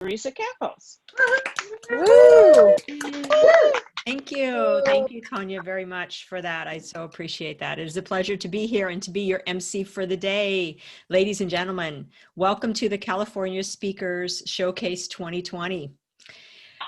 Theresa Campos. Woo! Thank you. Thank you, Tanya, very much for that. I so appreciate that. It is a pleasure to be here and to be your MC for the day. Ladies and gentlemen, welcome to the California Speakers Showcase 2020.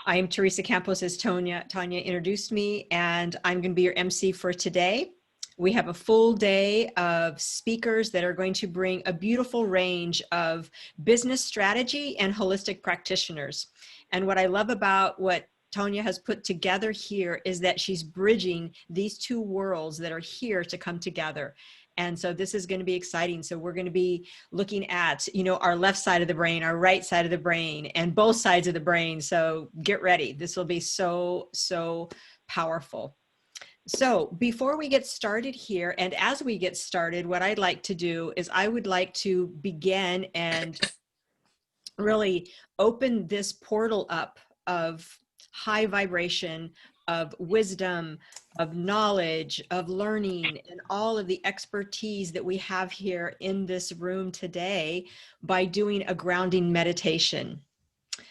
I am Theresa Campos, as Tanya introduced me, and I'm going to be your MC for today. We have a full day of speakers that are going to bring a beautiful range of business strategy and holistic practitioners. And what I love about what Tanya has put together here is that she's bridging these two worlds that are here to come together. And so this is going to be exciting. So we're going to be looking at, our left side of the brain, our right side of the brain, and both sides of the brain. So get ready. This will be so, so powerful. So before we get started here, and as we get started, what I'd like to do is I would like to begin and really open this portal up of high vibration, of wisdom, of knowledge, of learning, and all of the expertise that we have here in this room today by doing a grounding meditation.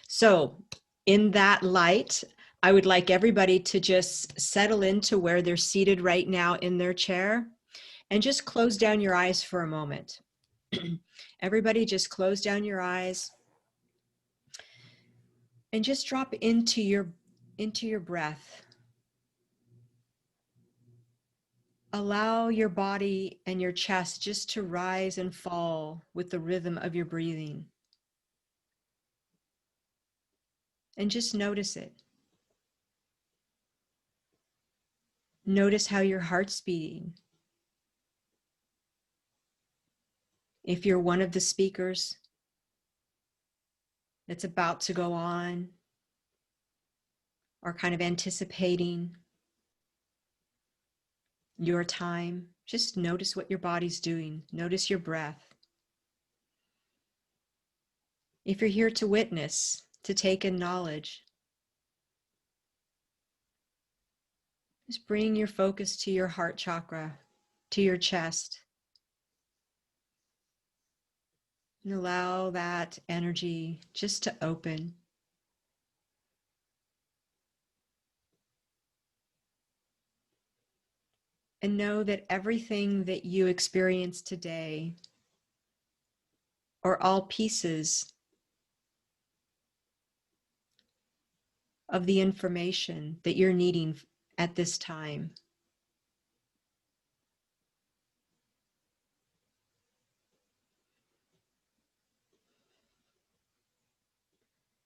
So in that light, I would like everybody to just settle into where they're seated right now in their chair and just close down your eyes for a moment. Everybody just close down your eyes and just drop into your breath. Allow your body and your chest just to rise and fall with the rhythm of your breathing. And just notice it. Notice how your heart's beating. If you're one of the speakers that's about to go on or kind of anticipating your time, just notice what your body's doing. Notice your breath. If you're here to witness, to take in knowledge, just bring your focus to your heart chakra, to your chest, and allow that energy just to open. And know that everything that you experience today are all pieces of the information that you're needing at this time.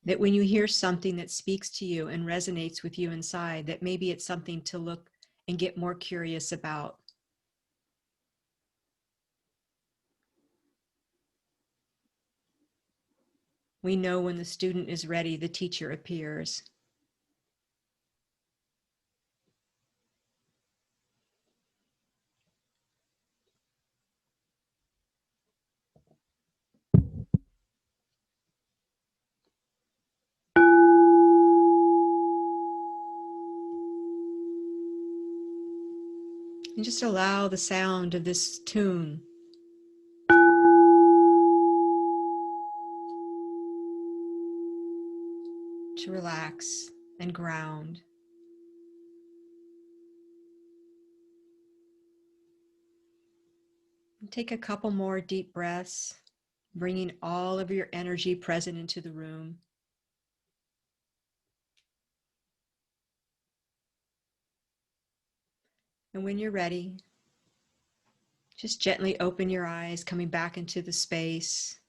That when you hear something that speaks to you and resonates with you inside, that maybe it's something to look and get more curious about. We know when the student is ready, the teacher appears. And just allow the sound of this tune to relax and ground. And take a couple more deep breaths, bringing all of your energy present into the room. And when you're ready, just gently open your eyes, coming back into the space.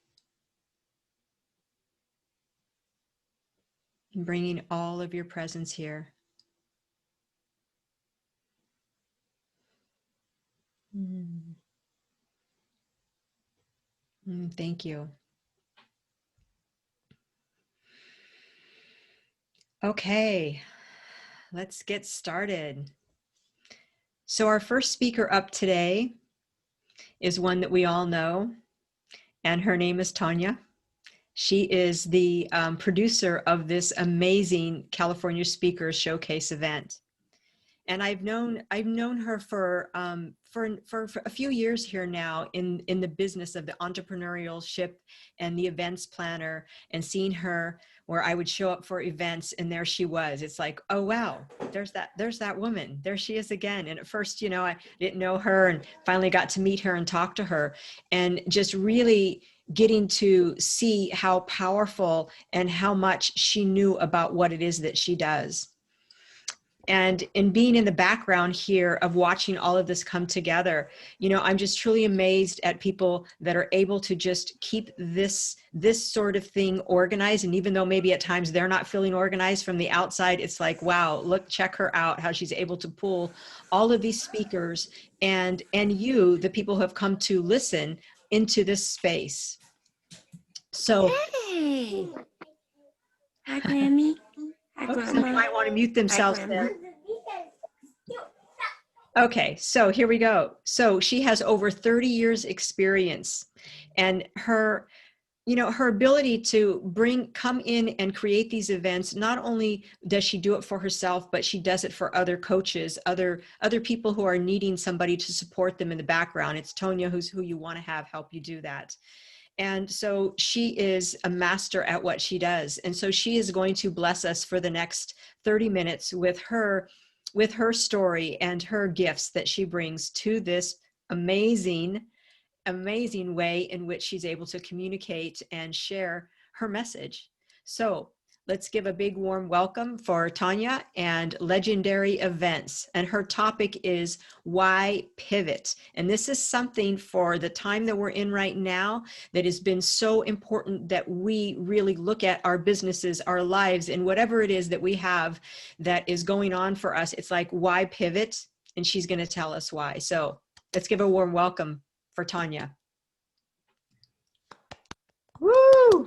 And bringing all of your presence here. Thank you. Okay, let's get started. So our first speaker up today is one that we all know, and her name is Tanya. She is the producer of this amazing California Speakers Showcase event. And I've known her for a few years here now in the business of the entrepreneurship and the events planner, and seeing her where I would show up for events and there she was. It's like, oh wow, there's that woman. There she is again. And at first, you know, I didn't know her, and finally got to meet her and talk to her, and just really getting to see how powerful and how much she knew about what it is that she does. And in being in the background here of watching all of this come together, you know, I'm just truly amazed at people that are able to just keep this sort of thing organized. And even though maybe at times they're not feeling organized from the outside, it's like, wow, look, check her out, how she's able to pull all of these speakers and you, the people who have come to listen, into this space. So, hey, hi, Grammy. Hi, oops, Grandma. somebody might want to mute themselves there. Okay, so here we go. So she has over 30 years experience, and her, you know, her ability to come in and create these events, not only does she do it for herself, but she does it for other coaches, other people who are needing somebody to support them in the background. It's Tonya who you want to have help you do that. And so she is a master at what she does. And so she is going to bless us for the next 30 minutes with her story and her gifts that she brings to this amazing way in which she's able to communicate and share her message. So let's give a big warm welcome for Tanya and Legendary Events. And her topic is why pivot? And this is something for the time that we're in right now that has been so important, that we really look at our businesses, our lives, and whatever it is that we have that is going on for us. It's like, why pivot? And she's going to tell us why. So let's give a warm welcome for Tanya. Woo!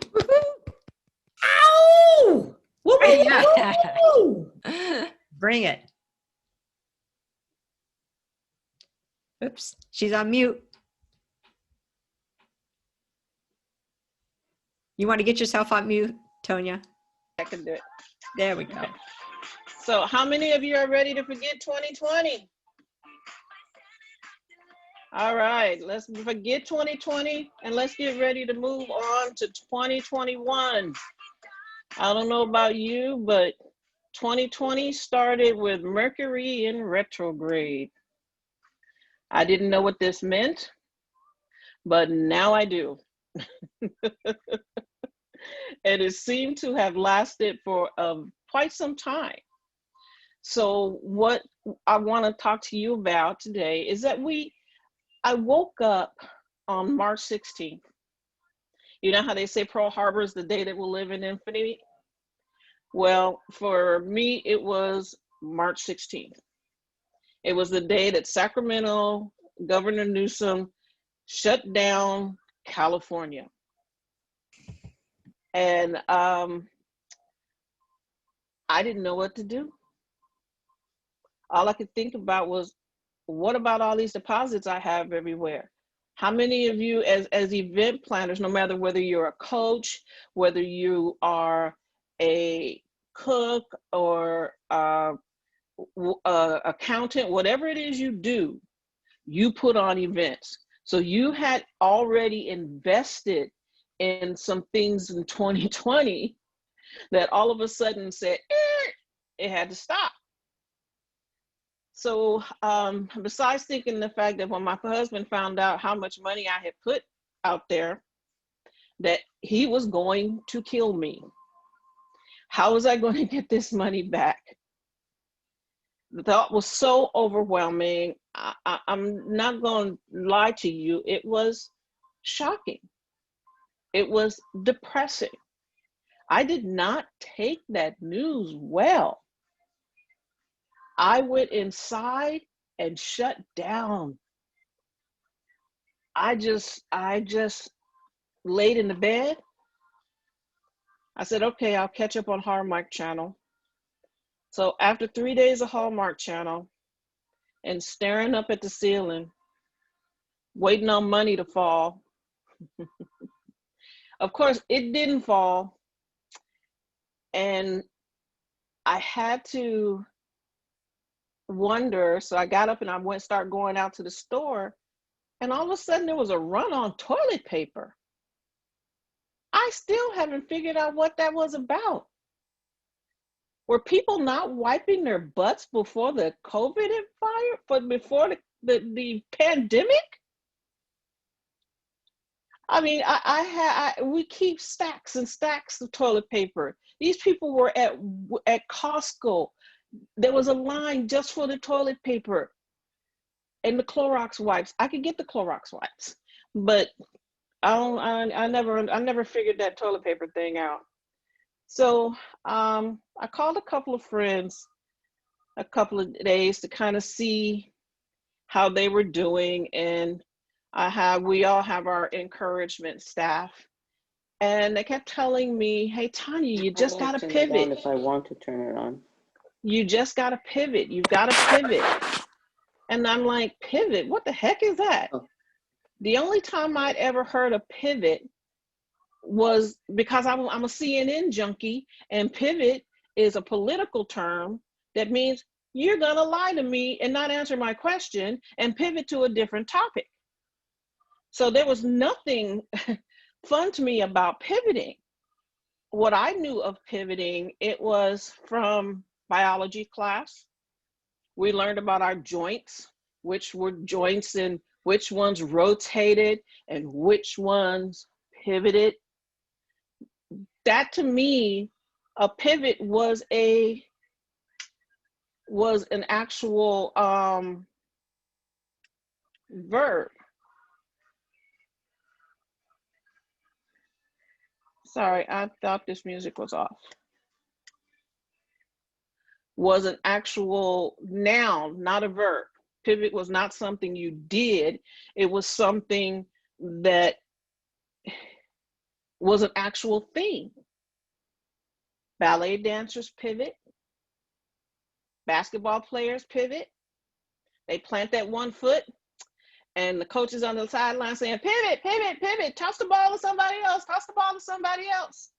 Ow! Woo, woo, woo. Bring it. Oops, she's on mute. You want to get yourself on mute, Tonya? I can do it. There we go. So how many of you are ready to forget 2020? All right, let's forget 2020 and let's get ready to move on to 2021. I don't know about you, but 2020 started with Mercury in retrograde. I didn't know what this meant, but now I do. And it seemed to have lasted for quite some time. So what I want to talk to you about today is that I woke up on March 16th. You know how they say Pearl Harbor is the day that we'll live in infamy? Well, for me, it was March 16th. It was the day that Sacramento, Governor Newsom shut down California. And I didn't know what to do. All I could think about was, what about all these deposits I have everywhere? How many of you as event planners, no matter whether you're a coach, whether you are a cook or accountant, whatever it is you do, you put on events. So you had already invested in some things in 2020 that all of a sudden said, it had to stop. So besides thinking the fact that when my husband found out how much money I had put out there, that he was going to kill me. How was I going to get this money back? The thought was so overwhelming. I'm not going to lie to you. It was shocking. It was depressing. I did not take that news well. I went inside and shut down. I just laid in the bed. I said, okay, I'll catch up on Hallmark Channel. So after 3 days of Hallmark Channel and staring up at the ceiling, waiting on money to fall, of course, it didn't fall. And I had to wonder, so I got up and I start going out to the store, and all of a sudden there was a run on toilet paper. I still haven't figured out what that was about. Were people not wiping their butts before the COVID before the pandemic? I mean, we keep stacks and stacks of toilet paper. These people were at Costco. There was a line just for the toilet paper and the Clorox wipes. I could get the Clorox wipes, but I never figured that toilet paper thing out. So I called a couple of friends a couple of days to kind of see how they were doing, and we all have our encouragement staff, and they kept telling me, "Hey, Tanya, you just got to pivot. If I want to turn it on, you just got to pivot. You've got to pivot." And I'm like, pivot? What the heck is that? Oh. The only time I'd ever heard of pivot was because I'm a CNN junkie, and pivot is a political term that means you're gonna lie to me and not answer my question and pivot to a different topic. So there was nothing fun to me about pivoting. What I knew of pivoting, it was from biology class. We learned about our joints, which were joints and which ones rotated and which ones pivoted. That to me, a pivot was an actual verb. Sorry, I thought this music was off. Was an actual noun, not a verb. Pivot was not something you did. It was something that was an actual thing. Ballet dancers pivot. Basketball players pivot. They plant that one foot, and the coach is on the sideline saying, pivot, pivot, pivot, toss the ball to somebody else, toss the ball to somebody else.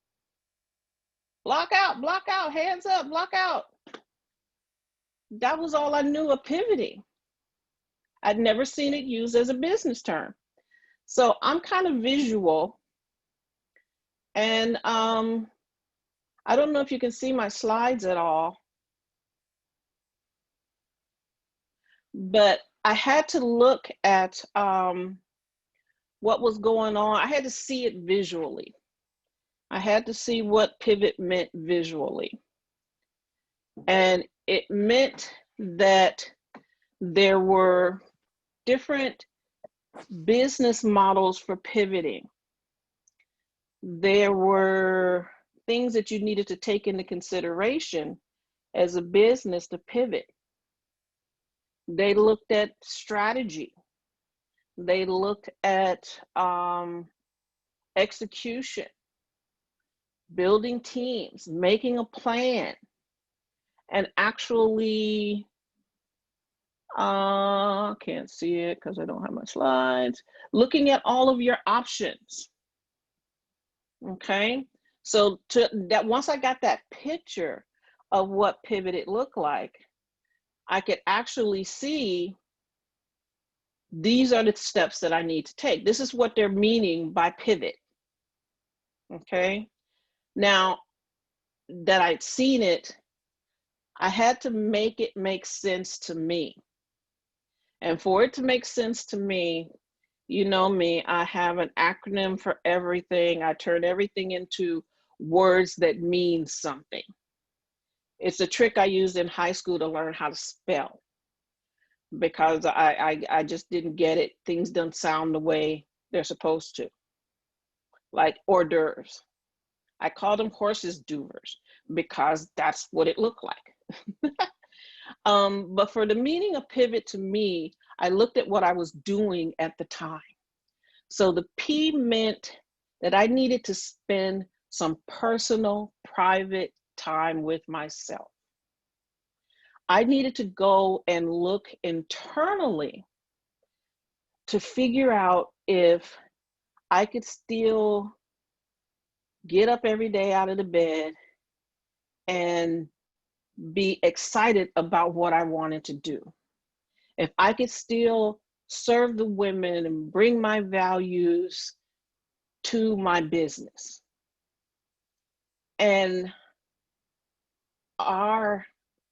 Block out, hands up, block out. That was all I knew of pivoting. I'd never seen it used as a business term. So I'm kind of visual, and I don't know if you can see my slides at all, but I had to look at what was going on. I had to see it visually. I had to see what pivot meant visually. And it meant that there were different business models for pivoting. There were things that you needed to take into consideration as a business to pivot. They looked at strategy. They looked at execution, building teams, making a plan, and actually, can't see it because I don't have my slides, looking at all of your options. Okay, so that once I got that picture of what pivoted looked like, I could actually see these are the steps that I need to take. This is what they're meaning by pivot. Okay, now that I'd seen it, I had to make it make sense to me. And for it to make sense to me, you know me, I have an acronym for everything. I turn everything into words that mean something. It's a trick I used in high school to learn how to spell, because I just didn't get it. Things don't sound the way they're supposed to. Like hors d'oeuvres. I call them horses doovers because that's what it looked like. But for the meaning of pivot to me, I looked at what I was doing at the time. So the P meant that I needed to spend some personal, private time with myself. I needed to go and look internally to figure out if I could still get up every day out of the bed and be excited about what I wanted to do. If I could still serve the women and bring my values to my business. And our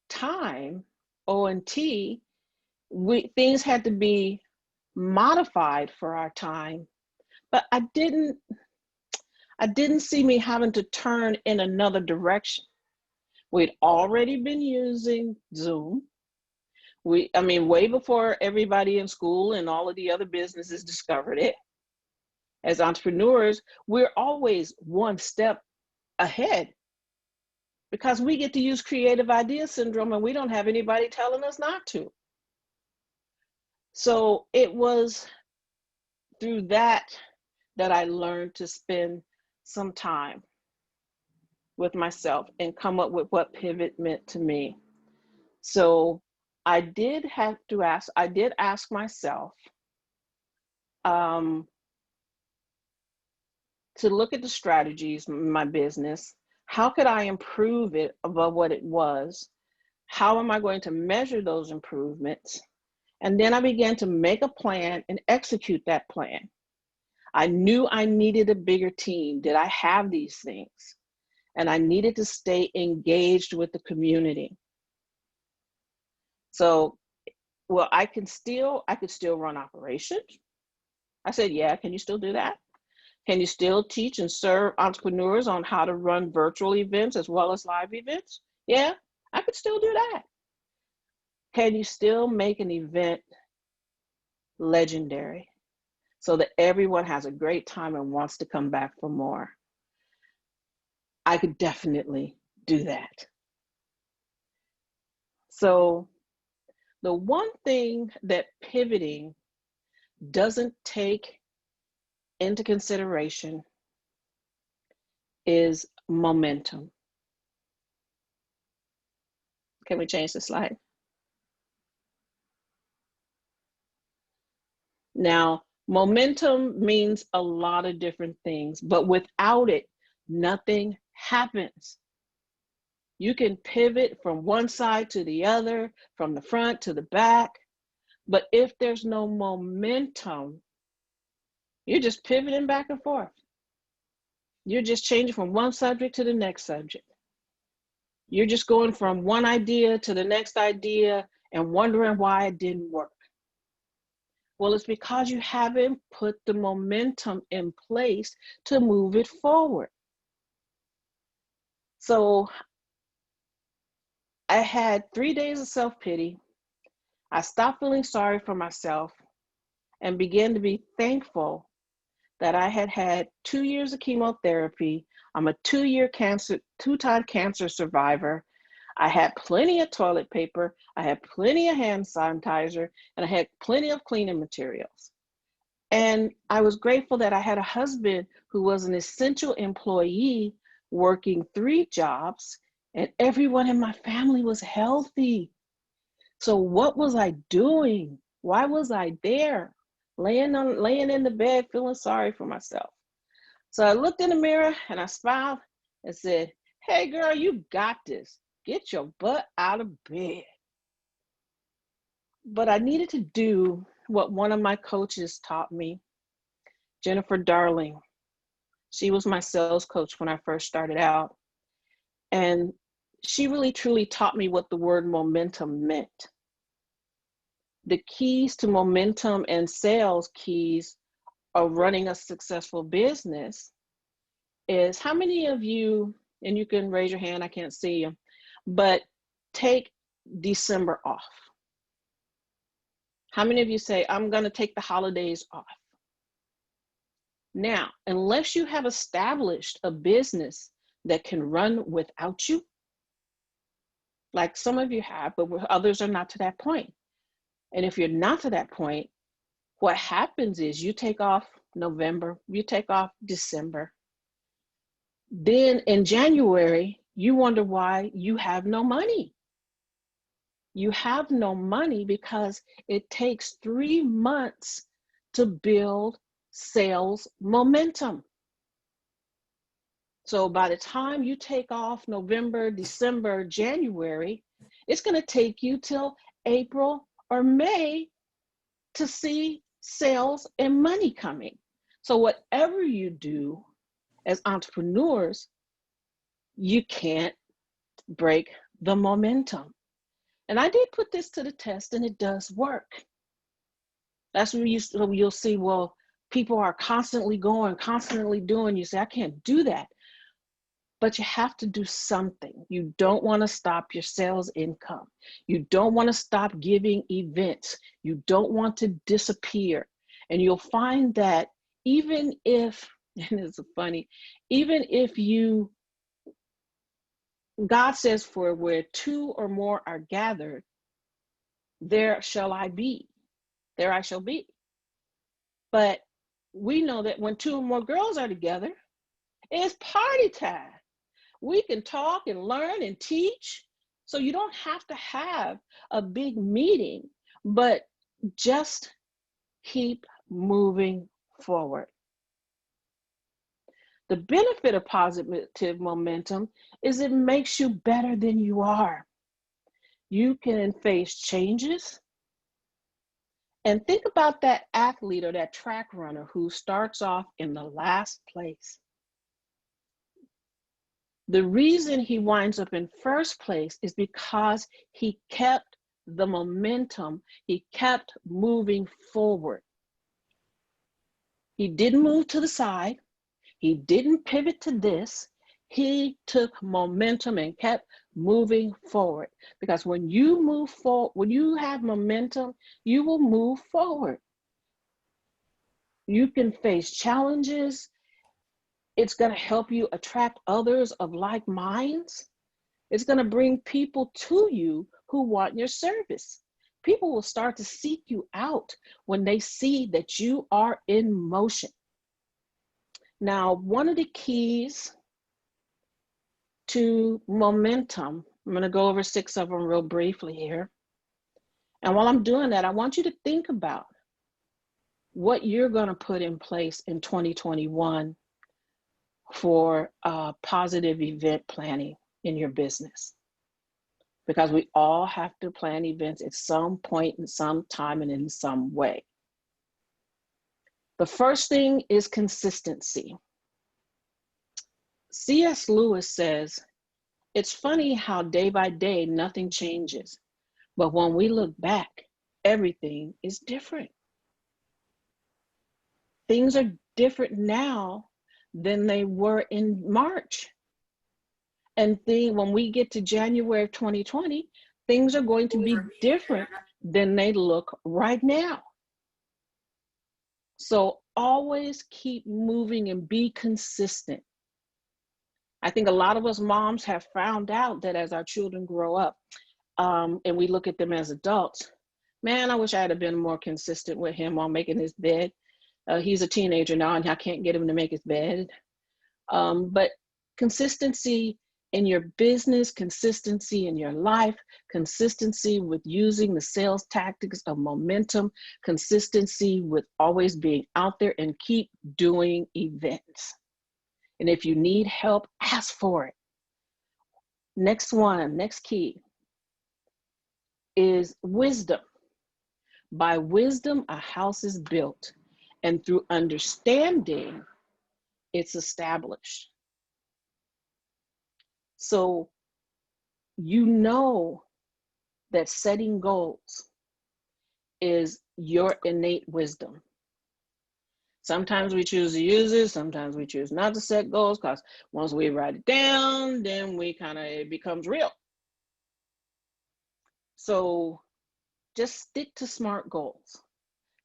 time, O&T, things had to be modified for our time, but I didn't see me having to turn in another direction. We'd already been using Zoom. Way before everybody in school and all of the other businesses discovered it. As entrepreneurs, we're always one step ahead because we get to use creative idea syndrome and we don't have anybody telling us not to. So it was through that I learned to spend some time with myself and come up with what pivot meant to me. So I did ask myself to look at the strategies in my business. How could I improve it above what it was? How am I going to measure those improvements? And then I began to make a plan and execute that plan. I knew I needed a bigger team. Did I have these things? And I needed to stay engaged with the community. So, well, I could still run operations. I said, yeah, can you still do that? Can you still teach and serve entrepreneurs on how to run virtual events as well as live events? Yeah, I could still do that. Can you still make an event legendary so that everyone has a great time and wants to come back for more? I could definitely do that. So the one thing that pivoting doesn't take into consideration is momentum. Can we change the slide? Now, momentum means a lot of different things, but without it, nothing happens. You can pivot from one side to the other, from the front to the back, but if there's no momentum, you're just pivoting back and forth. You're just changing from one subject to the next subject. You're just going from one idea to the next idea and wondering why it didn't work. Well, it's because you haven't put the momentum in place to move it forward. So I had 3 days of self-pity. I stopped feeling sorry for myself and began to be thankful that I had had 2 years of chemotherapy. I'm a two-time cancer survivor. I had plenty of toilet paper. I had plenty of hand sanitizer, and I had plenty of cleaning materials. And I was grateful that I had a husband who was an essential employee working 3 jobs, and everyone in my family was healthy. So what was I doing? Why was I there? Laying in the bed, feeling sorry for myself. So I looked in the mirror and I smiled and said, hey girl, you got this. Get your butt out of bed. But I needed to do what one of my coaches taught me, Jennifer Darling. She was my sales coach when I first started out. And she really truly taught me what the word momentum meant. The keys to momentum and sales keys of running a successful business is, how many of you, and you can raise your hand, I can't see you, but take December off? How many of you say, I'm going to take the holidays off? Now, unless you have established a business that can run without you, like some of you have, but others are not to that point. And if you're not to that point, what happens is you take off November, you take off December. Then in January, you wonder why you have no money. You have no money because it takes 3 months to build sales momentum. So by the time you take off November, December, January, it's going to take you till April or May to see sales and money coming. So whatever you do as entrepreneurs, you can't break the momentum. And I did put this to the test, and it does work. That's when you'll see, well, people are constantly going, constantly doing. You say, I can't do that. But you have to do something. You don't want to stop your sales income. You don't want to stop giving events. You don't want to disappear. And you'll find that even if, and it's funny, even if God says, for where two or more are gathered, there shall I be. There I shall be. But we know that when two or more girls are together, it's party time. We can talk and learn and teach. So you don't have to have a big meeting, but just keep moving forward. The benefit of positive momentum is it makes you better than you are. You can face changes. And think about that athlete or that track runner who starts off in the last place. The reason he winds up in first place is because he kept the momentum. He kept moving forward. He didn't move to the side. He didn't pivot to this. He took momentum and kept moving forward. Because when you move forward, when you have momentum, you will move forward. You can face challenges. It's going to help you attract others of like minds. It's going to bring people to you who want your service. People will start to seek you out when they see that you are in motion. Now, one of the keys to momentum, I'm going to go over 6 of them real briefly here. And while I'm doing that, I want you to think about what you're going to put in place in 2021 for positive event planning in your business. Because we all have to plan events at some point, in some time, and in some way. The first thing is consistency. C.S. Lewis says, it's funny how day by day nothing changes, but when we look back, everything is different. Things are different now than they were in March. And when we get to January of 2020, things are going to be different than they look right now. So always keep moving and be consistent. I think a lot of us moms have found out that as our children grow up and we look at them as adults, man, I wish I had been more consistent with him on making his bed. He's a teenager now and I can't get him to make his bed. But consistency in your business, consistency in your life, consistency with using the sales tactics of momentum, consistency with always being out there and keep doing events. And if you need help, ask for it. Next key is wisdom. By wisdom, a house is built, and through understanding, it's established. So you know that setting goals is your innate wisdom. Sometimes we choose to use it, sometimes we choose not to set goals, because once we write it down, then it becomes real. So just stick to SMART goals.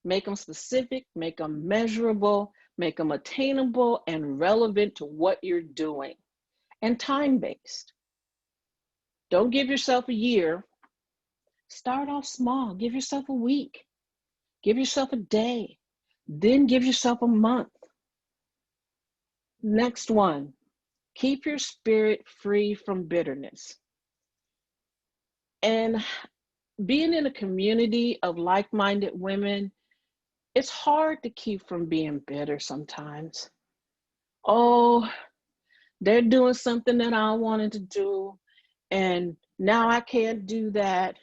Make them specific, make them measurable, make them attainable and relevant to what you're doing, and time-based. Don't give yourself a year. Start off small. Give yourself a week. Give yourself a day. Then give yourself a month. Next one, keep your spirit free from bitterness. And being in a community of like-minded women, it's hard to keep from being bitter sometimes. Oh, They're doing something that I wanted to do, and now I can't do that.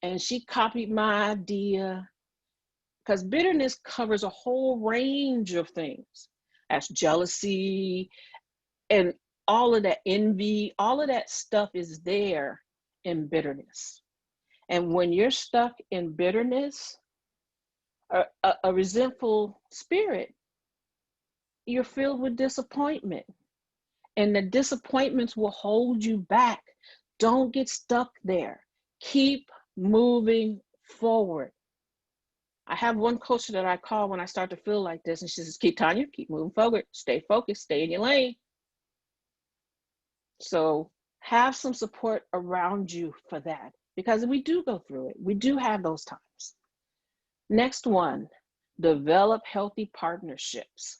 And she copied my idea. Because bitterness covers a whole range of things. That's jealousy and all of that envy, all of that stuff is there in bitterness. And when you're stuck in bitterness, a resentful spirit, you're filled with disappointment. And the disappointments will hold you back. Don't get stuck there. Keep moving forward. I have one coach that I call when I start to feel like this, and she says, Tanya, keep moving forward, stay focused, stay in your lane. So have some support around you for that, because we do go through it. We do have those times. Next one, develop healthy partnerships.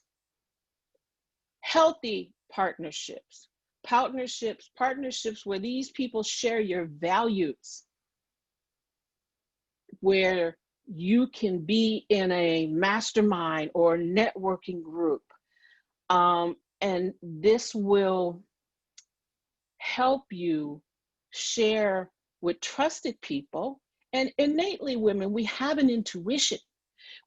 Healthy partnerships. Partnerships where these people share your values, where you can be in a mastermind or networking group. And this will help you share with trusted people. And innately, women, we have an intuition.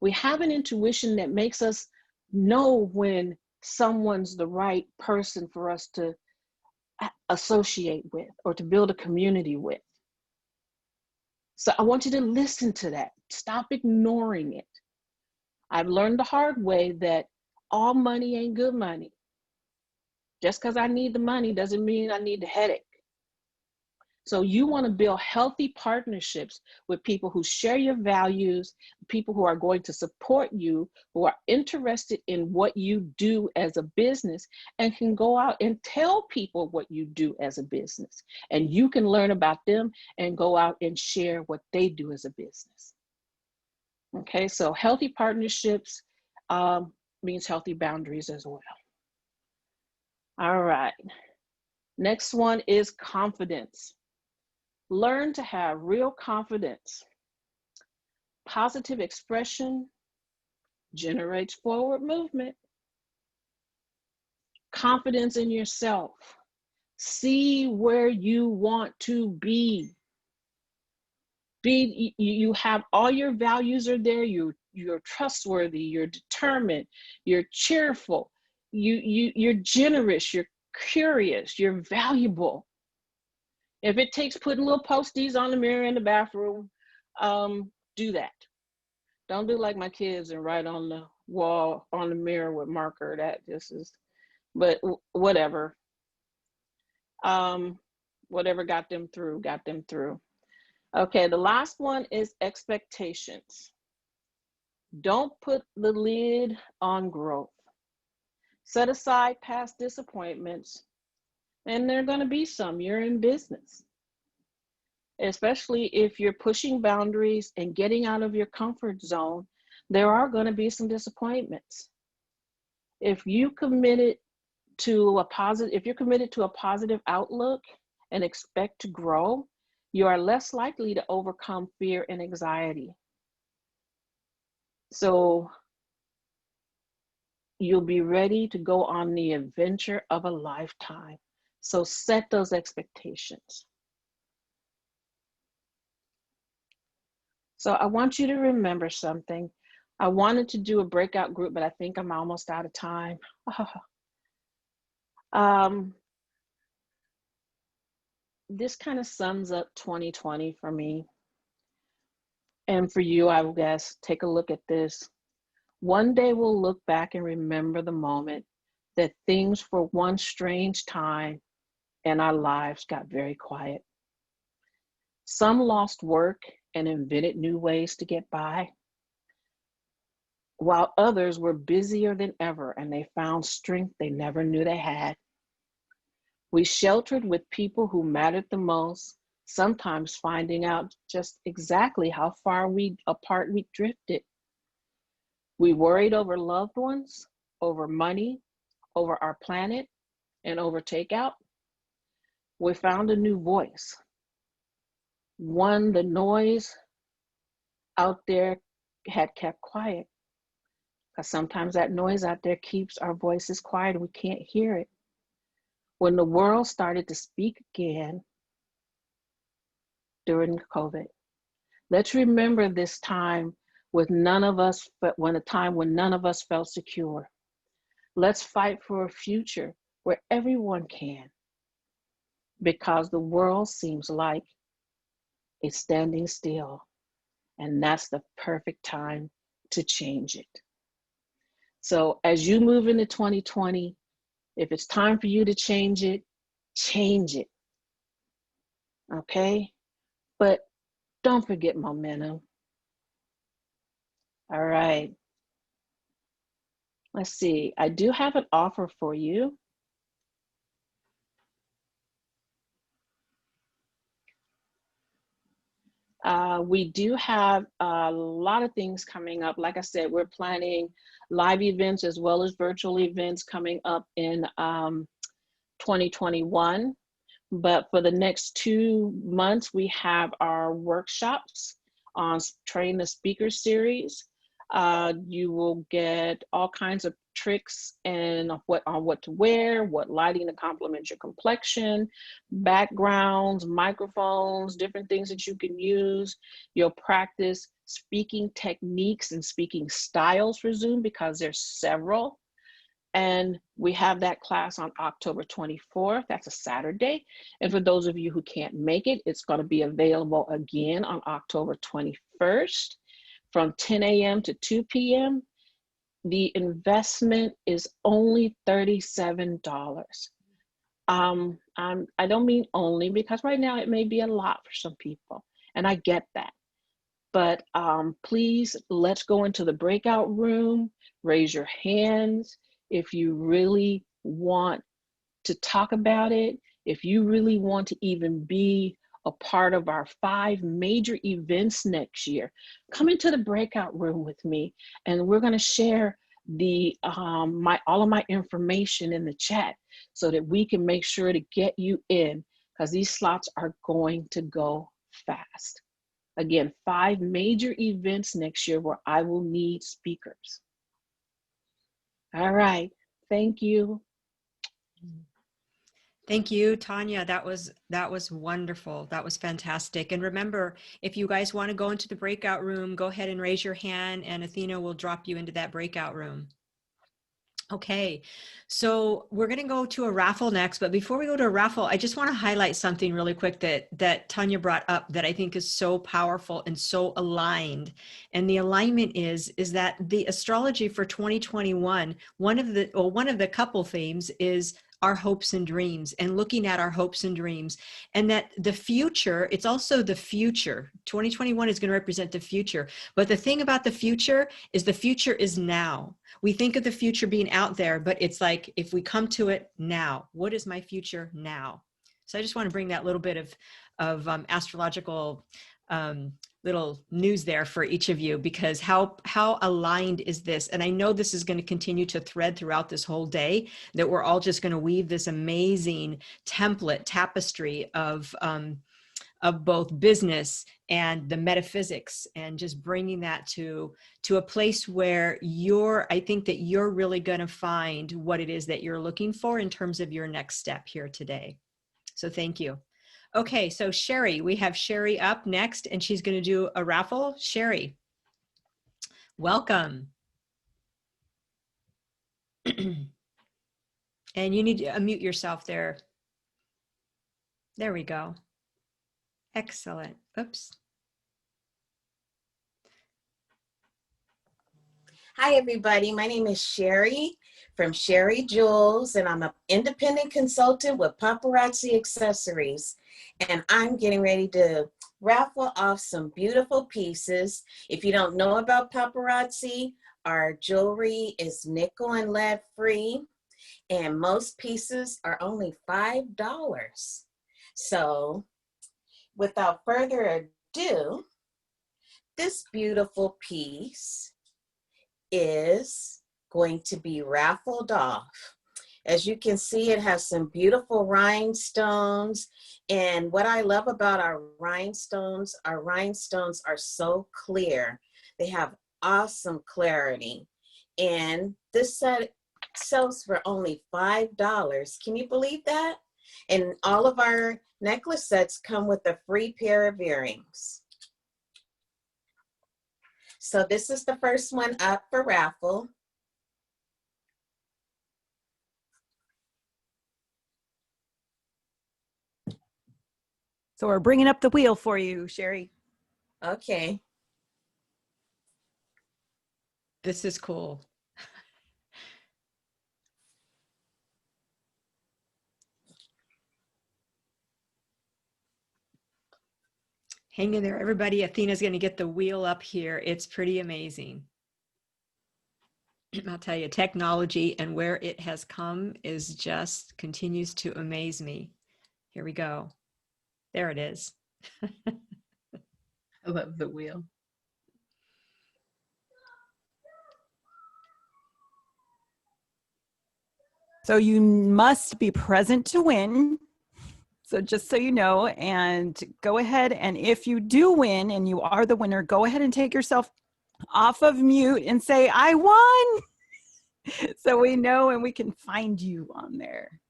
We have an intuition that makes us know when someone's the right person for us to associate with or to build a community with. So I want you to listen to that. Stop ignoring it. I've learned the hard way that all money ain't good money. Just because I need the money doesn't mean I need the headache. So you want to build healthy partnerships with people who share your values, people who are going to support you, who are interested in what you do as a business, and can go out and tell people what you do as a business. And you can learn about them and go out and share what they do as a business. Okay, so healthy partnerships means healthy boundaries as well. All right, next one is confidence. Learn to have real confidence. Positive expression generates forward movement. Confidence in yourself. See where you want to be. You have all your values are there. You're trustworthy. You're determined. You're cheerful. You're generous. You're curious. You're valuable. If it takes putting little posties on the mirror in the bathroom, do that. Don't do like my kids and write on the wall, on the mirror with marker. That just is, but whatever. Whatever got them through, got them through. Okay, the last one is expectations. Don't put the lid on growth. Set aside past disappointments, and there are going to be some. You're in business. Especially if you're pushing boundaries and getting out of your comfort zone, there are going to be some disappointments. If you're committed to a positive outlook and expect to grow, you are less likely to overcome fear and anxiety. So you'll be ready to go on the adventure of a lifetime. So set those expectations. So I want you to remember something. I wanted to do a breakout group, but I think I'm almost out of time. This kind of sums up 2020 for me. And for you, I would guess, take a look at this. One day we'll look back and remember the moment that things for one strange time in our lives got very quiet. Some lost work and invented new ways to get by, while others were busier than ever and they found strength they never knew they had. We sheltered with people who mattered the most, sometimes finding out just exactly how far apart we drifted. We worried over loved ones, over money, over our planet, and over takeout. We found a new voice. One the noise out there had kept quiet. Because sometimes that noise out there keeps our voices quiet and we can't hear it. when the world started to speak again during COVID. Let's remember this time with none of us, but when a time when none of us felt secure. Let's fight for a future where everyone can, because the world seems like it's standing still, and that's the perfect time to change it. So as you move into 2020, if it's time for you to change it, change it. Okay? But don't forget momentum. All right. Let's see. I do have an offer for you. We do have a lot of things coming up. Like I said, we're planning live events as well as virtual events coming up in 2021. But for the next 2 months, we have our workshops on Train the Speaker series. You will get all kinds of tricks and on what to wear, what lighting to complement your complexion, backgrounds, microphones, different things that you can use. You'll practice speaking techniques and speaking styles for Zoom, because there's several. And we have that class on October 24th. That's a Saturday. And for those of you who can't make it, it's going to be available again on October 21st from 10 a.m. to 2 p.m. The investment is only $37. I don't mean only, because right now it may be a lot for some people, and I get that. But please, let's go into the breakout room, raise your hands. If you really want to talk about it, if you really want to even be a part of our 5 major events next year, come into the breakout room with me, and we're going to share the all of my information in the chat so that we can make sure to get you in, because these slots are going to go fast. Again, 5 major events next year where I will need speakers. All right, thank you. Thank you, Tanya. That was wonderful. That was fantastic. And remember, if you guys want to go into the breakout room, go ahead and raise your hand, and Athena will drop you into that breakout room. Okay, so we're going to go to a raffle next, but before we go to a raffle, I just want to highlight something really quick that Tanya brought up that I think is so powerful and so aligned. And the alignment is that the astrology for 2021, one of the couple themes is our hopes and dreams, and looking at our hopes and dreams, and that the future, it's also the future. 2021 is going to represent the future. But the thing about the future is now. We think of the future being out there, but it's like, if we come to it now, what is my future now? So I just want to bring that little bit of astrological little news there for each of you, because how aligned is this? And I know this is going to continue to thread throughout this whole day, that we're all just going to weave this amazing tapestry of both business and the metaphysics, and just bringing that to a place where I think that you're really going to find what it is that you're looking for in terms of your next step here today. So thank you. Okay, so Sherry, we have Sherry up next, and she's going to do a raffle. Sherry, welcome. And you need to unmute yourself there. There we go. Excellent. Oops. Hi, everybody. My name is Sherry from Sherry Jewels, and I'm an independent consultant with Paparazzi Accessories. And I'm getting ready to raffle off some beautiful pieces. If you don't know about Paparazzi, our jewelry is nickel and lead free, and most pieces are only $5. So without further ado, this beautiful piece is going to be raffled off. As you can see, it has some beautiful rhinestones. And what I love about our rhinestones are so clear. They have awesome clarity. And this set sells for only $5. Can you believe that? And all of our necklace sets come with a free pair of earrings. So this is the first one up for raffle. So we're bringing up the wheel for you, Sherry. Okay. This is cool. Hang in there, everybody. Athena's going to get the wheel up here. It's pretty amazing. I'll tell you, technology and where it has come is just continues to amaze me. Here we go. There it is. I love the wheel. So you must be present to win. So just so you know, and go ahead, and if you do win and you are the winner, go ahead and take yourself off of mute and say, I won. So we know and we can find you on there.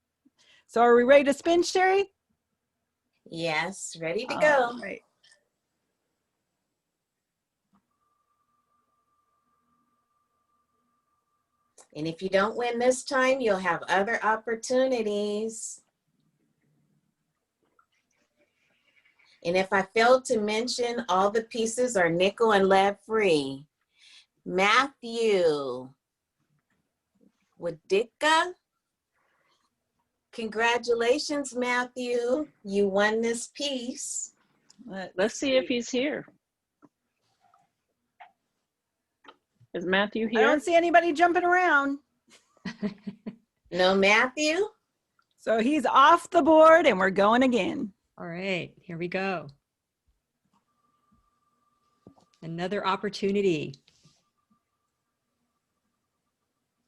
So are we ready to spin, Sherry? Yes, ready to All go. right. And if you don't win this time, you'll have other opportunities. And if I failed to mention, all the pieces are nickel and lead free. Matthew Wadicka. Congratulations, Matthew. You won this piece. Let's see if he's here. Is Matthew I here? don't see anybody jumping around. No, Matthew? So he's off the board and we're going again. All right, here we go. Another opportunity.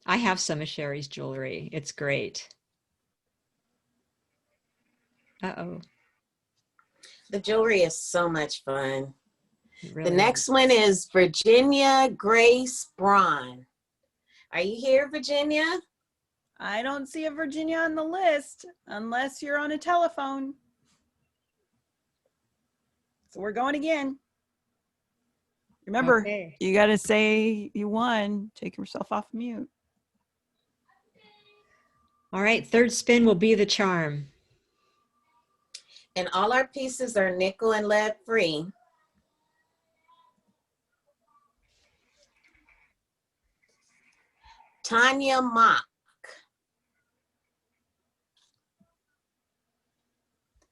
I have some of Sherry's jewelry. It's great. Uh-oh. The jewelry is so much fun. It really The is. next one is Virginia Grace Braun. Are you here, Virginia? I don't see a Virginia on the list unless you're on a telephone. So we're going again. Remember, Okay. you got to say you won. Take yourself off mute. All right, third spin will be the charm. And all our pieces are nickel and lead free. Tanya Mock.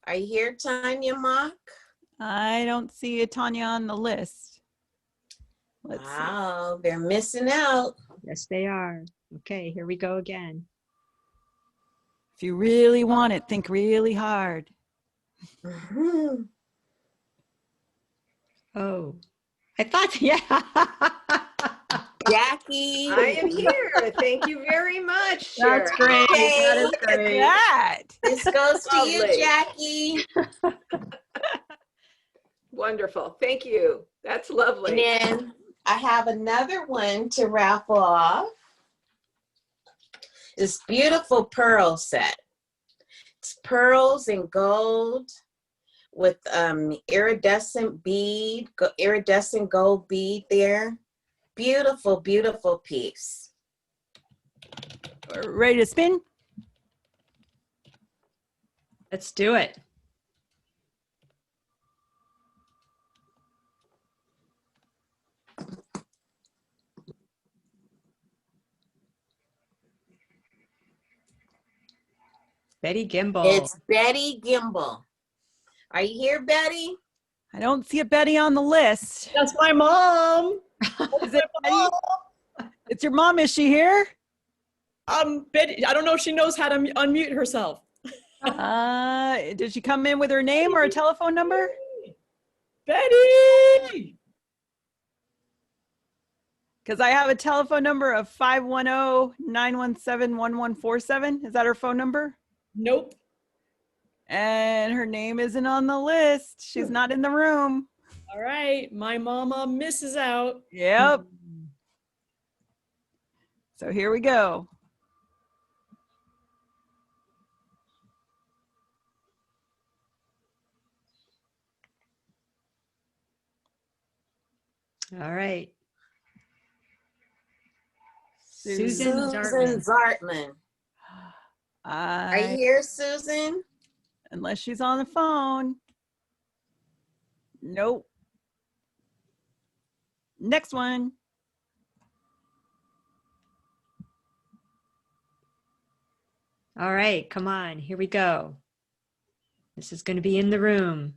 Are you here, Tanya Mock? I don't see a Tanya on the list. Let's see. Wow, they're missing out. Yes, they are. Okay, here we go again. If you really want it, think really hard. Mhm. Oh, I thought, yeah. Jackie. I am here. Thank you very much. That's Sherry. great. Okay. That is Look at great. that. This goes to you, Lovely. Jackie. Wonderful. Thank you. That's And lovely. then I have another one to raffle off. This beautiful pearl set. It's pearls and gold with iridescent gold bead there. Beautiful, beautiful piece. Ready to spin? Let's do it. Betty Gimble. It's Betty Gimble. Are you here, Betty? I don't see a Betty on the list. That's my mom. Is it Betty? It's your mom. Is she here? Betty, I don't know if she knows how to unmute herself. Did she come in with her name or a telephone number? Betty! Because I have a telephone number of 510-917-1147. Is that her phone number? Nope. And her name isn't on the list. She's not in the room. All right, my mama misses out. Yep. So here we go. All right. Susan Susan Susan Zartman. Zartman. Are you here, Susan? Unless she's on the phone. Nope. Next one. All right, come on, here we go. This is going to be in the room.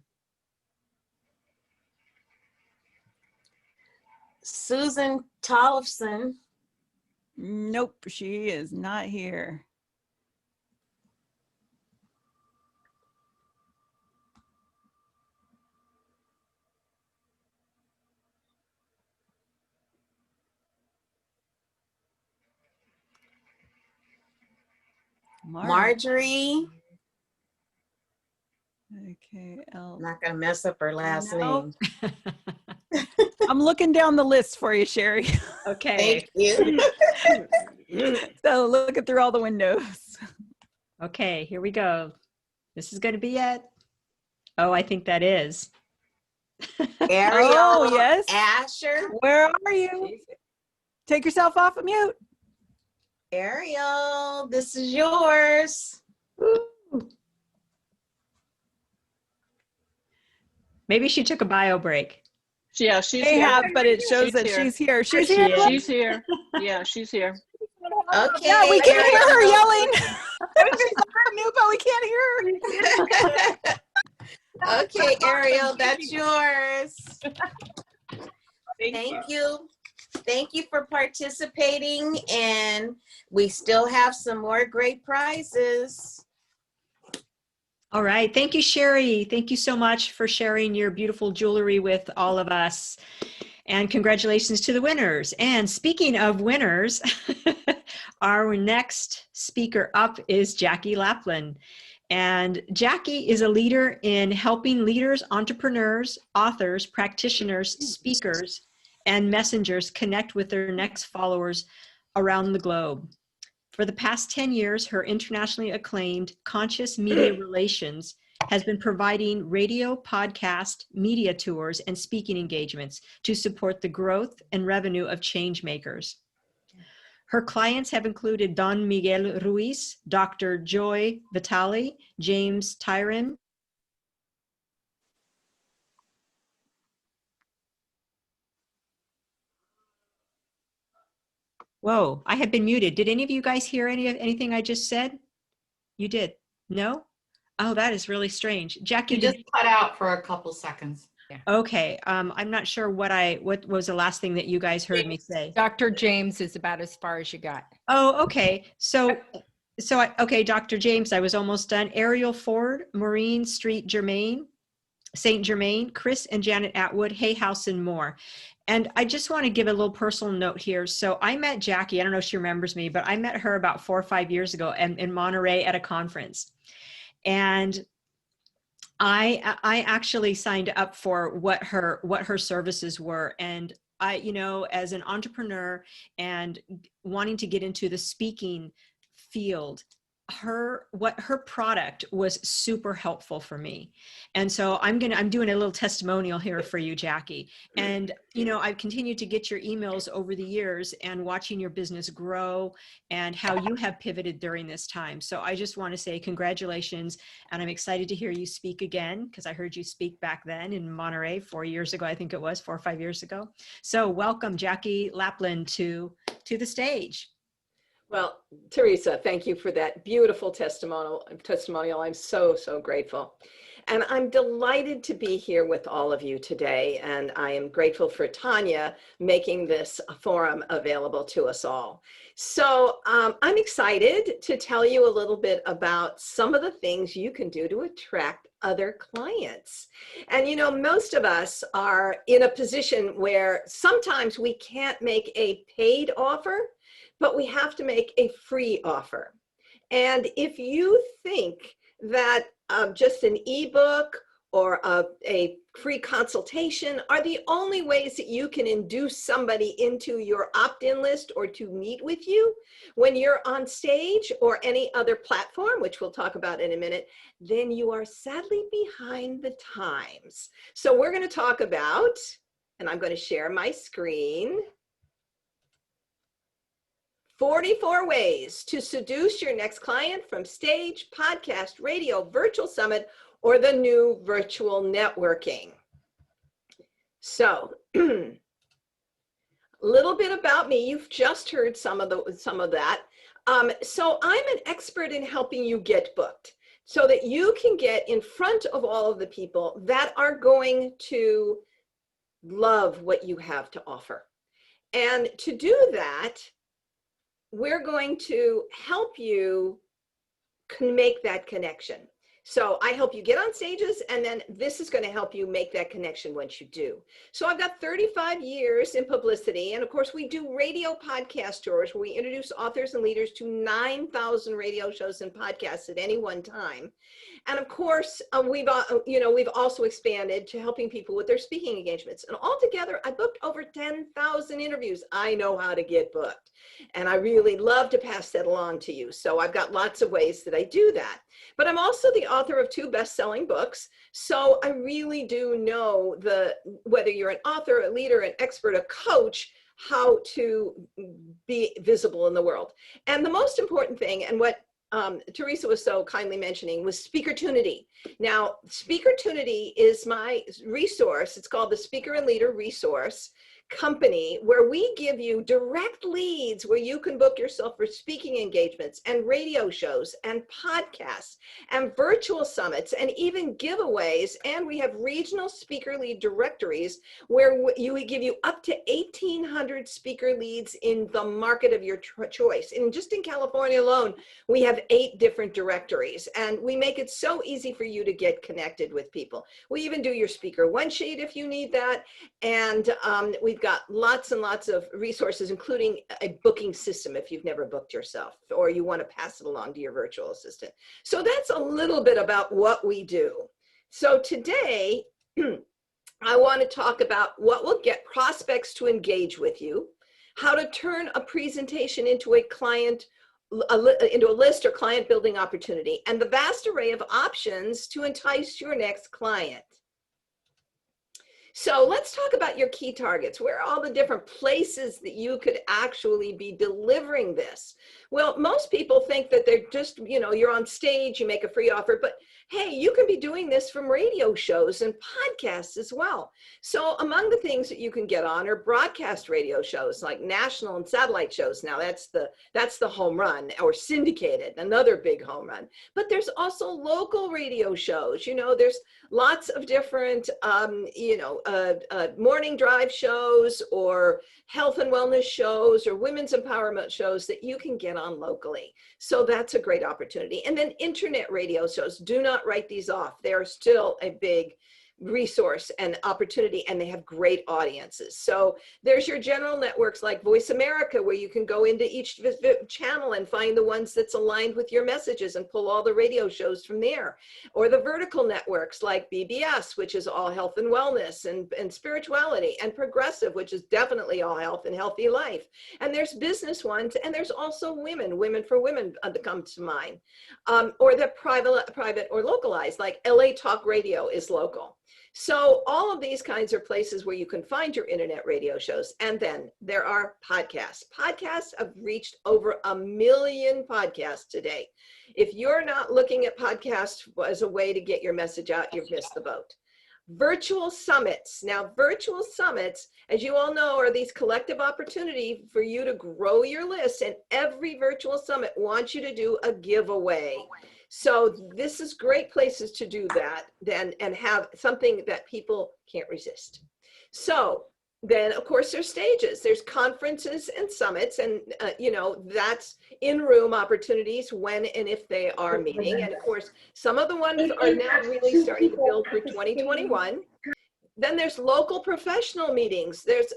Susan Tollefson. Nope, she is not here. Marjorie. Okay, I'm not gonna mess up her last No. name. I'm looking down the list for you, Sherry. Okay. Thank you. So looking through all the windows. Okay, here we go. This is going to be it. Oh, I think that is. Ariel. Oh, yes. Asher. Where are you? Take yourself off of mute. Ariel, this is yours. Maybe she took a bio break. Yeah, she's They here. have, but it shows She's that here. she's here. She's She here. is. She's here. Yeah, she's here. Okay. Yeah, we can't hear her Ariel. yelling. She's on mute, but we can't hear her. Okay, Ariel, that's yours. Thank Thank you. Thank you for participating, and we still have some more great prizes. All right. Thank you, Sherry. Thank you so much for sharing your beautiful jewelry with all of us. And congratulations to the winners. And speaking of winners, our next speaker up is Jackie Laplan. And Jackie is a leader in helping leaders, entrepreneurs, authors, practitioners, speakers, and messengers connect with their next followers around the globe. For the past 10 years, her internationally acclaimed Conscious Media Relations has been providing radio, podcast, media tours, and speaking engagements to support the growth and revenue of change makers. Her clients have included Don Miguel Ruiz, Dr. Joy Vitale, James Tyron, Whoa, I had been muted. Did any of you guys hear anything I just said? You did? No? Oh, that is really strange. Jackie, You just cut out for a couple seconds. okay. I'm not sure what was the last thing that you guys heard me say. Dr. James is about as far as you got. Oh, okay. Okay, Dr. James, I was almost done. Ariel Ford, Maureen Street Germain, St. Germain, Chris and Janet Atwood, Hay House, and more. And I just want to give a little personal note here. So I met Jackie, I don't know if she remembers me, but I met her about 4 or 5 years ago in Monterey at a conference. And I actually signed up for what her services were. And I, as an entrepreneur and wanting to get into the speaking field, what her product was super helpful for me. And so I'm doing a little testimonial here for you, Jackie. And, I've continued to get your emails over the years and watching your business grow and how you have pivoted during this time. So I just want to say congratulations. And I'm excited to hear you speak again, because I heard you speak back then in Monterey 4 years ago. I think it was 4 or 5 years ago. So welcome, Jackie Laplan, to the stage. Well, Theresa, thank you for that beautiful testimonial. I'm so, so grateful. And I'm delighted to be here with all of you today. And I am grateful for Tanya making this forum available to us all. So I'm excited to tell you a little bit about some of the things you can do to attract other clients. And most of us are in a position where sometimes we can't make a paid offer, but we have to make a free offer. And if you think that just an ebook or a free consultation are the only ways that you can induce somebody into your opt-in list or to meet with you when you're on stage or any other platform, which we'll talk about in a minute, then you are sadly behind the times. So we're going to talk about and I'm going to share my screen. 44 ways to seduce your next client from stage, podcast, radio, virtual summit, or the new virtual networking. So, a little bit about me. You've just heard some of that. So I'm an expert in helping you get booked so that you can get in front of all of the people that are going to love what you have to offer. And to do that, we're going to help you make that connection. So I help you get on stages, and then this is going to help you make that connection once you do. So I've got 35 years in publicity, and of course we do radio podcast tours where we introduce authors and leaders to 9,000 radio shows and podcasts at any one time. And of course, we've also expanded to helping people with their speaking engagements. And altogether, I booked over 10,000 interviews. I know how to get booked, and I really love to pass that along to you. So I've got lots of ways that I do that. But I'm also the author of 2 best-selling books. So I really do know whether you're an author, a leader, an expert, a coach, how to be visible in the world. And the most important thing, and what Theresa was so kindly mentioning, was Speaker Tunity. Now, Speaker Tunity is my resource. It's called the Speaker and Leader Resource Company, where we give you direct leads where you can book yourself for speaking engagements and radio shows and podcasts and virtual summits and even giveaways. And we have regional speaker lead directories where we give you up to 1,800 speaker leads in the market of your choice. And just in California alone, we have 8 different directories, and we make it so easy for you to get connected with people. We even do your speaker one sheet if you need that. And we've got lots and lots of resources, including a booking system if you've never booked yourself or you want to pass it along to your virtual assistant. So that's a little bit about what we do. So today, I want to talk about what will get prospects to engage with you, how to turn a presentation into a client, into a list or client building opportunity, and the vast array of options to entice your next client. So let's talk about your key targets. Where are all the different places that you could actually be delivering this? Well, most people think that they're just, you're on stage, you make a free offer, but hey, you can be doing this from radio shows and podcasts as well. So among the things that you can get on are broadcast radio shows like national and satellite shows. Now that's the home run, or syndicated, another big home run. But there's also local radio shows. There's lots of different, morning drive shows or health and wellness shows or women's empowerment shows that you can get on locally. So that's a great opportunity. And then internet radio shows, do not write these off. They are still a big resource and opportunity, and they have great audiences. So there's your general networks like Voice America, where you can go into each channel and find the ones that's aligned with your messages and pull all the radio shows from there. Or the vertical networks like BBS, which is all health and wellness and spirituality, and Progressive, which is definitely all health and healthy life. And there's business ones, and there's also Women for Women that come to mind. Or the private or localized, like LA Talk Radio is local. So all of these kinds are places where you can find your internet radio shows. And then there are podcasts. Podcasts have reached over 1 million podcasts today. If you're not looking at podcasts as a way to get your message out, you've missed the boat. Virtual summits. Now, virtual summits, as you all know, are these collective opportunity for you to grow your list. And every virtual summit wants you to do a giveaway. So this is great places to do that then, and have something that people can't resist. So then, of course, there's stages. There's conferences and summits, and that's in-room opportunities when and if they are meeting. And of course, some of the ones are now really starting to build for 2021. Then there's local professional meetings. There's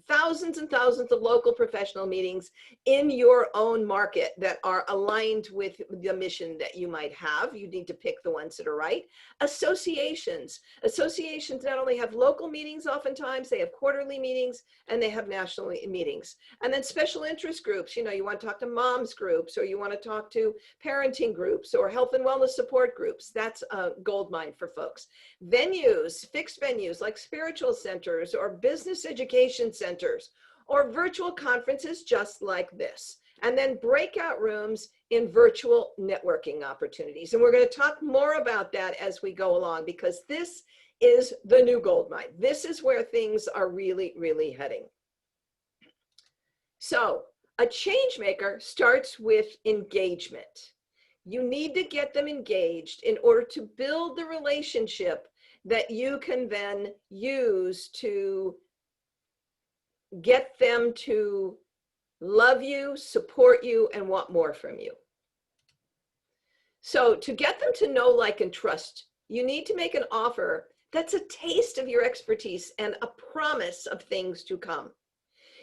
thousands and thousands of local professional meetings in your own market that are aligned with the mission that you might have. You need to pick the ones that are right. Associations. Associations not only have local meetings oftentimes, they have quarterly meetings, and they have national meetings. And then special interest groups. You want to talk to moms groups, or you want to talk to parenting groups, or health and wellness support groups. That's a gold mine for folks. Venues, fixed venues. venues like spiritual centers or business education centers or virtual conferences just like this. And then breakout rooms in virtual networking opportunities. And we're going to talk more about that as we go along, because this is the new gold mine. This is where things are really, really heading. So a change maker starts with engagement. You need to get them engaged in order to build the relationship that you can then use to get them to love you, support you, and want more from you. So to get them to know, like, and trust, you need to make an offer that's a taste of your expertise and a promise of things to come.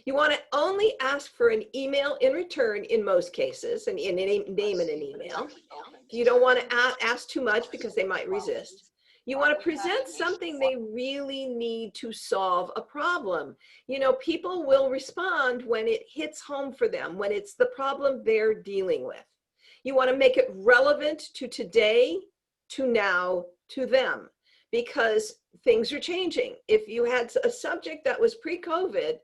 You want to only ask for an email in return in most cases, and name in an email. You don't want to ask too much because they might resist. You want to present something they really need to solve a problem. You know, people will respond when it hits home for them, when it's the problem they're dealing with. You want to make it relevant to today, to now, to them, because things are changing. If you had a subject that was pre-COVID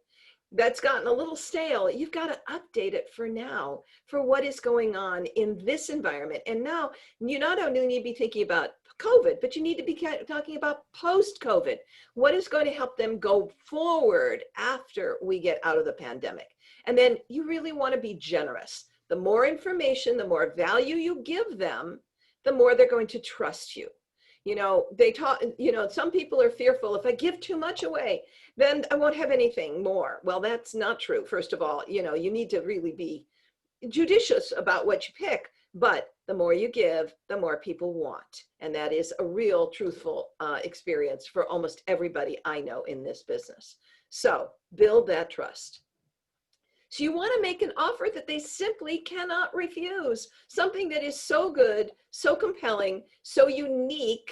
that's gotten a little stale, you've got to update it for now, for what is going on in this environment. And now you not only need to be thinking about COVID, but you need to be talking about post-COVID. What is going to help them go forward after we get out of the pandemic? And then you really want to be generous. The more information, the more value you give them, the more they're going to trust you. You know, some people are fearful, if I give too much away, then I won't have anything more. Well, that's not true. First of all, you know, you need to really be judicious about what you pick, but the more you give, the more people want. And that is a real truthful experience for almost everybody I know in this business. So build that trust. So you want to make an offer that they simply cannot refuse. Something that is so good, so compelling, so unique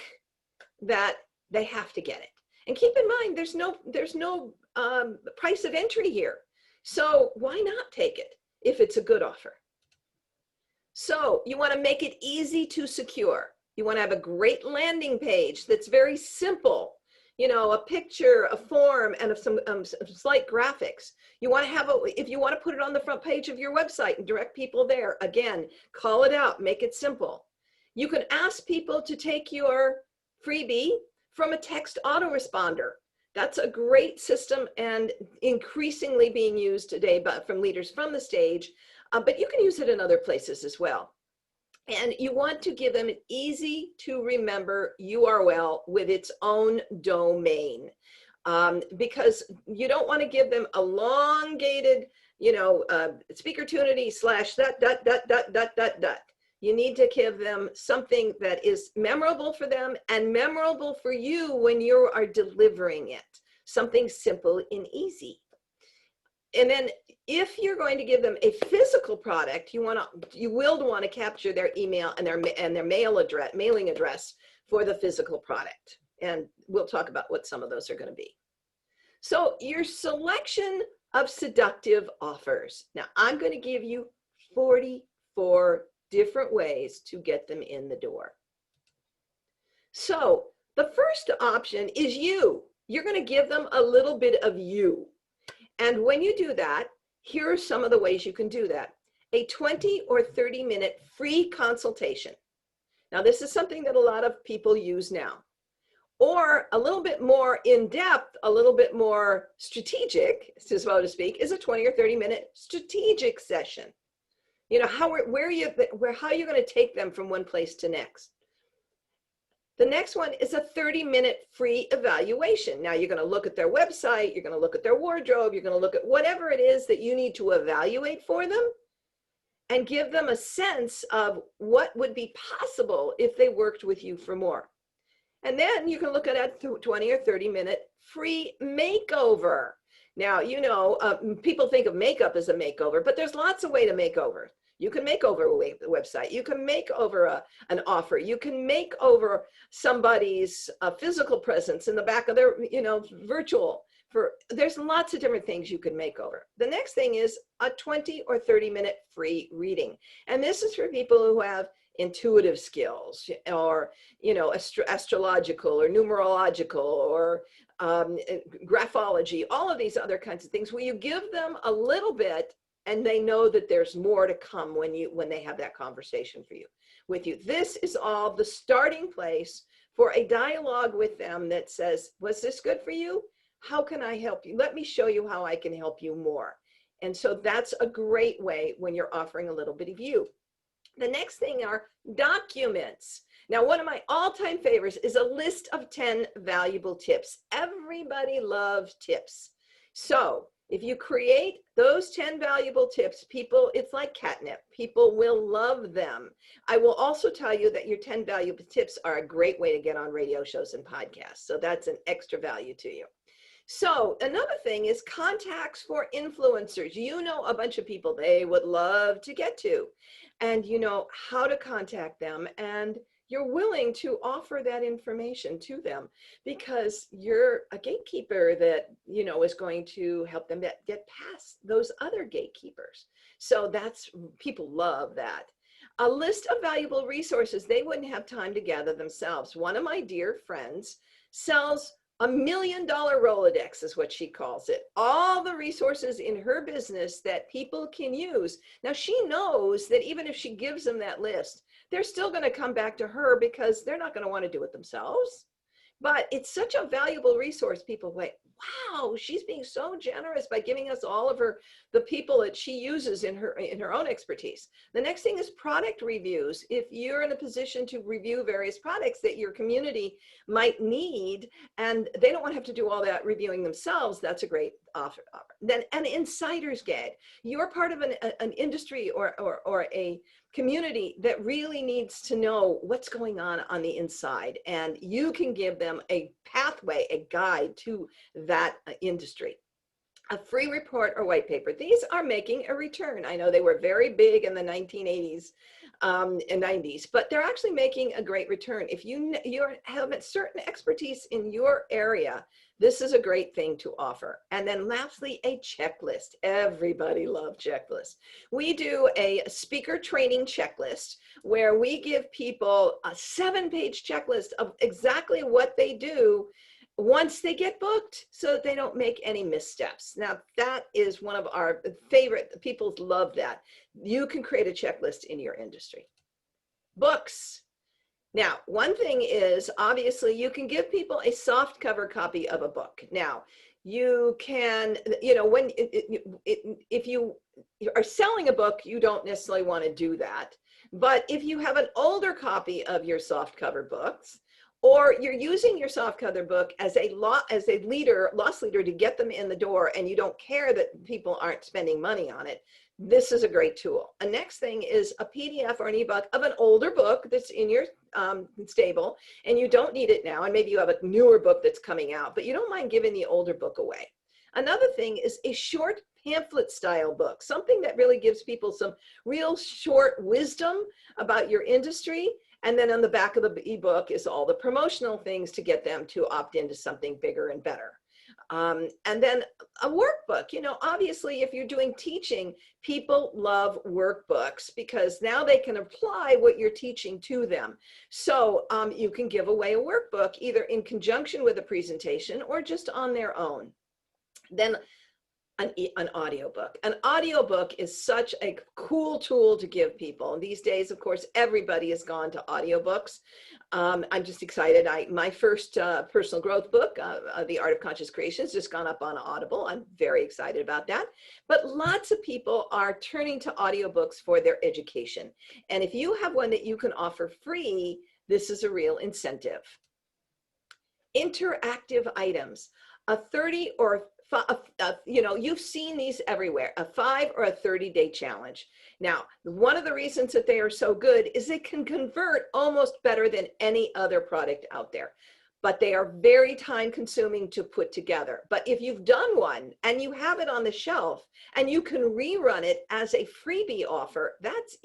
that they have to get it. And keep in mind, there's no price of entry here. So why not take it if it's a good offer? So you want to make it easy to secure. You want to have a great landing page that's very simple. You know, a picture, a form, and some slight graphics. You want to have if you want to put it on the front page of your website and direct people there, again, call it out, make it simple. You can ask people to take your freebie from a text autoresponder. That's a great system and increasingly being used today from leaders from the stage, but you can use it in other places as well. And you want to give them an easy to remember URL with its own domain, because you don't want to give them elongated, you know, speaker Tunity /. You need to give them something that is memorable for them and memorable for you when you are delivering it. Something simple and easy. And then if you're going to give them a physical product, you will want to capture their email and their mailing address for the physical product. And we'll talk about what some of those are going to be. So your selection of seductive offers. Now I'm going to give you 44 different ways to get them in the door. So the first option is you. You're going to give them a little bit of you. And when you do that, here are some of the ways you can do that. A 20 or 30-minute free consultation. Now, this is something that a lot of people use now. Or a little bit more in-depth, a little bit more strategic, so to speak, is a 20 or 30-minute strategic session. You know, how you're going to take them from one place to next. The next one is a 30-minute free evaluation. Now you're going to look at their website, you're going to look at their wardrobe, you're going to look at whatever it is that you need to evaluate for them and give them a sense of what would be possible if they worked with you for more. And then you can look at a 20 or 30-minute free makeover. Now, you know, people think of makeup as a makeover, but there's lots of ways to make over. You can make over a website. You can make over an offer. You can make over somebody's physical presence in the back of their, you know, virtual. There's lots of different things you can make over. The next thing is a 20 or 30-minute free reading. And this is for people who have intuitive skills, or, you know, astrological or numerological or graphology, all of these other kinds of things, where you give them a little bit and they know that there's more to come when they have that conversation with you. This is all the starting place for a dialogue with them that says, was this good for you? How can I help you? Let me show you how I can help you more. And so that's a great way when you're offering a little bit of you. The next thing are documents. Now, one of my all-time favorites is a list of 10 valuable tips. Everybody loves tips. So if you create those 10 valuable tips, people, it's like catnip. People will love them. I will also tell you that your 10 valuable tips are a great way to get on radio shows and podcasts. So that's an extra value to you. So another thing is contacts for influencers. You know a bunch of people they would love to get to, and you know how to contact them, and you're willing to offer that information to them because you're a gatekeeper that, you know, is going to help them get past those other gatekeepers. So that's, people love that. A list of valuable resources they wouldn't have time to gather themselves. One of my dear friends sells $1 million Rolodex, is what she calls it. All the resources in her business that people can use. Now, she knows that even if she gives them that list, they're still going to come back to her because they're not going to want to do it themselves. But it's such a valuable resource. People wait, wow, she's being so generous by giving us all of the people that she uses in her own expertise. The next thing is product reviews. If you're in a position to review various products that your community might need, and they don't want to have to do all that reviewing themselves, that's a great offer. Then an insider's guide. You're part of an industry or a community that really needs to know what's going on the inside, and you can give them a pathway, a guide to that industry. A free report or white paper. These are making a return. I know they were very big in the 1980s and 90s, but they're actually making a great return. If you have a certain expertise in your area, this is a great thing to offer. And then lastly, a checklist. Everybody loves checklists. We do a speaker training checklist where we give people a 7-page checklist of exactly what they do once they get booked, so that they don't make any missteps. Now, that is one of our favorite, people love that. You can create a checklist in your industry. Books. Now, one thing is, obviously, you can give people a soft cover copy of a book. Now, you can, you know, when if you are selling a book, you don't necessarily want to do that. But if you have an older copy of your soft cover books, or you're using your soft cover book as a loss leader to get them in the door, and you don't care that people aren't spending money on it, this is a great tool. A next thing is a PDF or an ebook of an older book that's in your stable, and you don't need it now, and maybe you have a newer book that's coming out, but you don't mind giving the older book away. Another thing is a short pamphlet style book, something that really gives people some real short wisdom about your industry. And then on the back of the ebook is all the promotional things to get them to opt into something bigger and better. And then a workbook. You know, obviously, if you're doing teaching, people love workbooks because now they can apply what you're teaching to them. So you can give away a workbook either in conjunction with a presentation or just on their own. Then an audiobook. An audiobook is such a cool tool to give people. And these days, of course, everybody has gone to audiobooks. I'm just excited. My first personal growth book, The Art of Conscious Creation, has just gone up on Audible. I'm very excited about that. But lots of people are turning to audiobooks for their education. And if you have one that you can offer free, this is a real incentive. Interactive items. A 30 or you know, you've seen these everywhere, a 5 or a 30-day challenge. Now, one of the reasons that they are so good is they can convert almost better than any other product out there, but they are very time consuming to put together. But if you've done one and you have it on the shelf and you can rerun it as a freebie offer, that's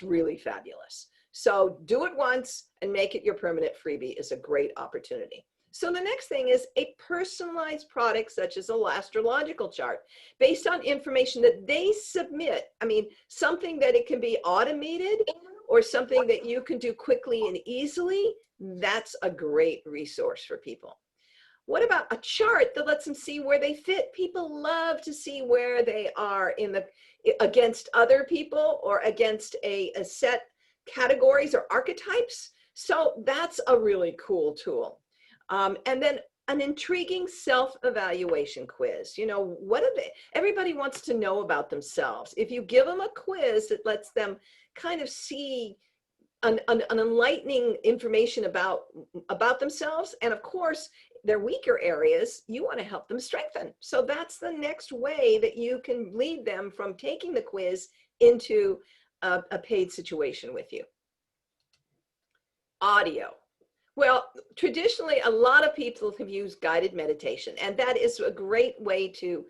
really fabulous. So do it once and make it your permanent freebie is a great opportunity. So the next thing is a personalized product such as a astrological chart based on information that they submit. I mean, something that it can be automated or something that you can do quickly and easily. That's a great resource for people. What about a chart that lets them see where they fit? People love to see where they are in the against other people or against a set categories or archetypes. So that's a really cool tool. And then an intriguing self-evaluation quiz. You know, what are they? Everybody wants to know about themselves. If you give them a quiz that lets them kind of see an enlightening information about themselves, and of course, their weaker areas, you want to help them strengthen. So that's the next way that you can lead them from taking the quiz into a paid situation with you. Audio. Well, traditionally, a lot of people have used guided meditation, and that is a great way to,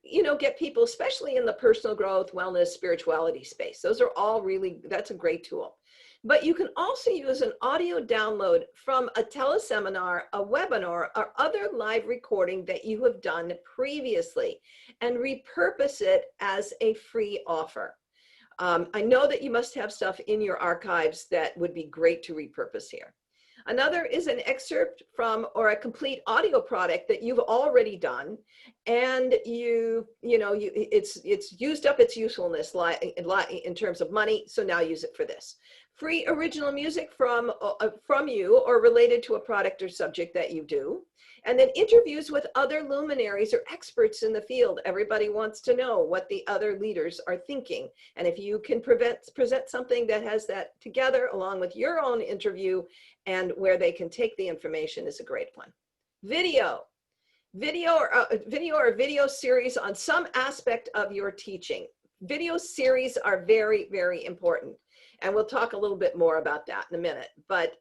you know, get people, especially in the personal growth, wellness, spirituality space. Those are all really, that's a great tool. But you can also use an audio download from a teleseminar, a webinar, or other live recording that you have done previously and repurpose it as a free offer. I know that you must have stuff in your archives that would be great to repurpose here. Another is an excerpt from or a complete audio product that you've already done, and it's used up its usefulness in terms of money, so now use it for this. Free original music from you or related to a product or subject that you do. And then interviews with other luminaries or experts in the field. Everybody wants to know what the other leaders are thinking. And if you can present something that has that together along with your own interview and where they can take the information is a great one. Video or video series on some aspect of your teaching. Video series are very, very important. And we'll talk a little bit more about that in a minute. But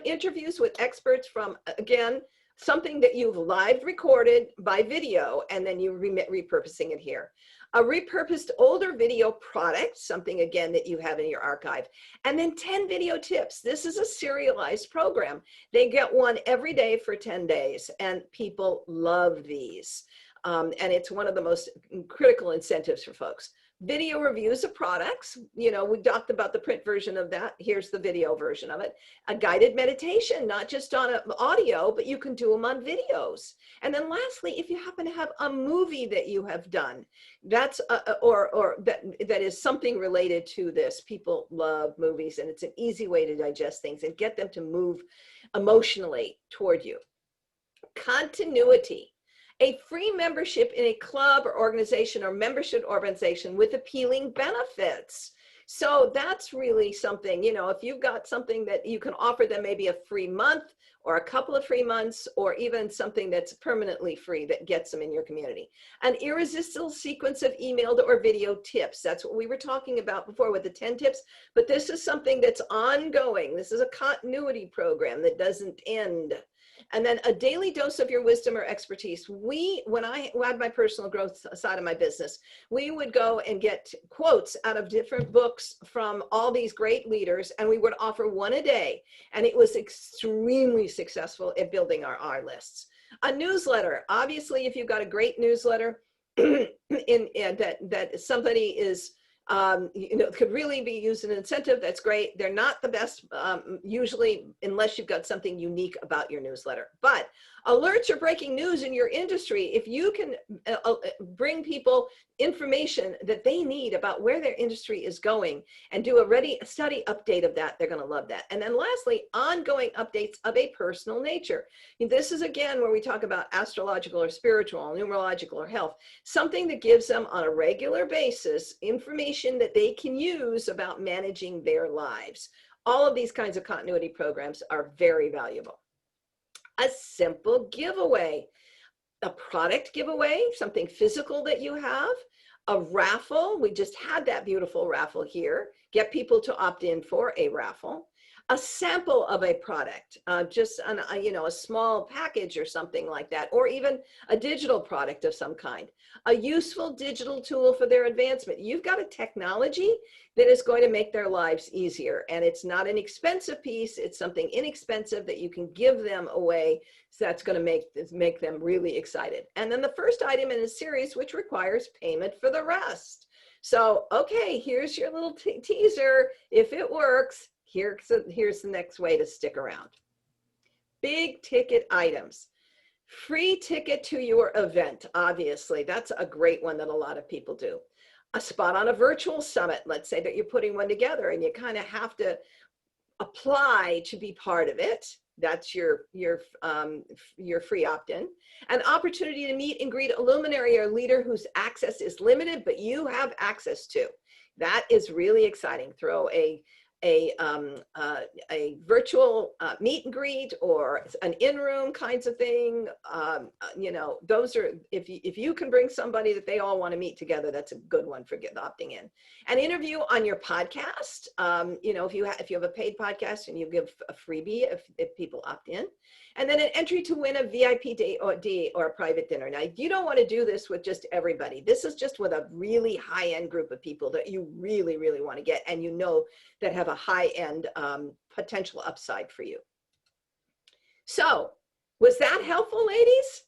interviews with experts from, again, something that you've live recorded by video, and then you're repurposing it here. A repurposed older video product, something, again, that you have in your archive. And then 10 video tips. This is a serialized program. They get one every day for 10 days, and people love these. And it's one of the most critical incentives for folks. Video reviews of products. You know, we talked about the print version of that. Here's the video version of it. A guided meditation, not just on audio, but you can do them on videos. And then lastly, if you happen to have a movie that you have done, that's that is something related to this. People love movies, and it's an easy way to digest things and get them to move emotionally toward you. Continuity. A free membership in a club or organization or membership organization with appealing benefits. So that's really something, you know, if you've got something that you can offer them, maybe a free month or a couple of free months, or even something that's permanently free that gets them in your community. An irresistible sequence of emailed or video tips. That's what we were talking about before with the 10 tips, but this is something that's ongoing. This is a continuity program that doesn't end. And then a daily dose of your wisdom or expertise. When I had my personal growth side of my business, we would go and get quotes out of different books from all these great leaders, and we would offer one a day. And it was extremely successful at building our lists. A newsletter. Obviously, if you've got a great newsletter that somebody is could really be used as an incentive, that's great. They're not the best usually unless you've got something unique about your newsletter. But alerts or breaking news in your industry, if you can bring people information that they need about where their industry is going and do a study update of that, they're going to love that. And then lastly, ongoing updates of a personal nature. This is again where we talk about astrological or spiritual, numerological or health, something that gives them on a regular basis information that they can use about managing their lives. All of these kinds of continuity programs are very valuable. A simple giveaway, a product giveaway, something physical that you have, a raffle. We just had that beautiful raffle here. Get people to opt in for a raffle. a sample of a product, just a small package or something like that, or even a digital product of some kind, a useful digital tool for their advancement. You've got a technology that is going to make their lives easier, and it's not an expensive piece. It's something inexpensive that you can give them away. So that's going to make them really excited. And then the first item in a series, which requires payment for the rest. So, okay, here's your little teaser. If it works, here's the next way to stick around. Big ticket items. Free ticket to your event, obviously. That's a great one that a lot of people do. A spot on a virtual summit. Let's say that you're putting one together and you kind of have to apply to be part of it. That's your free opt-in. An opportunity to meet and greet a luminary or leader whose access is limited, but you have access to. That is really exciting. Throw a virtual meet and greet or an in-room kinds of thing. Those are, if you can bring somebody that they all want to meet together, that's a good one for opting in. An interview on your podcast. If you have a paid podcast and you give a freebie if people opt in. And then an entry to win a VIP date or a private dinner. Now, you don't want to do this with just everybody. This is just with a really high-end group of people that you really, really want to get, and that have a high-end potential upside for you. So, was that helpful, ladies?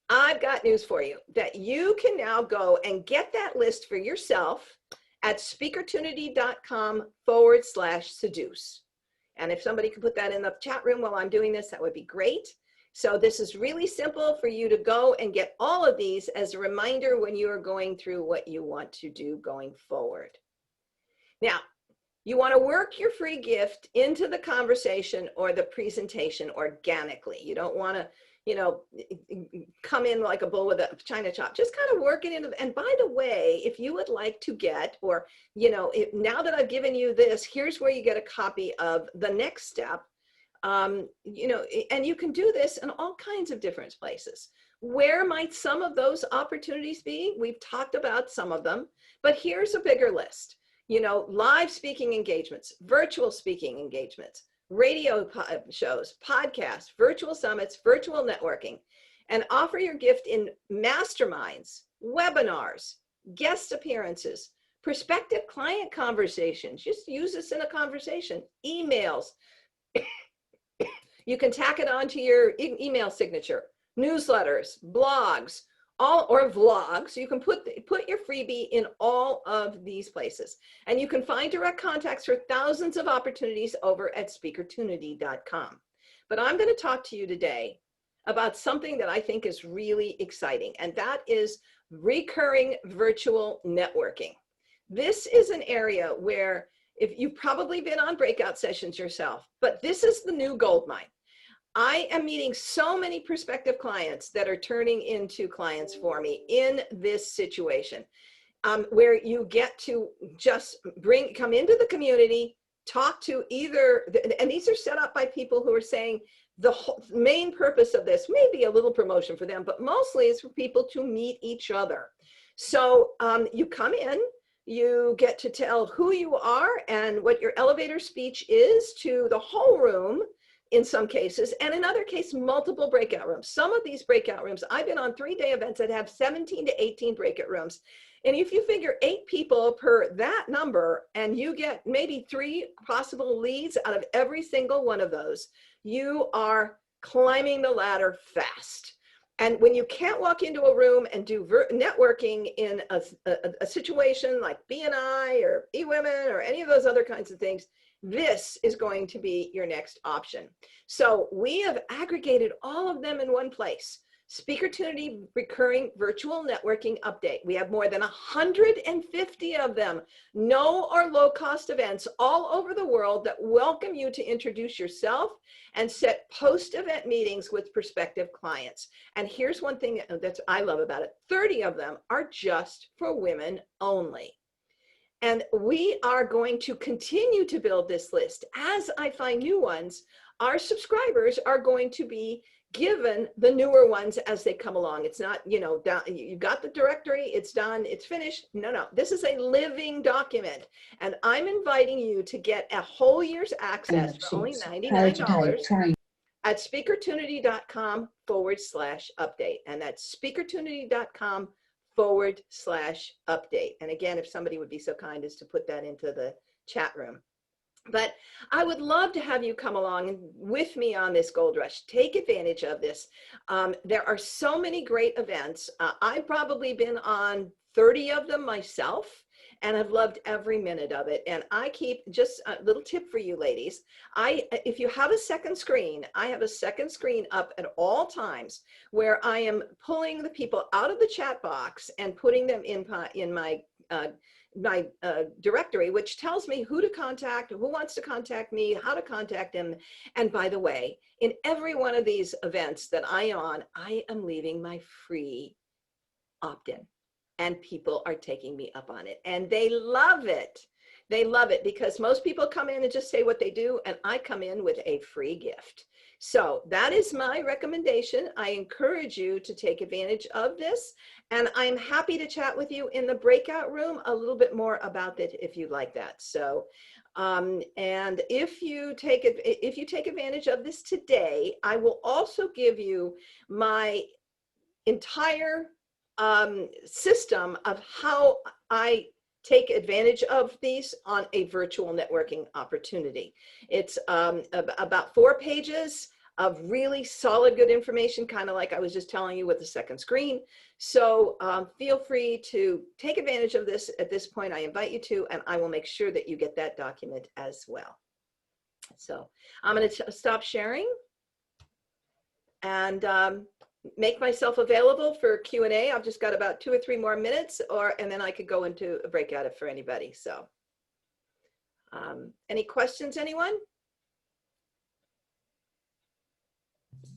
I've got news for you, that you can now go and get that list for yourself at speakertunity.com/seduce. And if somebody could put that in the chat room while I'm doing this, that would be great. So this is really simple for you to go and get all of these as a reminder when you are going through what you want to do going forward. Now, you want to work your free gift into the conversation or the presentation organically. You don't want to, come in like a bull with a china chop. Just kind of work it into. And by the way, if you would like to get, or, now that I've given you this, here's where you get a copy of the next step. And you can do this in all kinds of different places. Where might some of those opportunities be? We've talked about some of them, but here's a bigger list. Live speaking engagements, virtual speaking engagements, radio shows, podcasts, virtual summits, virtual networking, and offer your gift in masterminds, webinars, guest appearances, prospective client conversations. Just use this in a conversation, emails. You can tack it onto your email signature, newsletters, blogs, or vlogs. You can put your freebie in all of these places. And you can find direct contacts for thousands of opportunities over at speakertunity.com. But I'm going to talk to you today about something that I think is really exciting, and that is recurring virtual networking. This is an area where, if you've probably been on breakout sessions yourself, but this is the new goldmine. I am meeting so many prospective clients that are turning into clients for me in this situation, where you get to just come into the community, talk to and these are set up by people who are saying the main purpose of this may be a little promotion for them, but mostly it's for people to meet each other. So you come in, you get to tell who you are and what your elevator speech is to the whole room, in some cases, and in other cases, multiple breakout rooms. Some of these breakout rooms, I've been on 3-day events that have 17 to 18 breakout rooms. And if you figure 8 people per that number, and you get maybe 3 possible leads out of every single one of those, you are climbing the ladder fast. And when you can't walk into a room and do networking in a situation like BNI or eWomen or any of those other kinds of things, this is going to be your next option. So we have aggregated all of them in one place. SpeakerTunity Recurring Virtual Networking Update. We have more than 150 of them, no or low cost events all over the world that welcome you to introduce yourself and set post-event meetings with prospective clients. And here's one thing that I love about it. 30 of them are just for women only. And we are going to continue to build this list. As I find new ones, our subscribers are going to be given the newer ones as they come along. It's not, you know, you got the directory, it's done, it's finished. No, this is a living document. And I'm inviting you to get a whole year's access for only $99 at speakertunity.com/update. And that's speakertunity.com/update. And again, if somebody would be so kind as to put that into the chat room. But I would love to have you come along with me on this gold rush. Take advantage of this. There are so many great events. I've probably been on 30 of them myself, and I've loved every minute of it. And I keep, just a little tip for you ladies, if you have a second screen, I have a second screen up at all times where I am pulling the people out of the chat box and putting them in my directory, which tells me who to contact, who wants to contact me, how to contact them. And by the way, in every one of these events that I am on, I am leaving my free opt-in, and people are taking me up on it, and they love it. They love it because most people come in and just say what they do, and I come in with a free gift. So that is my recommendation. I encourage you to take advantage of this, and I'm happy to chat with you in the breakout room a little bit more about it if you'd like that. So, and if you take advantage of this today, I will also give you my entire system of how I take advantage of these on a virtual networking opportunity. It's about 4 pages of really solid, good information, kind of like I was just telling you with the second screen. So feel free to take advantage of this at this point. I invite you to, and I will make sure that you get that document as well. So I'm going to stop sharing and make myself available for Q&A. I've just got about 2 or 3 more minutes, and then I could go into a breakout for anybody. So any questions, anyone?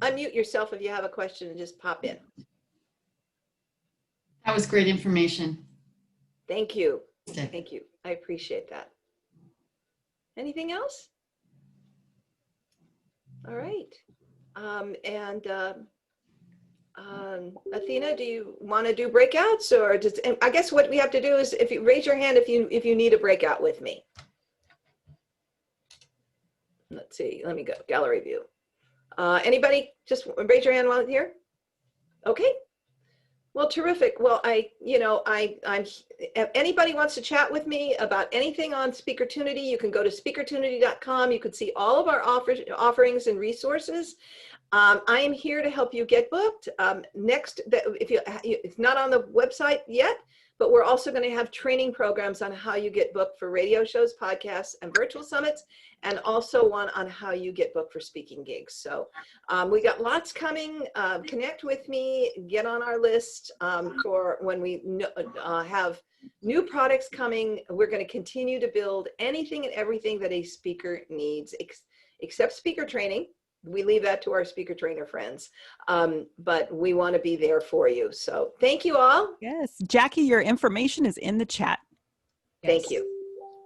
Unmute yourself if you have a question and just pop in. That was great information. Thank you. Thank you. I appreciate that. Anything else? All right. Athena, do you want to do breakouts, or just? I guess what we have to do is, if you raise your hand, if you need a breakout with me. Let's see. Let me go gallery view. Anybody? Just raise your hand while it's here. Okay. Well, terrific. Well, if anybody wants to chat with me about anything on SpeakerTunity, you can go to speakertunity.com. You can see all of our offerings and resources. I am here to help you get booked. Next, it's not on the website yet, but we're also going to have training programs on how you get booked for radio shows, podcasts, and virtual summits, and also one on how you get booked for speaking gigs. So we got lots coming. Connect with me, get on our list for when we have new products coming. We're going to continue to build anything and everything that a speaker needs, except speaker training. We leave that to our speaker trainer friends, but we want to be there for you. So thank you all. Yes, Jackie, your information is in the chat. Thank you.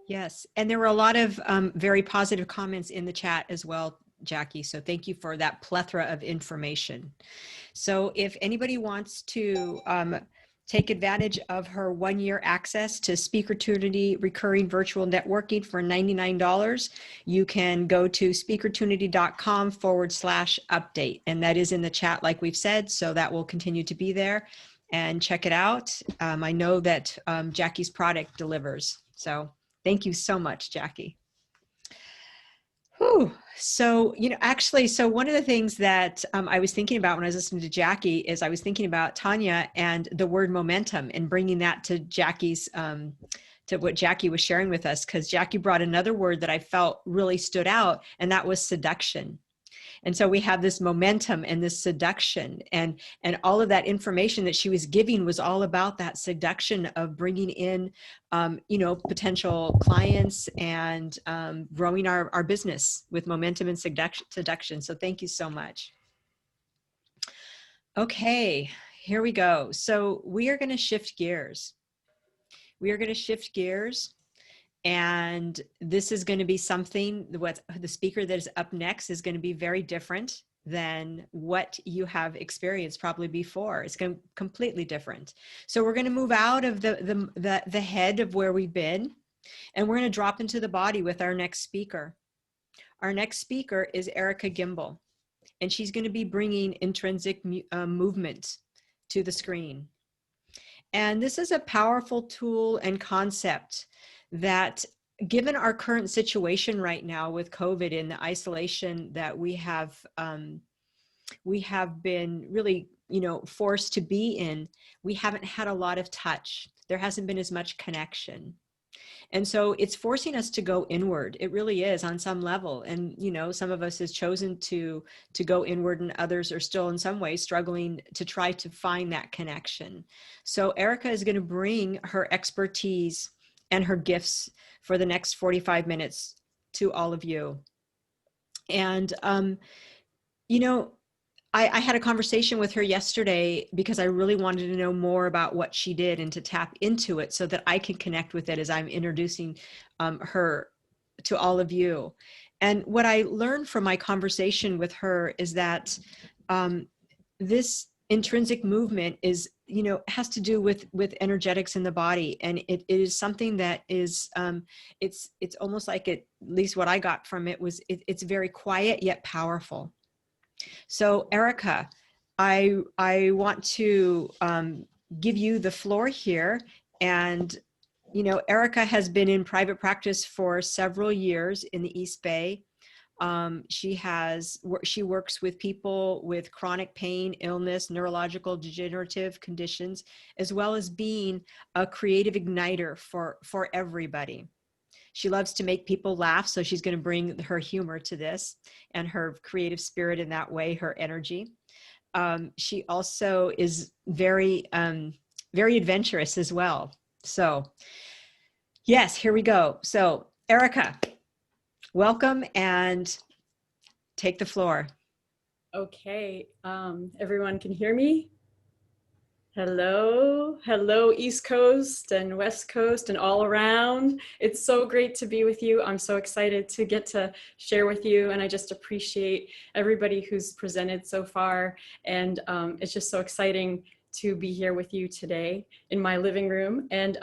Yes, and there were a lot of very positive comments in the chat as well, Jackie. So thank you for that plethora of information. So if anybody wants to take advantage of her 1-year access to SpeakerTunity recurring virtual networking for $99, you can go to speakertunity.com/update. And that is in the chat, like we've said, so that will continue to be there, and check it out. I know that Jackie's product delivers. So thank you so much, Jackie. Whew. So, actually, so one of the things that I was thinking about when I was listening to Jackie is I was thinking about Tanya and the word momentum, and bringing that to Jackie's, to what Jackie was sharing with us, because Jackie brought another word that I felt really stood out, and that was seduction. And so we have this momentum and this seduction, and all of that information that she was giving was all about that seduction of bringing in, potential clients and growing our business with momentum and seduction. So thank you so much. Okay, here we go. So we are going to shift gears. And this is going to be something, what the speaker that is up next is going to be very different than what you have experienced probably before. It's going to be completely different. So we're going to move out of the head of where we've been, and we're going to drop into the body with our next speaker. Our next speaker is Theresa Gimble, and she's going to be bringing intrinsic movement to the screen. And this is a powerful tool and concept that, given our current situation right now with COVID and the isolation that we have been really, forced to be in, we haven't had a lot of touch. There hasn't been as much connection. And so it's forcing us to go inward. It really is on some level. And, some of us has chosen to go inward, and others are still in some ways struggling to try to find that connection. So Theresa is going to bring her expertise and her gifts for the next 45 minutes to all of you. And, I had a conversation with her yesterday because I really wanted to know more about what she did and to tap into it so that I can connect with it as I'm introducing her to all of you. And what I learned from my conversation with her is that this intrinsic movement is, has to do with energetics in the body. And it is something that is, it's almost like at least what I got from it was, it's very quiet yet powerful. So Theresa, I want to give you the floor here. And, Theresa has been in private practice for several years in the East Bay. She works with people with chronic pain, illness, neurological degenerative conditions, as well as being a creative igniter for everybody. She loves to make people laugh, so she's going to bring her humor to this and her creative spirit in that way, her energy. She also is very, very adventurous as well. So yes, here we go. So Theresa, welcome and take the floor. Okay, everyone can hear me? Hello, hello, East Coast and West Coast and all around. It's so great to be with you. I'm so excited to get to share with you, and I just appreciate everybody who's presented so far. And it's just so exciting to be here with you today in my living room. And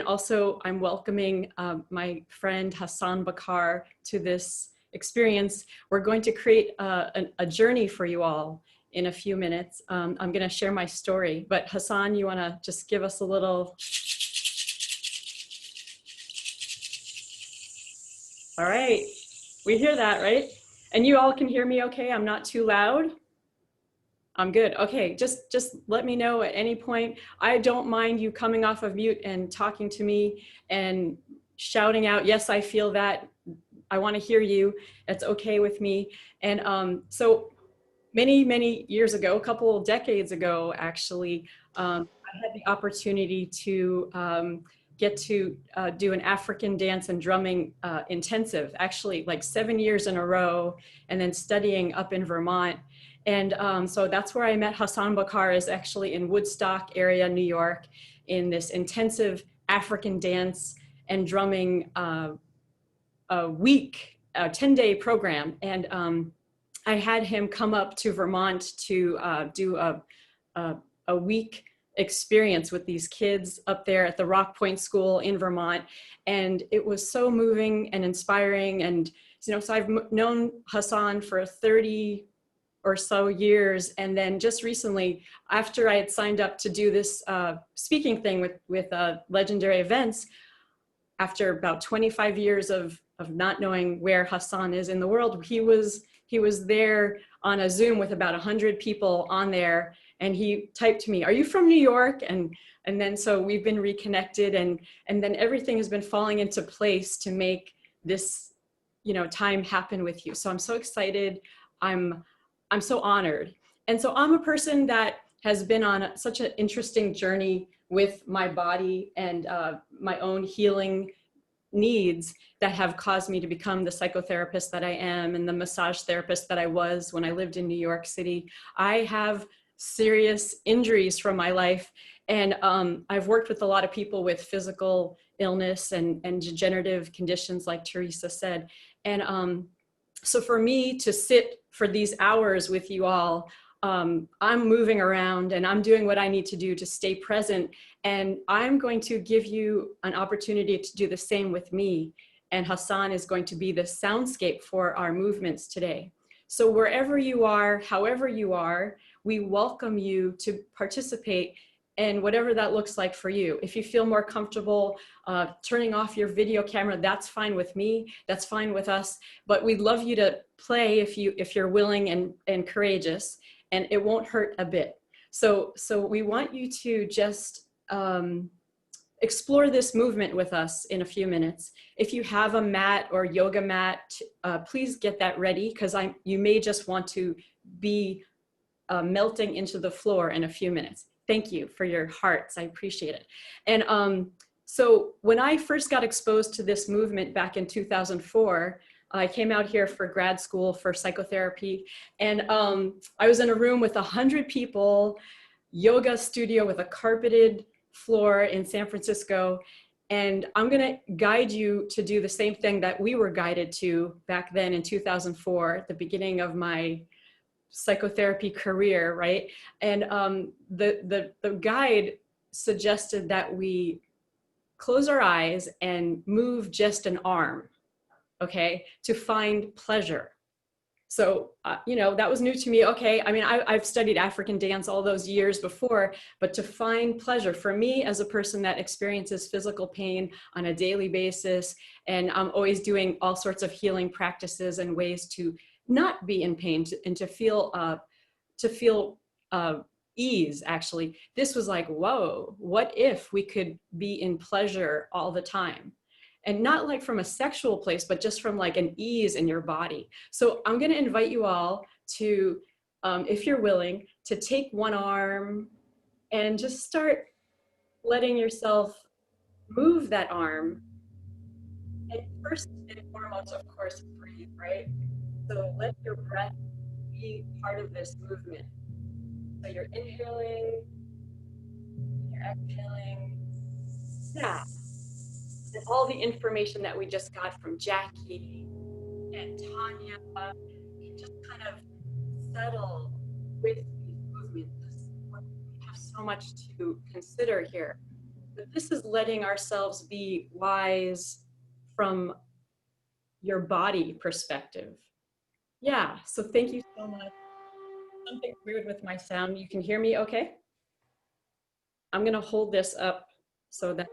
also I'm welcoming my friend Hassan Bakar to this experience. We're going to create a journey for you all in a few minutes. I'm going to share my story, but Hassan, you want to just give us a little? All right, we hear that, right? And you all can hear me okay? I'm not too loud? I'm good. Okay, just let me know at any point. I don't mind you coming off of mute and talking to me and shouting out, yes, I feel that. I want to hear you. That's okay with me. And so many years ago, a couple of decades ago, actually, I had the opportunity to get to do an African dance and drumming intensive, actually like 7 years in a row, and then studying up in Vermont. And so that's where I met Hassan Bakar, is actually in Woodstock area, New York, in this intensive African dance and drumming week, 10-day program. And I had him come up to Vermont to do a week experience with these kids up there at the Rock Point School in Vermont. And it was so moving and inspiring. And, so I've known Hassan for 30 or so years. And then just recently, after I had signed up to do this speaking thing with Legendary Events, after about 25 years of not knowing where Hassan is in the world, he was there on a Zoom with about 100 people on there, and he typed to me, "Are you from New York?" And then so we've been reconnected, and then everything has been falling into place to make this, time happen with you. So I'm so excited. I'm so honored. And so I'm a person that has been on such an interesting journey with my body and my own healing needs that have caused me to become the psychotherapist that I am and the massage therapist that I was when I lived in New York City. I have serious injuries from my life, And I've worked with a lot of people with physical illness and degenerative conditions, like Theresa said. And so for me to sit for these hours with you all, I'm moving around and I'm doing what I need to do to stay present. And I'm going to give you an opportunity to do the same with me. And Hassan is going to be the soundscape for our movements today. So wherever you are, however you are, we welcome you to participate in whatever that looks like for you. If you feel more comfortable turning off your video camera, that's fine with me, that's fine with us. But we'd love you to play if you're willing and courageous, and it won't hurt a bit. So we want you to just explore this movement with us in a few minutes. If you have a mat or yoga mat, please get that ready, because you may just want to be melting into the floor in a few minutes. Thank you for your hearts, I appreciate it. And so when I first got exposed to this movement back in 2004, I came out here for grad school for psychotherapy, and I was in a room with 100 people, yoga studio with a carpeted floor in San Francisco. And I'm gonna guide you to do the same thing that we were guided to back then in 2004, at the beginning of my psychotherapy career, right? And the guide suggested that we close our eyes and move just an arm, okay, to find pleasure. So, you know, that was new to me. Okay, I mean, I've studied African dance all those years before, but to find pleasure for me as a person that experiences physical pain on a daily basis, and I'm always doing all sorts of healing practices and ways to not be in pain and to feel ease, actually. This was like, whoa, what if we could be in pleasure all the time? And not like from a sexual place, but just from like an ease in your body. So I'm gonna invite you all to, if you're willing, to take one arm and just start letting yourself move that arm. And first and foremost, of course, breathe, right? So let your breath be part of this movement. So you're inhaling, you're exhaling. Yeah. And all the information that we just got from Jackie and Tanya can just kind of settle with these movements. We have so much to consider here. But this is letting ourselves be wise from your body perspective. Yeah, so thank you so much. Something weird with my sound. You can hear me okay? I'm gonna hold this up so that,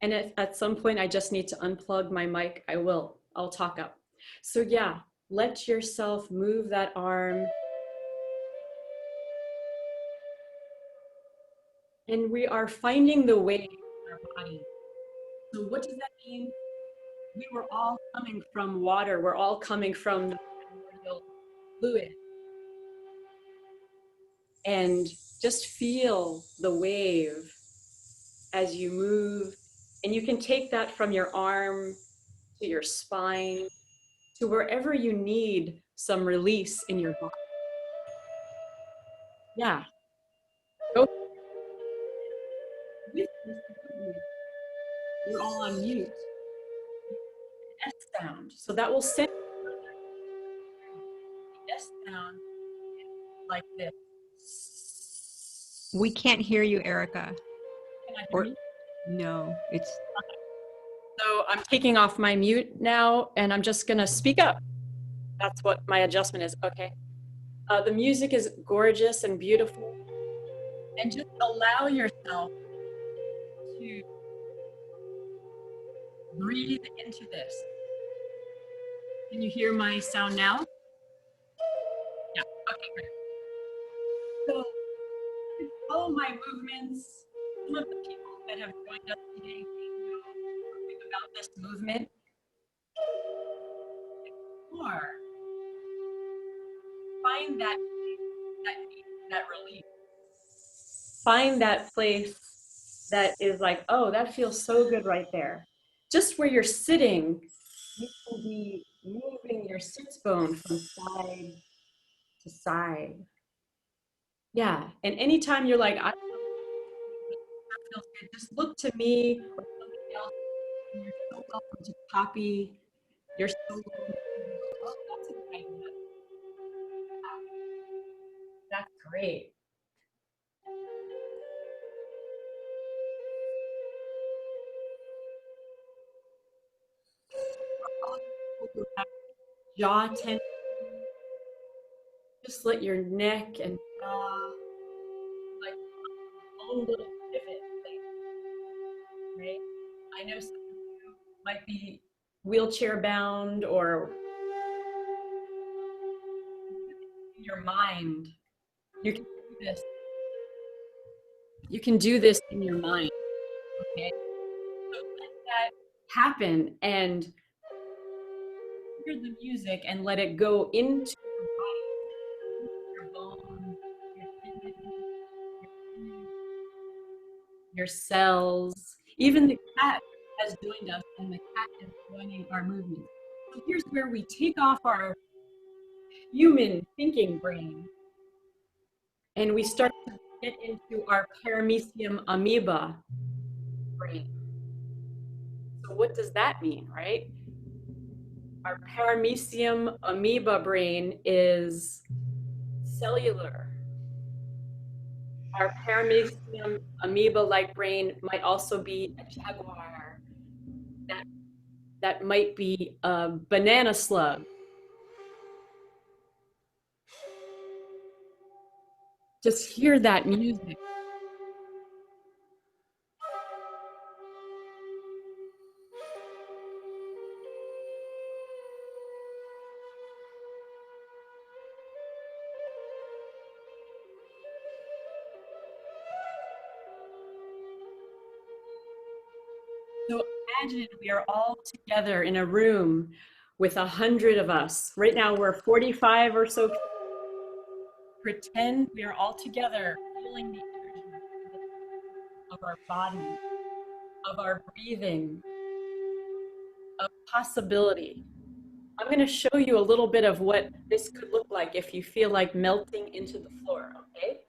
and if at some point I just need to unplug my mic, I'll talk up. So yeah, let yourself move that arm. And we are finding the way in our body. So what does that mean? We were all coming from water. We're all coming from the primordial fluid. And just feel the wave as you move. And you can take that from your arm to your spine, to wherever you need some release in your body. Yeah. Go. You're all on mute. S sound. So that will send the S sound like this. We can't hear you, Erica. Can I hear you? No, it's. So I'm taking off my mute now, and I'm just gonna speak up. That's what my adjustment is. Okay. The music is gorgeous and beautiful, and just allow yourself to breathe into this. Can you hear my sound now? Yeah. Okay, great. So follow my movements. Some of the people that have joined us today know something about this movement. Explore. Find that relief. Find that place that is like, oh, that feels so good right there. Just where you're sitting, you can be moving your sits bone from side to side. Yeah. And anytime you're like, I don't know, that feels good, just look to me or somebody else, and you're so welcome to copy. You're so welcome to go, oh, that's a good idea. That's great. For all you people who have jaw tension, just let your neck and jaw like own little pivot, right? I know some of you might be wheelchair bound or in your mind. You can do this. You can do this in your mind. Okay. So let that happen and hear the music and let it go into your body, your bones, your tendons, your cells. Even the cat has joined us and the cat is joining our movements. So here's where we take off our human thinking brain and we start to get into our paramecium amoeba brain. So what does that mean, right? Our paramecium amoeba brain is cellular. Our paramecium amoeba-like brain might also be a jaguar. That might be a banana slug. Just hear that music. So imagine we are all together in a room with 100 of us. Right now we're 45 or so. Pretend we are all together feeling the energy of our body, of our breathing, of possibility. I'm going to show you a little bit of what this could look like if you feel like melting into the floor, okay?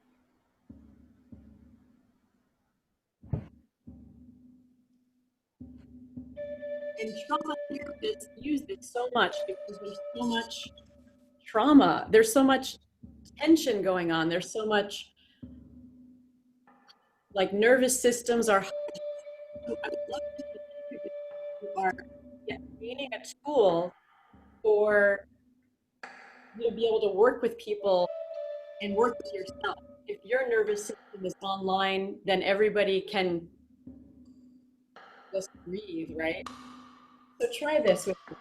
And trauma therapists use this so much because there's so much trauma. There's so much tension going on. There's so much, like, nervous systems are. So I would love to you are gaining a tool for you to be able to work with people and work with yourself. If your nervous system is online, then everybody can just breathe, right? So try this with me.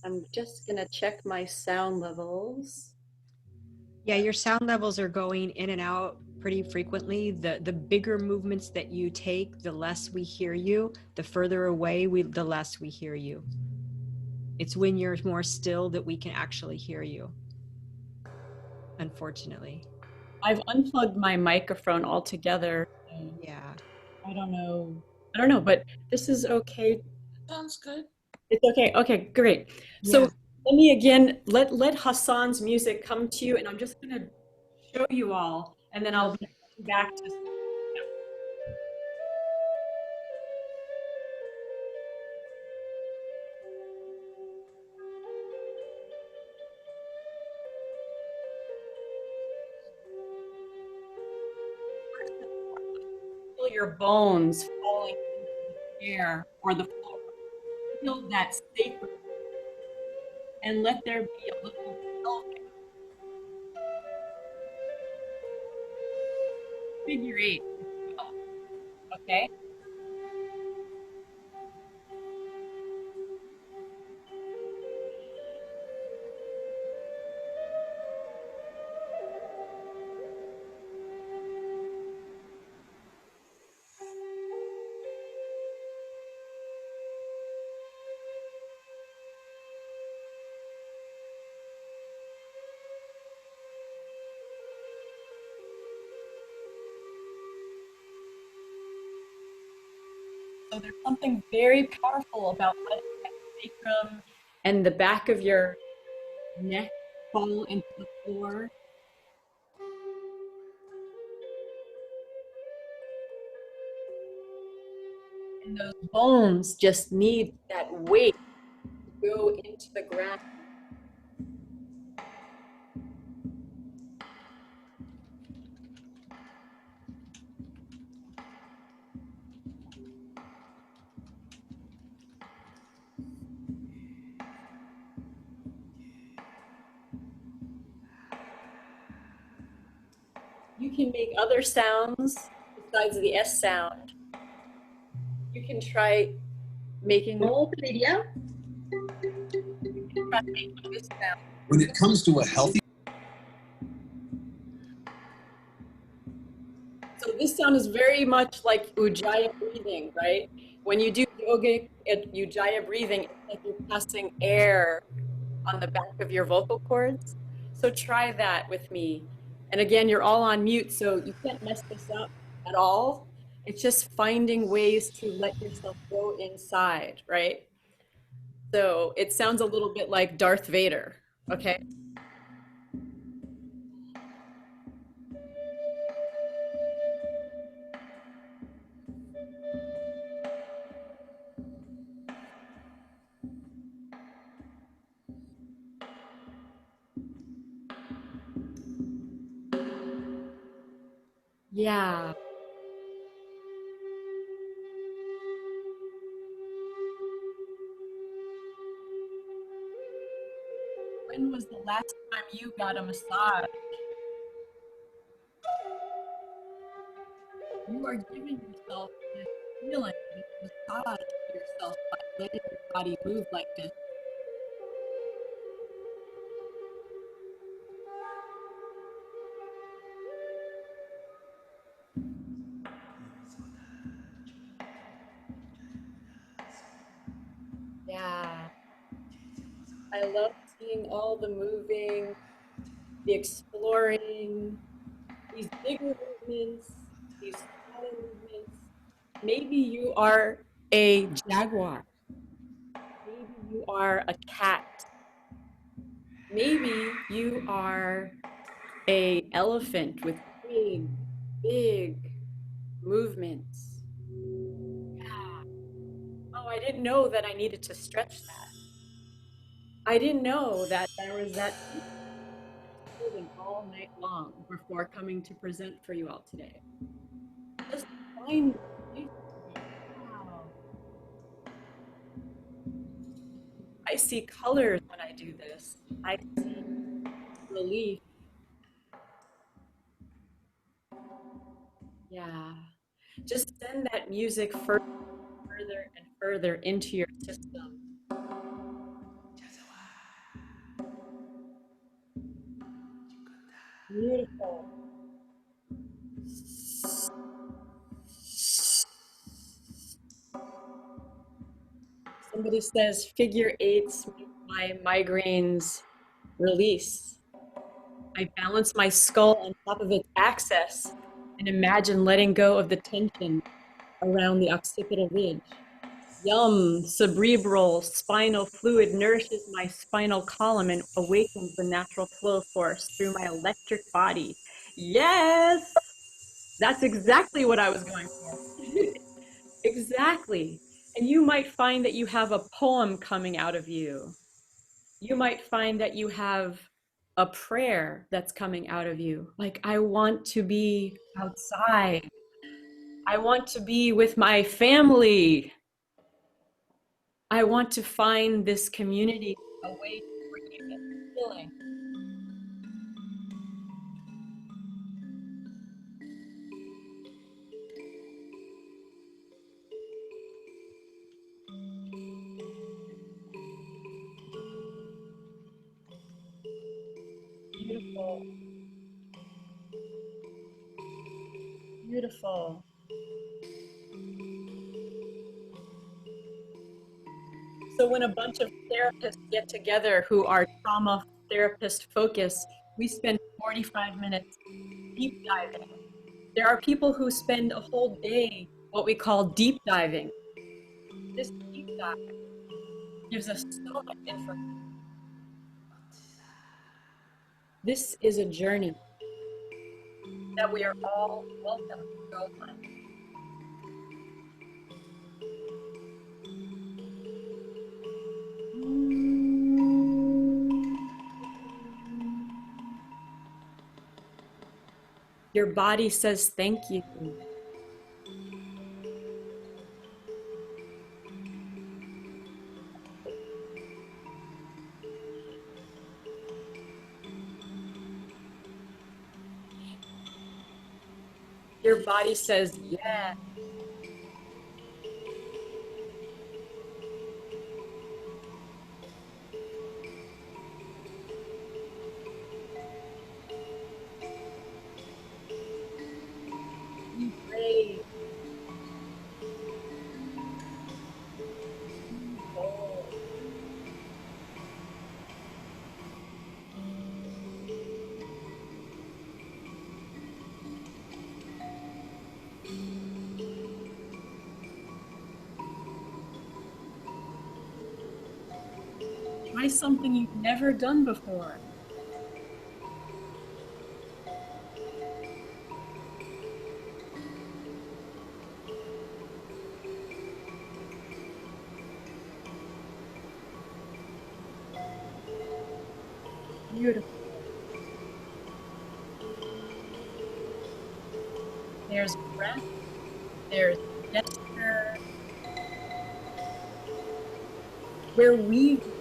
I'm just gonna check my sound levels. Yeah, your sound levels are going in and out pretty frequently. The bigger movements that you take, the less we hear you. The further away, the less we hear you. It's when you're more still that we can actually hear you, unfortunately. I've unplugged my microphone altogether. Yeah. I don't know, but this is okay. Sounds good. It's okay. Okay, great. So Yeah. let me again, let Hassan's music come to you, and I'm just gonna show you all, and then I'll be back to. Feel your bones falling into the chair or the floor. Feel that sacred, and let there be a little pelvic figure eight, if you will. Okay. So there's something very powerful about letting that sacrum and the back of your neck fall into the floor. And those bones just need that weight to go into the ground. You can make other sounds besides the S sound. You can try making Roll the video. this sound. When it comes to a healthy So this sound is very much like Ujjayi breathing, right? When you do yogic Ujjayi breathing, it's like you're passing air on the back of your vocal cords. So try that with me. And again, you're all on mute, so you can't mess this up at all. It's just finding ways to let yourself go inside, right? So it sounds a little bit like Darth Vader, okay? Yeah. When was the last time you got a massage? You are giving yourself this feeling, this massage to yourself by letting your body move like this. Yeah. I love seeing all the moving, the exploring, these bigger movements, these smaller movements. Maybe you are a jaguar. Maybe you are a cat. Maybe you are an elephant with big, big movements. Yeah. Oh, I didn't know that I needed to stretch that. I didn't know that there was that feeling all night long before coming to present for you all today. Just find wow. I see colors when I do this. I see relief. Yeah. Just send that music further and further into your system. Beautiful. Somebody says figure eights make my migraines release. I balance my skull on top of its axis and imagine letting go of the tension around the occipital ridge. Yum, cerebral spinal fluid nourishes my spinal column and awakens the natural flow force through my electric body. Yes, that's exactly what I was going for. Exactly. And you might find that you have a poem coming out of you. You might find that you have a prayer that's coming out of you. Like, I want to be outside. I want to be with my family. I want to find this community a way to bring you healing. Beautiful. Beautiful. So when a bunch of therapists get together who are trauma therapist focused, we spend 45 minutes deep diving. There are people who spend a whole day what we call deep diving. This deep dive gives us so much information. This is a journey that we are all welcome to go on. Your body says thank you. Your body says yeah. Be brave. Be bold. Try something you've never done before. Beautiful. There's breath, there's gesture. We're weaving.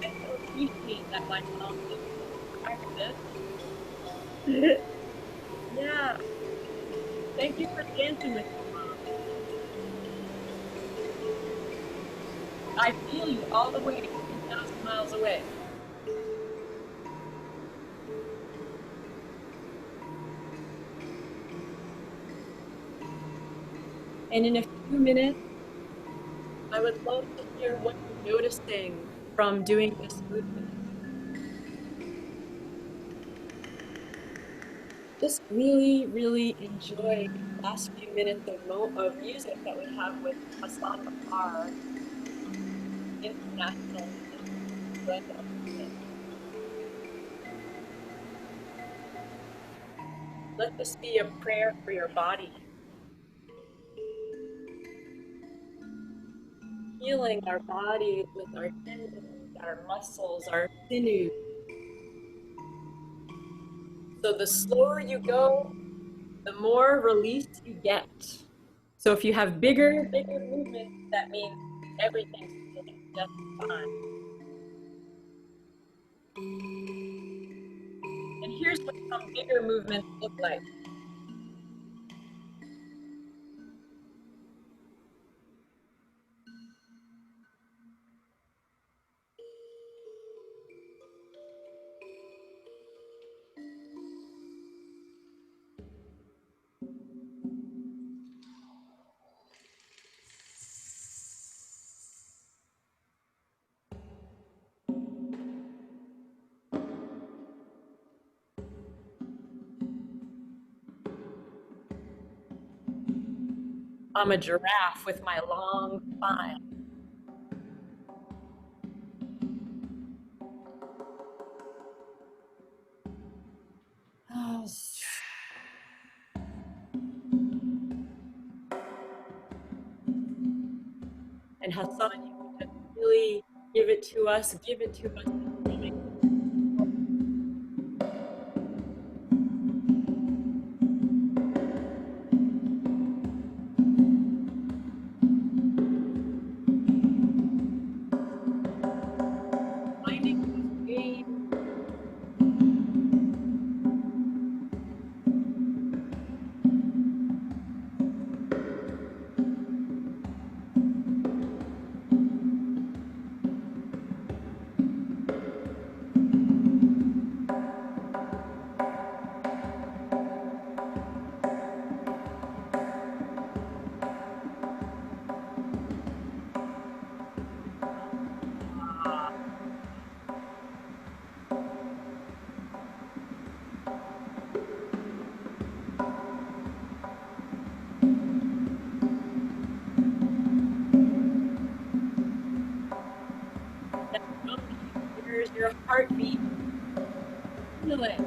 I so appreciate that my mom didn't practice. Yeah. Thank you for dancing with me, Mom. I feel you all the way 2,000 miles away. And in a few minutes, I would love to hear what you're noticing from doing this movement. Just really, really enjoy the last few minutes of music that we have with Hassan Bakar, International Blend of Music. Let this be a prayer for your body. Healing our body with our tendons, our muscles, our sinews. So the slower you go, the more release you get. So if you have bigger movements, that means everything's feeling just fine. And here's what some bigger movements look like. I'm a giraffe with my long spine. And Hassan, you can just really give it to us. Finding these waves. heartbeat. Feel it.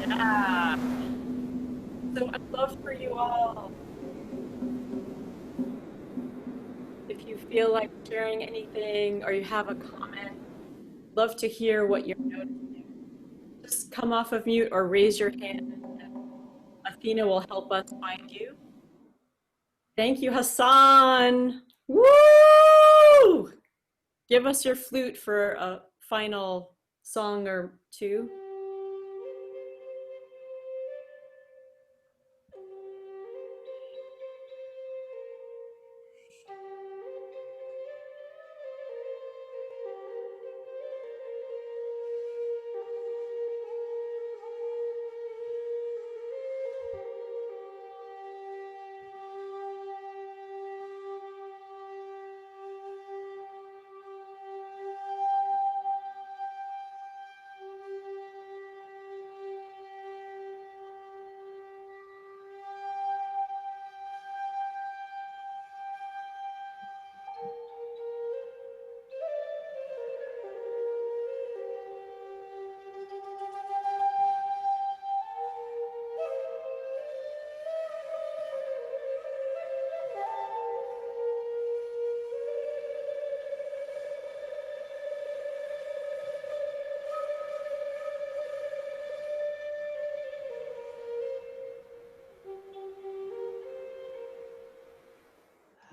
Yeah. So I'd love for you all, if you feel like sharing anything or you have a comment, love to hear what you're noticing. Just come off of mute or raise your hand. Athena will help us find you. Thank you, Hassan. Woo! Give us your flute for a final song or two.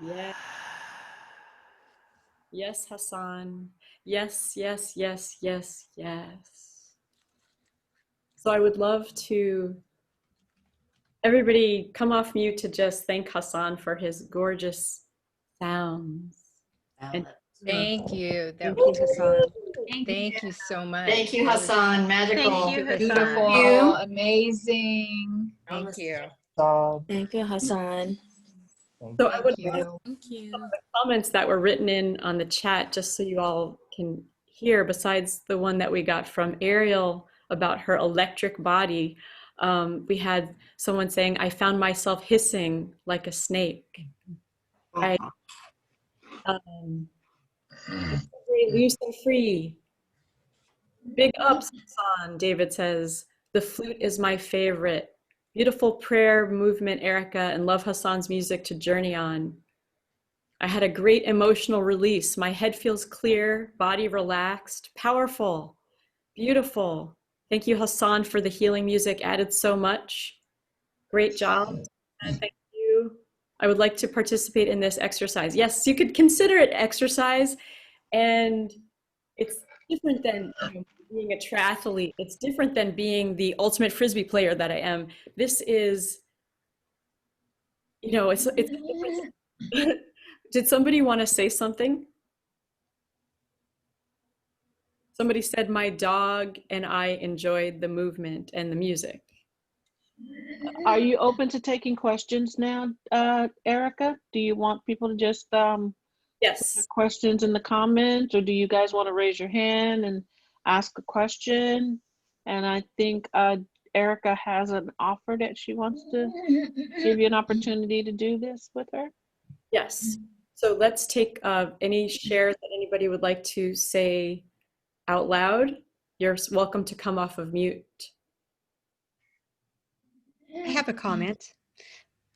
Yeah. Yes, Hassan. Yes, yes, yes, yes, yes. So I would love to, everybody come off mute to just thank Hassan for his gorgeous sounds. And Thank you. That Thank you, Hassan. thank you so much. Thank you, That was Hassan. Magical. Thank you, Hassan. beautiful, you. amazing. Thank you. Thank you, Hassan. so I would Thank love you. Thank you. comments that were written in on the chat just so you all can hear, besides the one that we got from Ariel about her electric body. We had someone saying, I found myself hissing like a snake. I very loose and free. Big ups, Hassan, David says. The flute is my favorite. Beautiful prayer movement, Erica, and love Hassan's music to journey on. I had a great emotional release. My head feels clear, body relaxed, powerful, beautiful. Thank you, Hassan, for the healing music. Added so much. Great job. Thank you. I would like to participate in this exercise. Yes, you could consider it exercise, and it's different than being a triathlete. It's different than being the ultimate Frisbee player that I am. This is, it's a different. Did somebody want to say something? Somebody said my dog and I enjoyed the movement and the music. Are you open to taking questions now, Erica? Do you want people to just Yes. put questions in the comments, or do you guys want to raise your hand and ask a question? And I think Erica has an offer that she wants to give you an opportunity to do this with her. Yes. So let's take any shares that anybody would like to say out loud. You're welcome to come off of mute. I have a comment.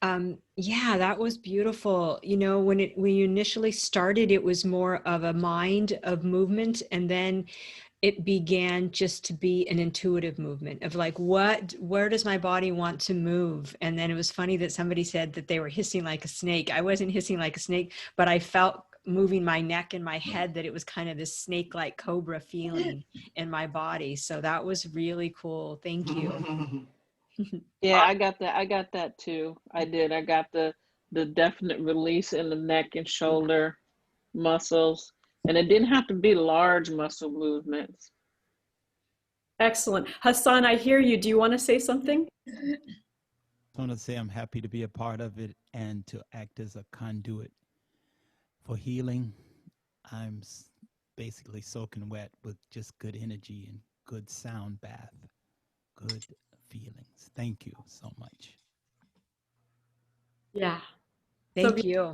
Yeah, that was beautiful. When you initially started, it was more of a mind of movement, and then it began just to be an intuitive movement of like, where does my body want to move? And then it was funny that somebody said that they were hissing like a snake. I wasn't hissing like a snake, but I felt moving my neck and my head that it was kind of this snake-like cobra feeling in my body. So that was really cool. Thank you. Yeah, I got that. I got that too. I did. I got the definite release in the neck and shoulder muscles. And it didn't have to be large muscle movements. Excellent. Hassan, I hear you. Do you want to say something? I want to say I'm happy to be a part of it and to act as a conduit for healing. I'm basically soaking wet with just good energy and good sound bath, good feelings. Thank you so much. Yeah. Thank you.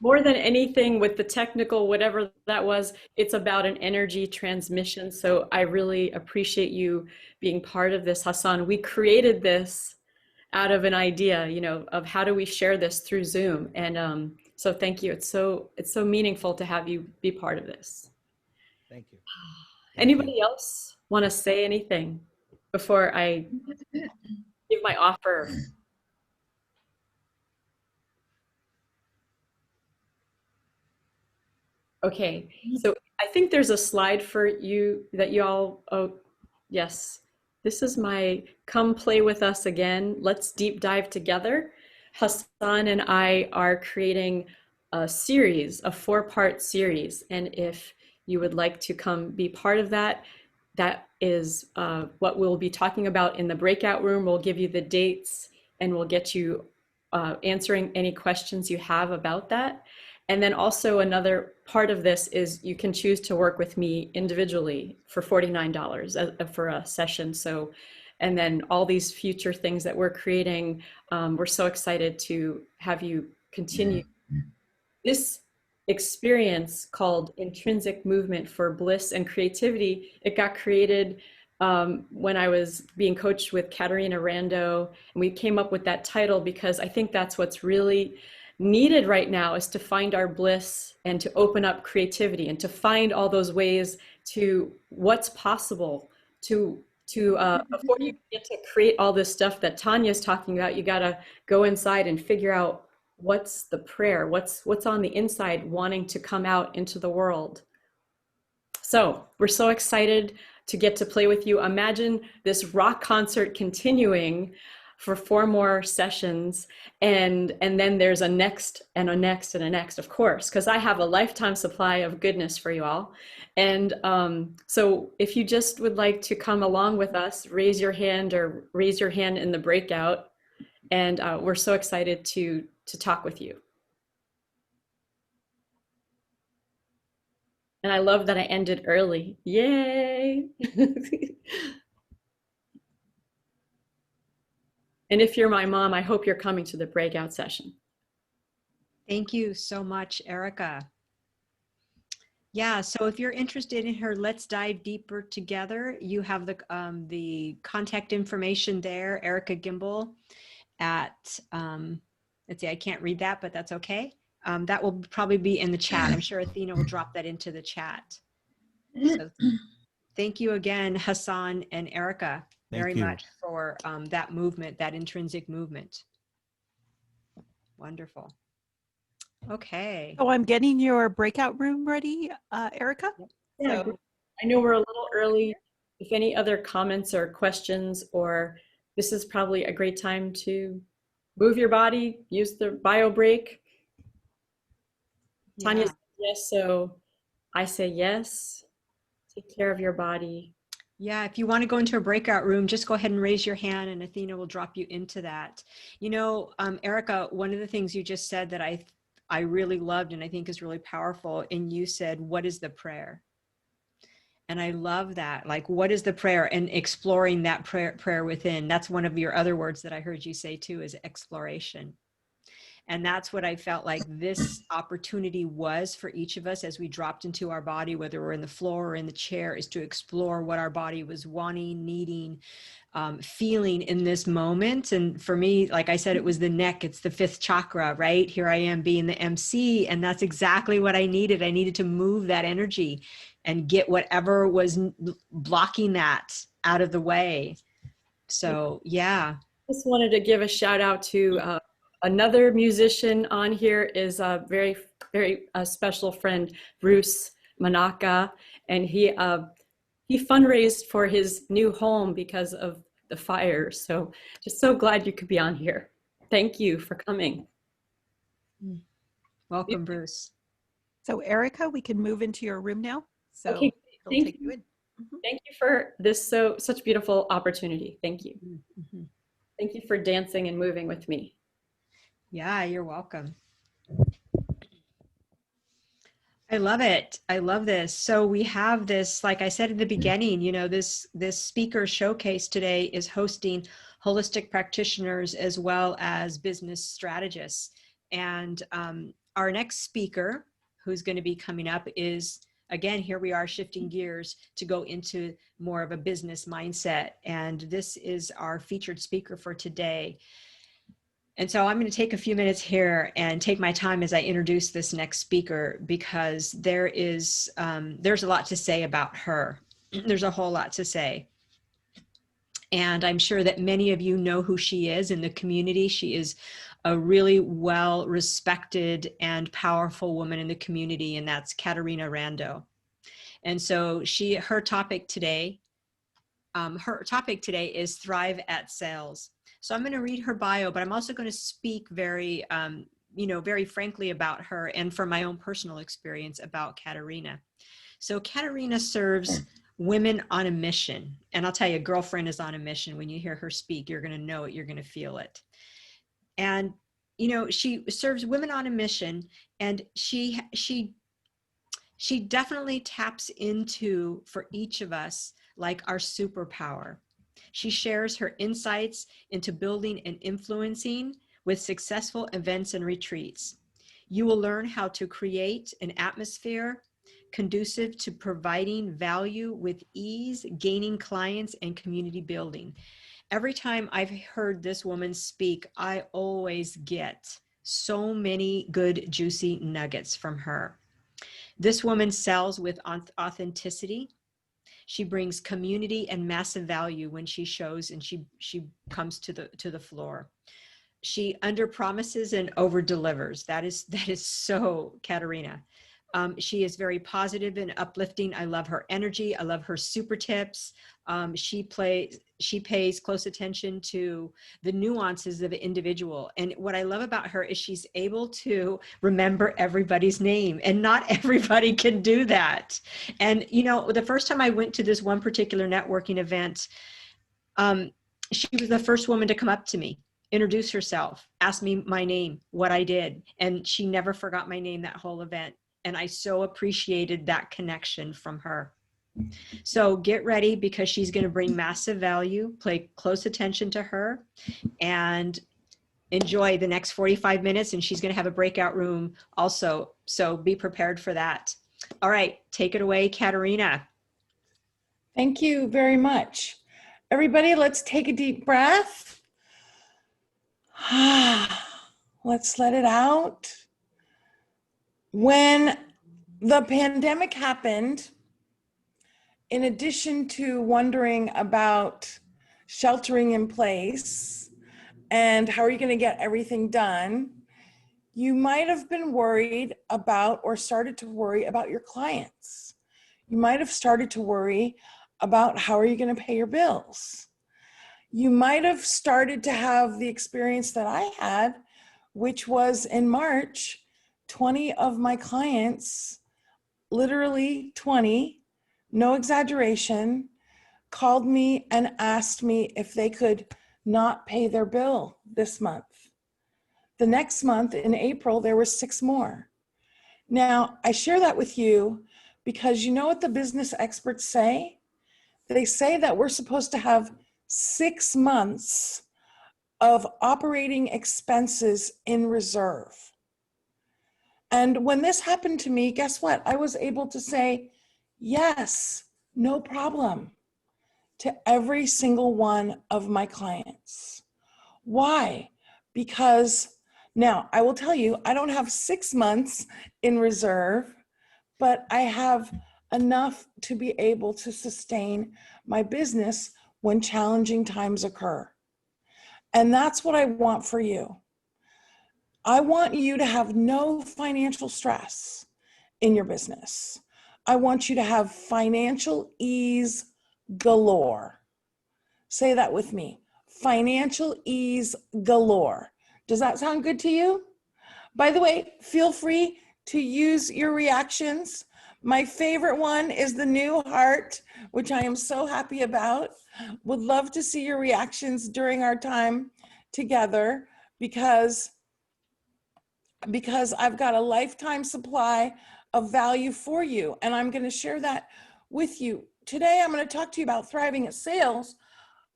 More than anything with the technical, whatever that was, it's about an energy transmission. So I really appreciate you being part of this, Hassan. We created this out of an idea, you know, of how do we share this through Zoom. And so thank you. It's so meaningful to have you be part of this. Thank you. Anybody else want to say anything before I give my offer? Okay, so I think there's a slide for you that you all, oh, yes. This is my come play with us again. Let's deep dive together. Hassan and I are creating a series, a 4-part series. And if you would like to come be part of that, that is what we'll be talking about in the breakout room. We'll give you the dates and we'll get you answering any questions you have about that. And then also another part of this is you can choose to work with me individually for $49 for a session. So, and then all these future things that we're creating, we're so excited to have you continue. This experience called Intrinsic Movement for Bliss and Creativity, it got created when I was being coached with Katerina Rando, and we came up with that title because I think that's what's really needed right now, is to find our bliss and to open up creativity and to find all those ways to what's possible to before you get to create all this stuff that Tanya's talking about. You got to go inside and figure out what's the prayer, what's on the inside wanting to come out into the world. So we're so excited to get to play with you. Imagine this rock concert continuing for 4 more sessions, and then there's a next and a next and a next, of course, because I have a lifetime supply of goodness for you all. And so if you just would like to come along with us, raise your hand or raise your hand in the breakout, and we're so excited to talk with you. And I love that I ended early. Yay! And if you're my mom, I hope you're coming to the breakout session. Thank you so much, Erica. Yeah, so if you're interested in her Let's Dive Deeper Together, you have the contact information there, Erica Gimble at, let's see, I can't read that, but that's okay. That will probably be in the chat. I'm sure Athena will drop that into the chat. So thank you again, Hassan and Erica, very much for that movement, that intrinsic movement. Wonderful. Okay. So I'm getting your breakout room ready, Erica. Yeah, so, I know we're a little early. If any other comments or questions, or this is probably a great time to move your body, use the bio break. Yeah. Tanya said yes, so I say yes. Take care of your body. Yeah, if you want to go into a breakout room, just go ahead and raise your hand and Athena will drop you into that. You know, Erica, one of the things you just said that I really loved and I think is really powerful, and you said, what is the prayer? And I love that. Like, what is the prayer? And exploring that prayer within. That's one of your other words that I heard you say too, is exploration. And that's what I felt like this opportunity was for each of us as we dropped into our body, whether we're in the floor or in the chair, is to explore what our body was wanting, needing, feeling in this moment. And for me, like I said, it was the neck, it's the fifth chakra, right? Here I am being the MC, and that's exactly what I needed. I needed to move that energy and get whatever was blocking that out of the way. So, yeah. Just wanted to give a shout out to another musician on here is a very, very special friend, Bruce Manaka, and he fundraised for his new home because of the fire. So just so glad you could be on here. Thank you for coming. Welcome, Bruce. So Erica, we can move into your room now. So okay, it'll take you in. Thank you for this such beautiful opportunity. Thank you. Mm-hmm. Thank you for dancing and moving with me. Yeah, you're welcome. I love it. I love this. So we have this, like I said in the beginning, you know, this speaker showcase today is hosting holistic practitioners as well as business strategists. And our next speaker who's going to be coming up is, again, here we are shifting gears to go into more of a business mindset. And this is our featured speaker for today. And so I'm going to take a few minutes here and take my time as I introduce this next speaker, because there's a lot to say about her. There's a whole lot to say. And I'm sure that many of you know who she is in the community. She is a really well-respected and powerful woman in the community, and that's Katerina Rando. And so her topic today is Thrive at Sales. So I'm going to read her bio, but I'm also going to speak very frankly about her and from my own personal experience about Katerina. So Katerina serves women on a mission. And I'll tell you, a girlfriend is on a mission. When you hear her speak, you're going to know it, you're going to feel it. And, you know, she serves women on a mission, and she definitely taps into, for each of us, like our superpower. She shares her insights into building and influencing with successful events and retreats. You will learn how to create an atmosphere conducive to providing value with ease, gaining clients, and community building. Every time I've heard this woman speak, I always get so many good, juicy nuggets from her. This woman sells with authenticity. She brings community and massive value when she shows and she comes to the floor. She under promises and over delivers. That is so Katerina. She is very positive and uplifting. I love her energy. I love her super tips. She pays close attention to the nuances of an individual. And what I love about her is she's able to remember everybody's name, and not everybody can do that. And, you know, the first time I went to this one particular networking event, she was the first woman to come up to me, introduce herself, ask me my name, what I did. And she never forgot my name that whole event. And I so appreciated that connection from her. So get ready, because she's going to bring massive value. Pay close attention to her and enjoy the next 45 minutes. And she's going to have a breakout room also. So be prepared for that. All right, take it away, Katerina. Thank you very much. Everybody, let's take a deep breath. Let's let it out. When the pandemic happened, in addition to wondering about sheltering in place and how are you going to get everything done, you might have been worried about or started to worry about your clients. You might have started to worry about how are you going to pay your bills. You might have started to have the experience that I had, which was in March, 20 of my clients, literally 20, no exaggeration, called me and asked me if they could not pay their bill this month. The next month in April, there were 6 more. Now, I share that with you because you know what the business experts say? They say that we're supposed to have 6 months of operating expenses in reserve. And when this happened to me, guess what? I was able to say, yes, no problem, to every single one of my clients. Why? Because now I will tell you, I don't have 6 months in reserve, but I have enough to be able to sustain my business when challenging times occur. And that's what I want for you. I want you to have no financial stress in your business. I want you to have financial ease galore. Say that with me. Financial ease galore. Does that sound good to you? By the way, feel free to use your reactions. My favorite one is the new heart, which I am so happy about. Would love to see your reactions during our time together because I've got a lifetime supply of value for you, and I'm going to share that with you. Today, I'm going to talk to you about thriving at sales.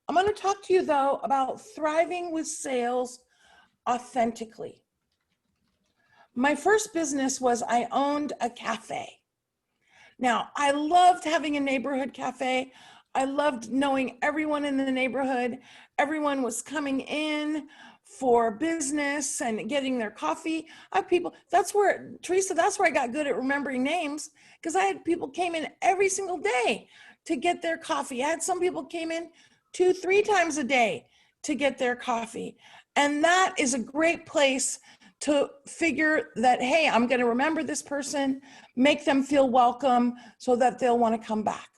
I'm going to talk to you, though, about thriving with sales authentically. My first business was I owned a cafe. Now, I loved having a neighborhood cafe. I loved knowing everyone in the neighborhood. Everyone was coming in for business and getting their coffee. I have people, that's where, Theresa, that's where I got good at remembering names, because I had people came in every single day to get their coffee. I had some people came in 2-3 times a day to get their coffee. And that is a great place to figure that, hey, I'm going to remember this person, make them feel welcome so that they'll want to come back.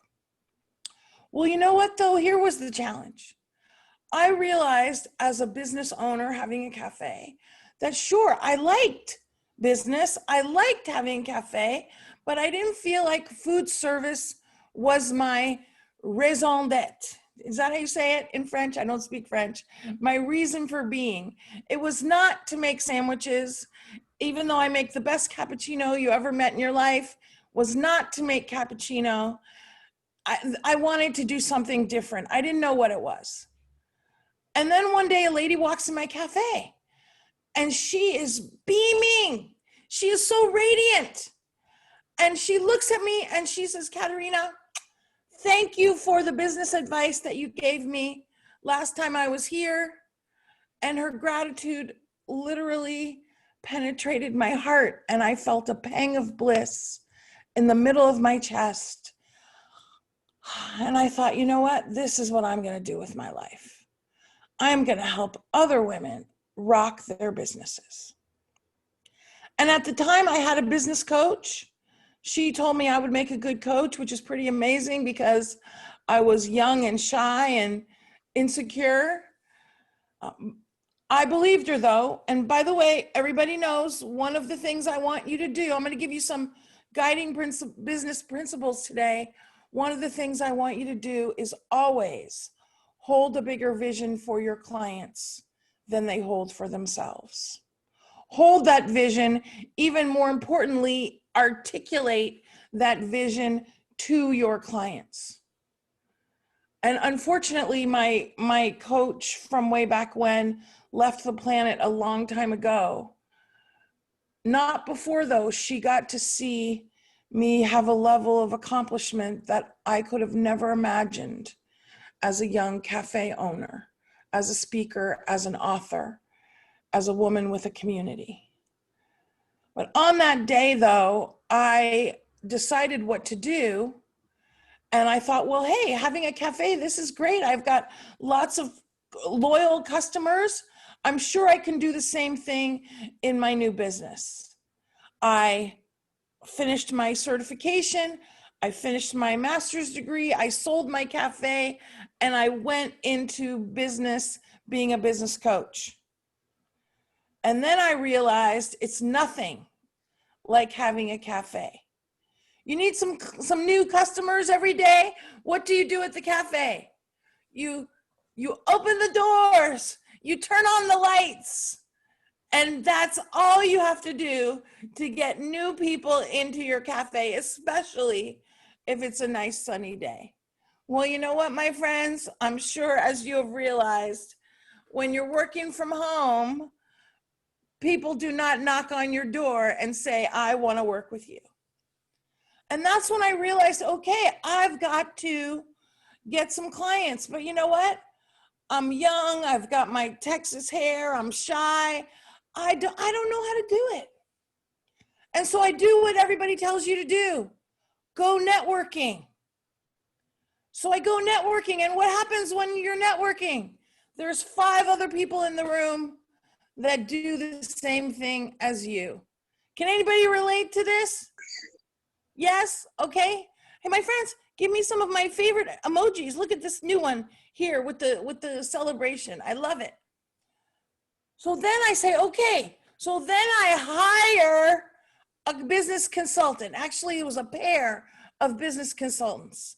Well, you know what, though? Here was the challenge. I realized as a business owner having a cafe that sure, I liked business. I liked having a cafe, but I didn't feel like food service was my raison d'etre. Is that how you say it in French? I don't speak French. My reason for being. It was not to make sandwiches, even though I make the best cappuccino you ever met in your life, was not to make cappuccino. I wanted to do something different. I didn't know what it was. And then one day a lady walks in my cafe and she is beaming. She is so radiant. And she looks at me and she says, Katerina, thank you for the business advice that you gave me last time I was here. And her gratitude literally penetrated my heart, and I felt a pang of bliss in the middle of my chest. And I thought, you know what? This is what I'm going to do with my life. I'm going to help other women rock their businesses. And at the time, I had a business coach. She told me I would make a good coach, which is pretty amazing because I was young and shy and insecure. I believed her, though. And by the way, everybody knows one of the things I want you to do, I'm going to give you some guiding business principles today. One of the things I want you to do is always hold a bigger vision for your clients than they hold for themselves. Hold that vision. Even more importantly, articulate that vision to your clients. And unfortunately, my coach from way back when left the planet a long time ago. Not before, though, she got to see me have a level of accomplishment that I could have never imagined as a young cafe owner, as a speaker, as an author, as a woman with a community. But on that day, though, I decided what to do. And I thought, well, hey, having a cafe, this is great. I've got lots of loyal customers. I'm sure I can do the same thing in my new business. I finished my certification. I finished my master's degree. I sold my cafe, and I went into business being a business coach. And then I realized it's nothing like having a cafe. You need some new customers every day. What do you do at the cafe? You open the doors, you turn on the lights, and that's all you have to do to get new people into your cafe, especially if it's a nice sunny day. Well, you know what, my friends? I'm sure, as you have realized, when you're working from home, people do not knock on your door and say, I want to work with you. And that's when I realized, okay, I've got to get some clients. But you know what? I'm young. I've got my Texas hair. I'm shy. I don't know how to do it. And so I do what everybody tells you to do. Go networking. So I go networking. And what happens when you're networking? There's 5 other people in the room that do the same thing as you. Can anybody relate to this? Yes? Okay. Hey, my friends, give me some of my favorite emojis. Look at this new one here with the celebration. I love it. So then I say, okay. So then I hire a business consultant. Actually, it was a pair of business consultants.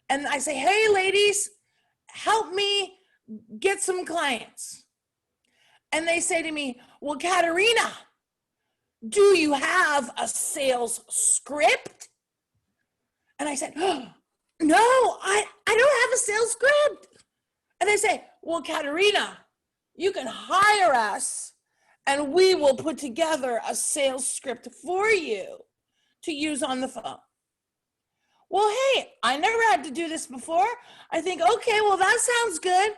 And I say, hey, ladies, help me get some clients. And they say to me, well, Katerina, do you have a sales script? And I said, oh, no, I don't have a sales script. And they say, well, Katerina, you can hire us and we will put together a sales script for you to use on the phone. Well, hey, I never had to do this before. I think, okay, well, that sounds good.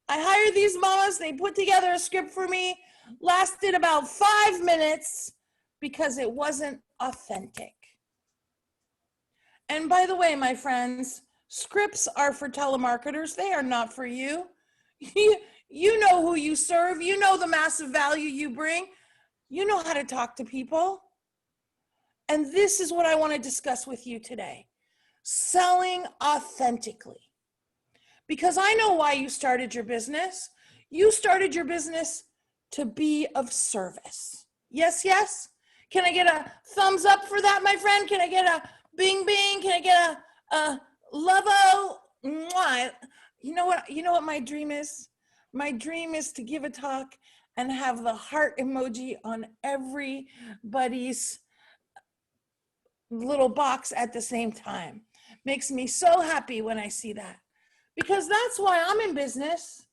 I hired these mamas. They put together a script for me. Lasted about 5 minutes because it wasn't authentic. And by the way, my friends, scripts are for telemarketers. They are not for you. You know who you serve. You know the massive value you bring. You know how to talk to people. And this is what I want to discuss with you today. Selling authentically. Because I know why you started your business. You started your business to be of service. Yes, yes? Can I get a thumbs up for that, my friend? Can I get a bing, bing? Can I get a love-o? Mwah. You know what my dream is? My dream is to give a talk and have the heart emoji on everybody's little box at the same time. Makes me so happy when I see that. Because that's why I'm in business,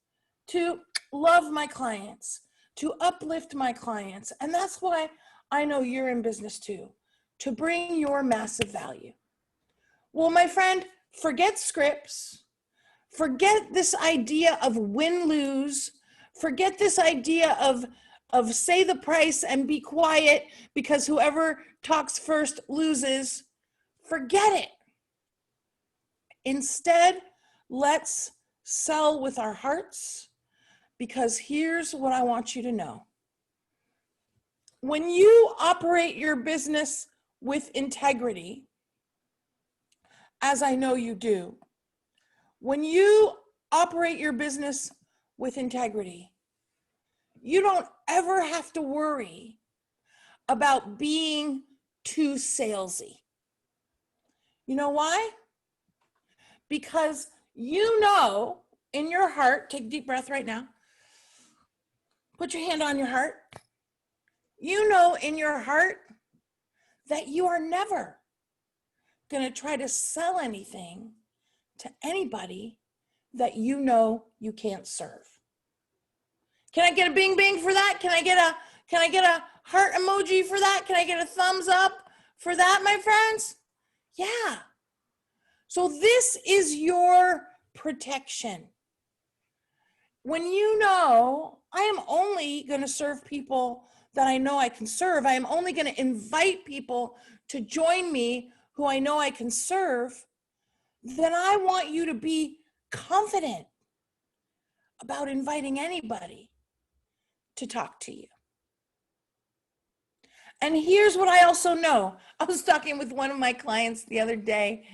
to love my clients, to uplift my clients. And that's why I know you're in business too, to bring your massive value. Well, my friend, forget scripts. Forget this idea of win-lose. Forget this idea of say the price and be quiet because whoever talks first loses. Forget it. Instead, let's sell with our hearts, because here's what I want you to know. When you operate your business with integrity, as I know you do, when you operate your business with integrity, you don't ever have to worry about being too salesy. You know why? Because you know in your heart, take a deep breath right now. Put your hand on your heart. You know in your heart that you are never going to try to sell anything to anybody that you know you can't serve. Can I get a bing bing for that? Can I get a heart emoji for that? Can I get a thumbs up for that, my friends? Yeah. So this is your protection. When you know, I am only going to serve people that I know I can serve. I am only going to invite people to join me who I know I can serve. Then I want you to be confident about inviting anybody to talk to you. And here's what I also know. I was talking with one of my clients the other day,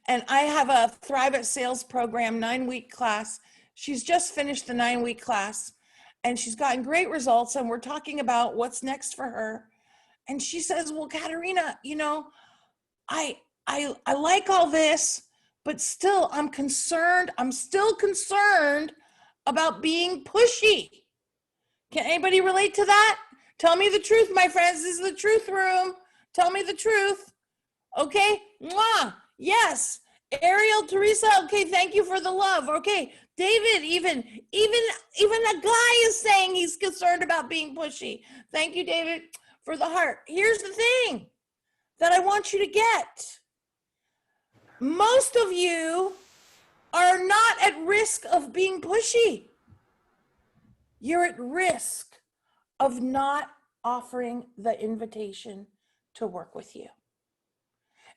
and I have a Thrive at Sales program, 9-week class. She's just finished the 9-week class, and she's gotten great results, and we're talking about what's next for her. And she says, well, Katerina, you know, I like all this, but still I'm concerned. I'm still concerned about being pushy. Can anybody relate to that? Tell me the truth, my friends. This is the truth room. Tell me the truth. Okay? Mwah. Yes. Ariel, Teresa, okay, thank you for the love. Okay, David, even a guy is saying he's concerned about being pushy. Thank you, David, for the heart. Here's the thing that I want you to get. Most of you are not at risk of being pushy. You're at risk of not offering the invitation to work with you.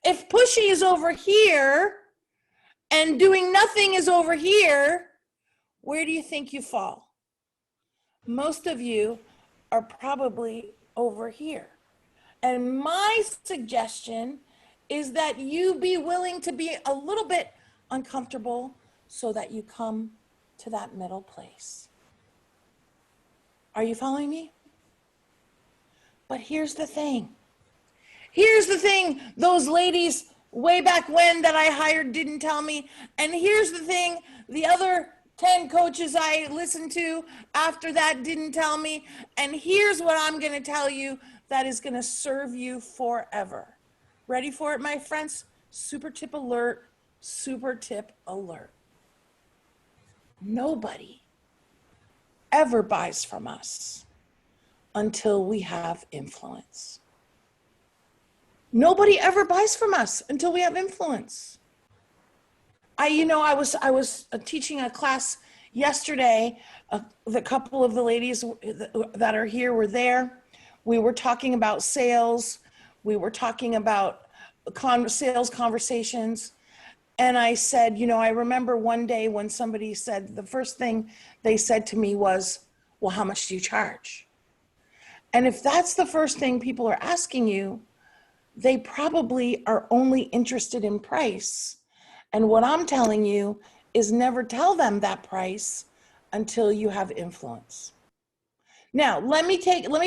If pushy is over here and doing nothing is over here, where do you think you fall? Most of you are probably over here. And my suggestion is that you be willing to be a little bit uncomfortable so that you come to that middle place. Are you following me? But here's the thing. Here's the thing those ladies way back when that I hired didn't tell me. And here's the thing the other 10 coaches I listened to after that didn't tell me. And here's what I'm going to tell you that is going to serve you forever. Ready for it, my friends? Super tip alert, super tip alert. Nobody ever buys from us until we have influence. Nobody ever buys from us until we have influence. I was teaching a class yesterday. The couple of the ladies that are here were there. We were talking about sales. We were talking about sales conversations. And I said, I remember one day when somebody said, the first thing they said to me was, well, how much do you charge? And if that's the first thing people are asking you, they probably are only interested in price. And what I'm telling you is never tell them that price until you have influence. Now, let me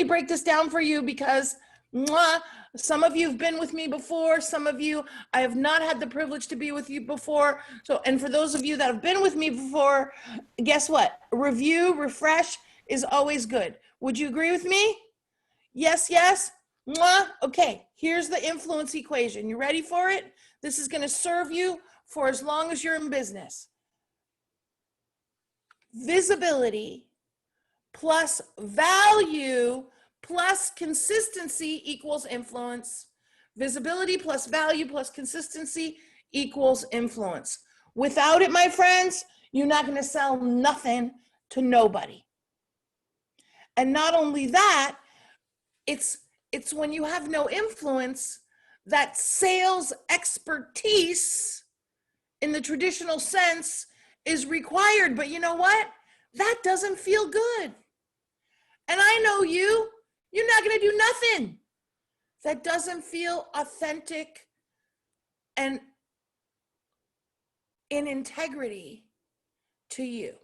break this down for you because some of you have been with me before. Some of you, I have not had the privilege to be with you before. So, and for those of you that have been with me before, guess what? Review, refresh is always good. Would you agree with me? Yes, yes. Okay, here's the influence equation. You ready for it? This is going to serve you for as long as you're in business. Visibility plus value plus consistency equals influence. Visibility plus value plus consistency equals influence. Without it, my friends, you're not going to sell nothing to nobody. And not only that, it's when you have no influence that sales expertise in the traditional sense is required. But you know what? That doesn't feel good. And I know you're not going to do nothing that doesn't feel authentic and in integrity to you.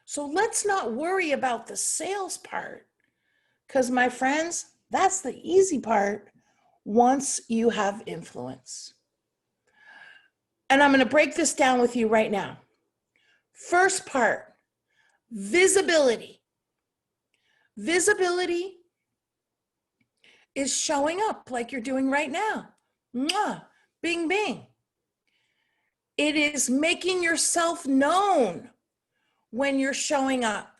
So let's not worry about the sales part. Because my friends, that's the easy part once you have influence. And I'm going to break this down with you right now. First part, visibility. Visibility is showing up like you're doing right now. Mwah, bing, bing. It is making yourself known when you're showing up.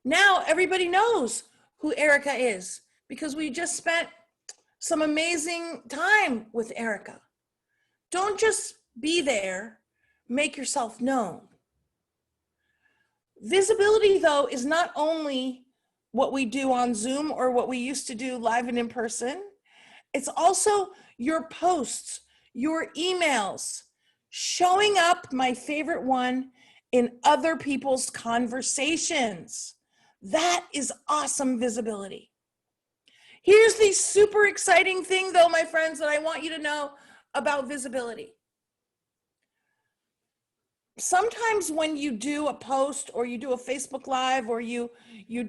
Now everybody knows who Erica is because we just spent some amazing time with Erica. Don't just be there, make yourself known. Visibility, though, is not only what we do on Zoom or what we used to do live and in person. It's also your posts, your emails, showing up, my favorite one, in other people's conversations. That is awesome visibility. Here's the super exciting thing, though, my friends, that I want you to know about visibility. Sometimes when you do a post or you do a Facebook Live or you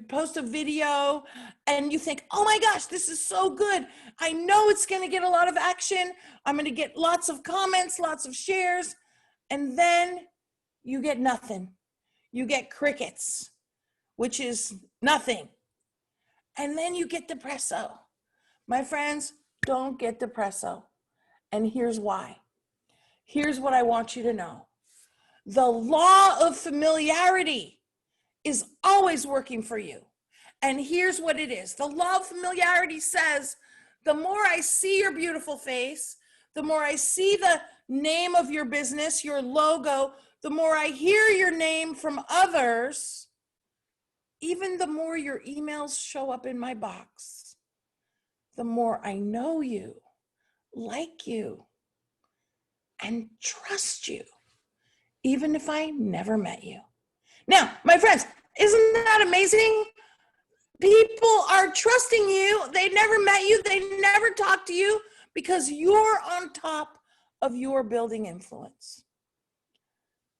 post a video and you think, oh my gosh, this is so good. I know it's going to get a lot of action. I'm going to get lots of comments, lots of shares. And then you get nothing. You get crickets, which is nothing. And then you get depresso. My friends, don't get depresso. And here's why. here's what I want you to know. The law of familiarity is always working for you. And here's what it is. The law of familiarity says, the more I see your beautiful face, the more I see the name of your business, your logo, the more I hear your name from others, even the more your emails show up in my box, the more I know you, like you, and trust you, even if I never met you. Now, my friends, isn't that amazing? People are trusting you. They never met you. They never talked to you because you're on top of your building influence.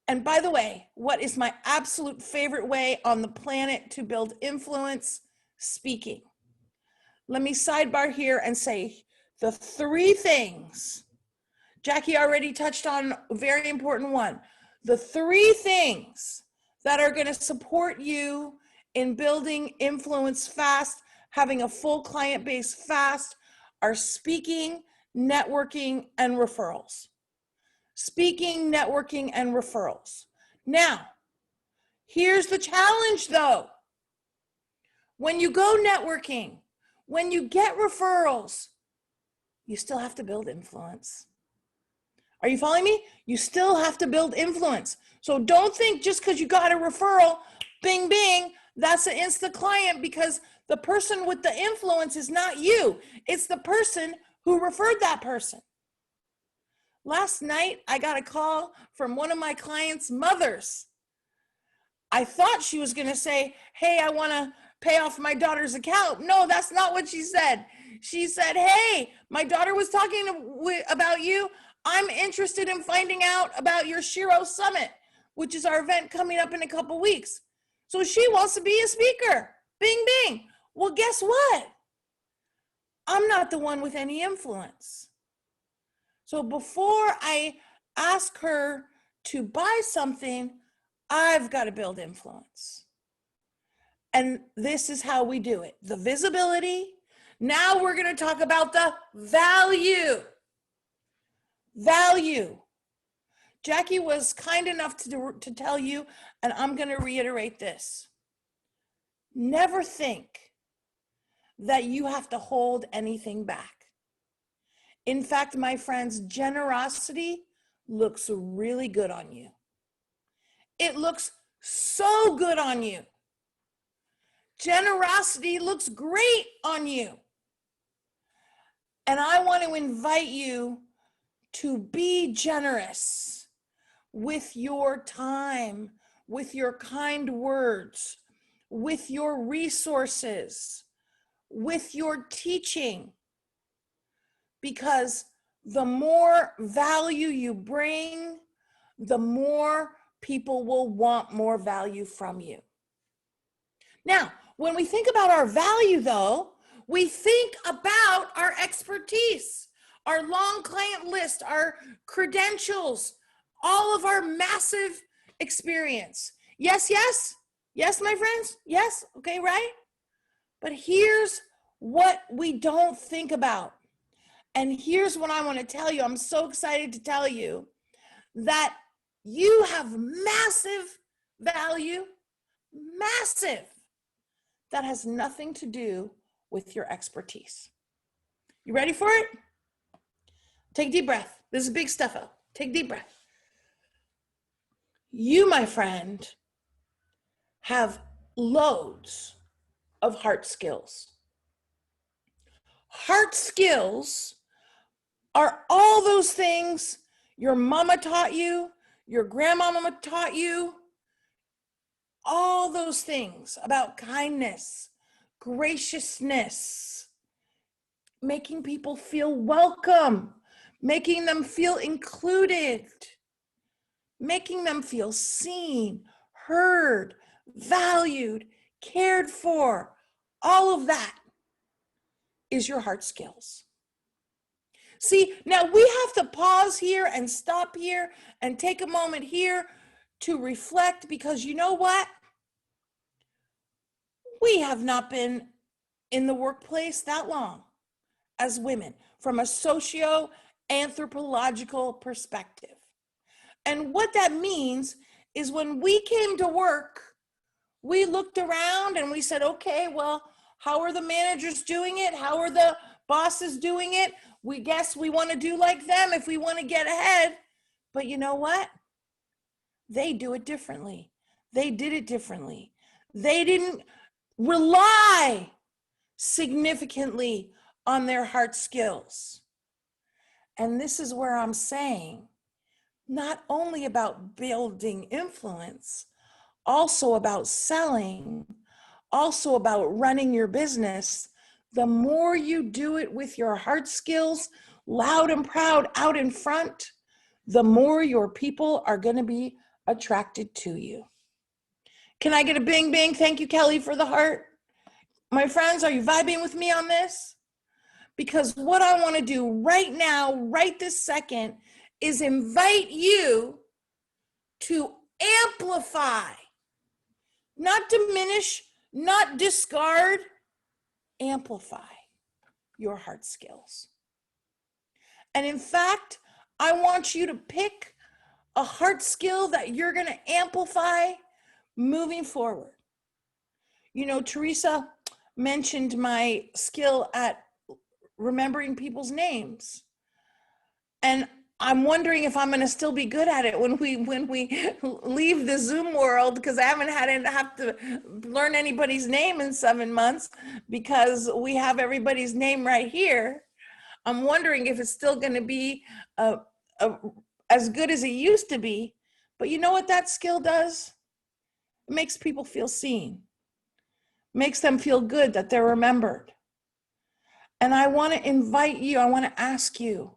And by the way, what is my absolute favorite way on the planet to build influence? Speaking. Let me sidebar here and say the 3 things. Jackie already touched on a very important one. The 3 things that are going to support you in building influence fast, having a full client base fast, are speaking, networking, and referrals. Speaking, networking, and referrals. Now, here's the challenge though. When you go networking, when you get referrals, you still have to build influence. Are you following me? You still have to build influence. So don't think just because you got a referral, bing, bing, that's an instant client, because the person with the influence is not you. It's the person who referred that person. Last night, I got a call from one of my clients' mothers. I thought she was going to say, hey, I want to pay off my daughter's account. No, that's not what she said. She said, hey, my daughter was talking about you. I'm interested in finding out about your Shiro Summit, which is our event coming up in a couple weeks. So she wants to be a speaker. Bing, bing. Well, guess what? I'm not the one with any influence. So before I ask her to buy something, I've got to build influence. And this is how we do it. The visibility. Now we're going to talk about the value. Value. Jackie was kind enough to tell you, and I'm going to reiterate this. Never think that you have to hold anything back. In fact, my friends, generosity looks really good on you. It looks so good on you. Generosity looks great on you. And I want to invite you to be generous with your time, with your kind words, with your resources, with your teaching. Because the more value you bring, the more people will want more value from you. Now, when we think about our value though, we think about our expertise, our long client list, our credentials, all of our massive experience. Yes, yes? Yes, my friends? Yes? Okay, right? But here's what we don't think about. And here's what I want to tell you. I'm so excited to tell you that you have massive value, massive, that has nothing to do with your expertise. You ready for it? Take a deep breath. This is big stuff out. Take a deep breath. You, my friend, have loads of heart skills. Heart skills are all those things your mama taught you, your grandmama taught you, all those things about kindness, graciousness, making people feel welcome, making them feel included, making them feel seen, heard, valued, cared for. All of that is your heart skills. See, now we have to pause here and stop here and take a moment here to reflect, because you know what? We have not been in the workplace that long as women. From a socioeconomic anthropological perspective. And what that means is when we came to work, we looked around and we said, okay, well, how are the managers doing it? How are the bosses doing it? We guess we want to do like them if we want to get ahead. But you know what? They do it differently. They did it differently. They didn't rely significantly on their hard skills. And this is where I'm saying, not only about building influence, also about selling, also about running your business. The more you do it with your hard skills, loud and proud out in front, the more your people are going to be attracted to you. Can I get a bing, bing? Thank you, Kelly, for the heart. My friends, are you vibing with me on this? Because what I want to do right now, right this second, is invite you to amplify, not diminish, not discard, amplify your hard skills. And in fact, I want you to pick a hard skill that you're going to amplify moving forward. You know, Theresa mentioned my skill at remembering people's names. And I'm wondering if I'm going to still be good at it when we leave the Zoom world, because I haven't have to learn anybody's name in 7 months because we have everybody's name right here. I'm wondering if it's still going to be as good as it used to be. But you know what that skill does? It makes people feel seen. Makes them feel good that they're remembered. And I want to invite you, I want to ask you,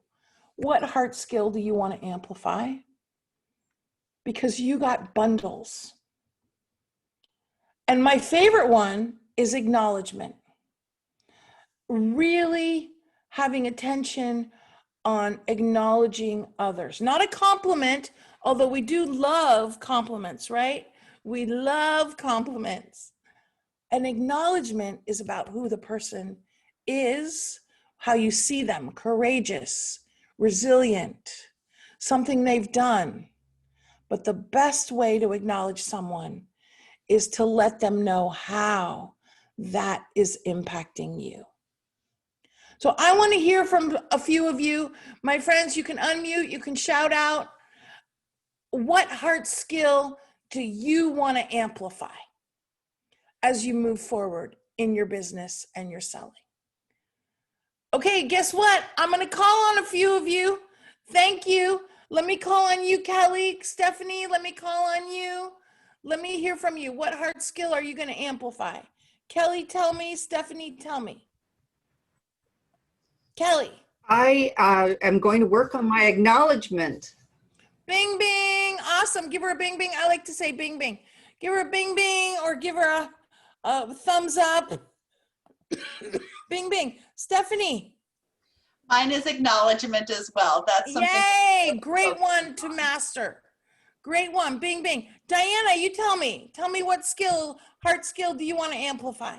what heart skill do you want to amplify? Because you got bundles. And my favorite one is acknowledgement. Really having attention on acknowledging others. Not a compliment, although we do love compliments, right? We love compliments. An acknowledgement is about who the person is, how you see them, courageous, resilient, something they've done. But the best way to acknowledge someone is to let them know how that is impacting you. So I want to hear from a few of you. My friends, you can unmute, you can shout out. What heart skill do you want to amplify as you move forward in your business and your selling? Okay, guess what? I'm going to call on a few of you. Thank you. Let me call on you, Kelly. Stephanie, let me call on you. Let me hear from you. What hard skill are you going to amplify? Kelly, tell me. Stephanie, tell me. Kelly. I am going to work on my acknowledgement. Bing, bing. Awesome. Give her a bing, bing. I like to say bing, bing. Give her a bing, bing, or give her a thumbs up. Bing, bing. Stephanie. Mine is acknowledgement as well. That's something. Yay, great one to master. Great one, bing, bing. Diana, you tell me what skill, heart skill do you want to amplify?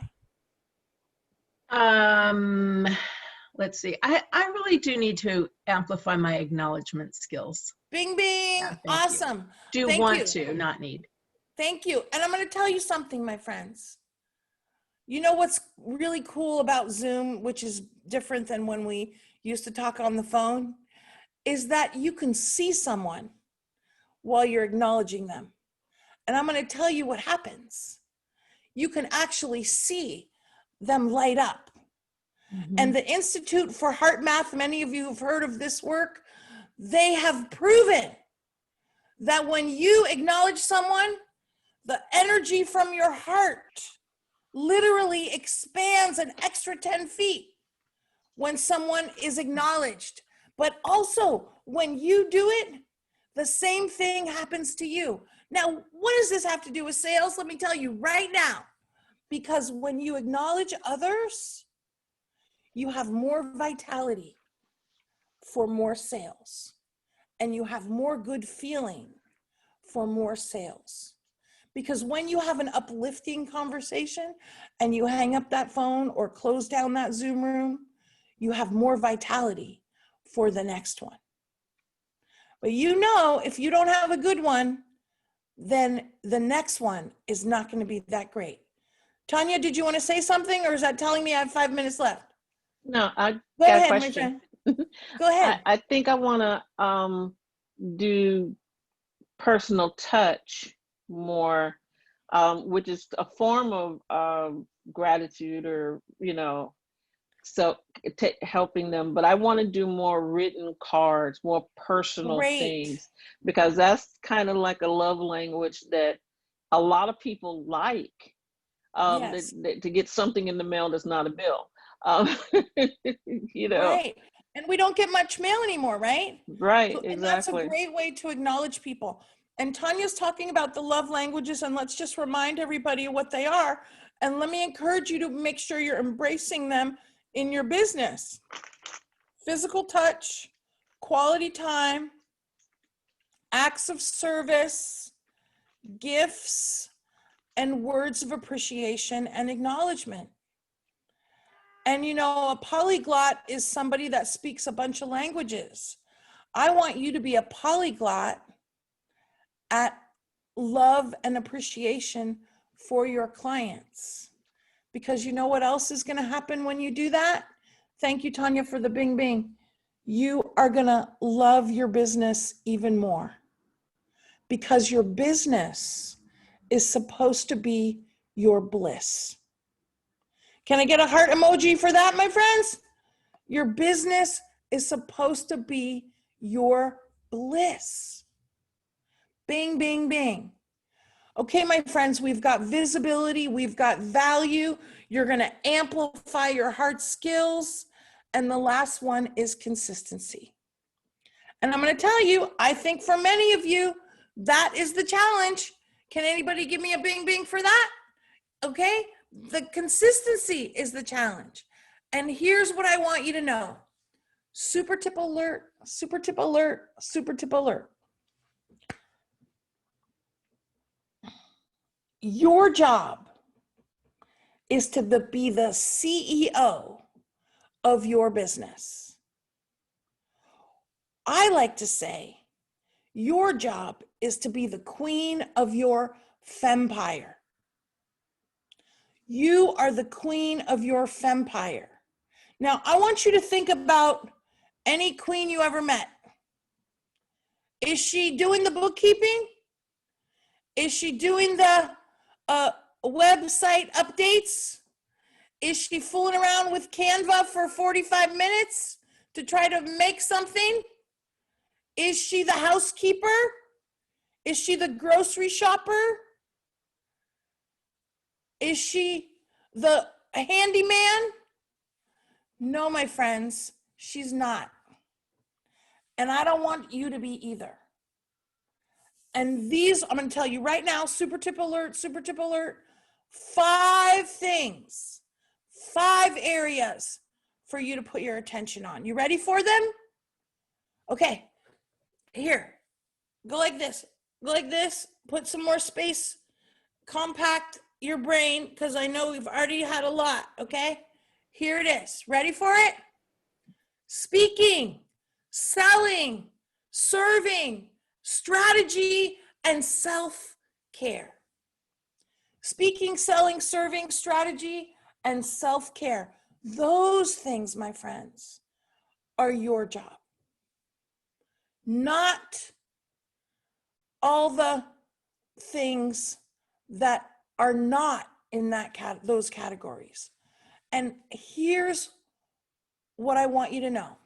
Let's see. I really do need to amplify my acknowledgement skills. Bing, bing, yeah, awesome. Do want to, not need. Thank you. And I'm going to tell you something, my friends. You know what's really cool about Zoom, which is different than when we used to talk on the phone, is that you can see someone while you're acknowledging them. And I'm going to tell you what happens. You can actually see them light up. Mm-hmm. And the Institute for Heart Math, many of you have heard of this work, they have proven that when you acknowledge someone, the energy from your heart literally expands an extra 10 feet when someone is acknowledged. But also, when you do it, the same thing happens to you. Now, what does this have to do with sales? Let me tell you right now. Because when you acknowledge others, you have more vitality for more sales. And you have more good feeling for more sales. Because when you have an uplifting conversation and you hang up that phone or close down that Zoom room, you have more vitality for the next one. But you know, if you don't have a good one, then the next one is not going to be that great. Tanya, did you want to say something, or is that telling me I have 5 minutes left? No, I Go got ahead, a my question. friend. Go ahead. I think I want to do personal touch more, which is a form of gratitude, or, you know, so helping them. But I want to do more written cards, more personal Great. things, because that's kind of like a love language that a lot of people like. Yes. To get something in the mail that's not a bill. You know. Right. And we don't get much mail anymore, right? Right, So, exactly. and that's a great way to acknowledge people. And Tanya's talking about the love languages, and let's just remind everybody of what they are. And let me encourage you to make sure you're embracing them in your business. Physical touch, quality time, acts of service, gifts, and words of appreciation and acknowledgement. And you know, a polyglot is somebody that speaks a bunch of languages. I want you to be a polyglot at love and appreciation for your clients. Because you know what else is going to happen when you do that? Thank you, Tanya, for the bing bing. You are going to love your business even more. Because your business is supposed to be your bliss. Can I get a heart emoji for that, my friends? Your business is supposed to be your bliss. Bing, bing, bing. Okay, my friends, we've got visibility, we've got value. You're going to amplify your hard skills. And the last one is consistency. And I'm going to tell you, I think for many of you, that is the challenge. Can anybody give me a bing, bing for that? Okay, the consistency is the challenge. And here's what I want you to know. Super tip alert, super tip alert, super tip alert. Your job is to be the CEO of your business. I like to say your job is to be the queen of your fempire. You are the queen of your fempire. Now, I want you to think about any queen you ever met. Is she doing the bookkeeping? Is she doing the website updates? Is she fooling around with Canva for 45 minutes to try to make something? Is she the housekeeper? Is she the grocery shopper? Is she the handyman? No, my friends, she's not. And I don't want you to be either. And these, I'm going to tell you right now, super tip alert, 5 things, 5 areas for you to put your attention on. You ready for them? Okay, here, go like this, put some more space, compact your brain, because I know we've already had a lot, okay? Here it is. Ready for it? Speaking, selling, serving, strategy, and self-care. Speaking, selling, serving, strategy, and self-care. Those things, my friends, are your job. Not all the things that are not in those categories. And here's what I want you to know.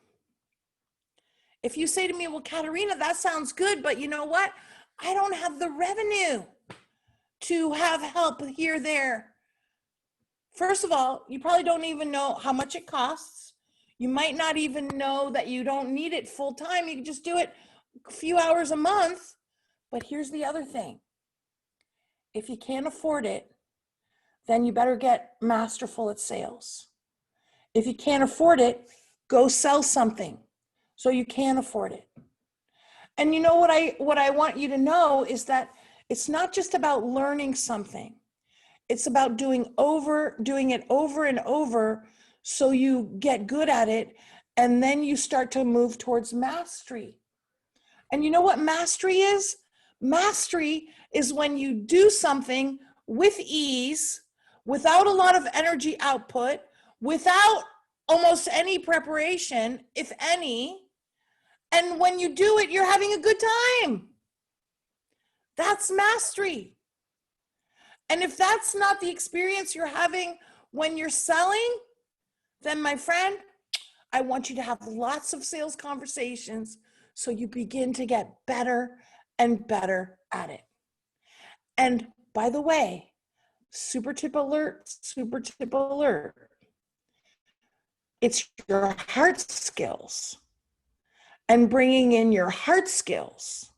If you say to me, well, Katerina, that sounds good, but you know what? I don't have the revenue to have help here, there. First of all, you probably don't even know how much it costs. You might not even know that you don't need it full time. You can just do it a few hours a month. But here's the other thing. If you can't afford it, then you better get masterful at sales. If you can't afford it, go sell something so you can afford it. And you know what I want you to know is that it's not just about learning something. It's about doing it over and over so you get good at it And then you start to move towards mastery. And you know what mastery is? Mastery is when you do something with ease, without a lot of energy output, without almost any preparation, if any. And when you do it, you're having a good time. That's mastery. And if that's not the experience you're having when you're selling, then my friend, I want you to have lots of sales conversations so you begin to get better and better at it. And by the way, super tip alert, super tip alert. It's your heart skills and bringing in your heart skills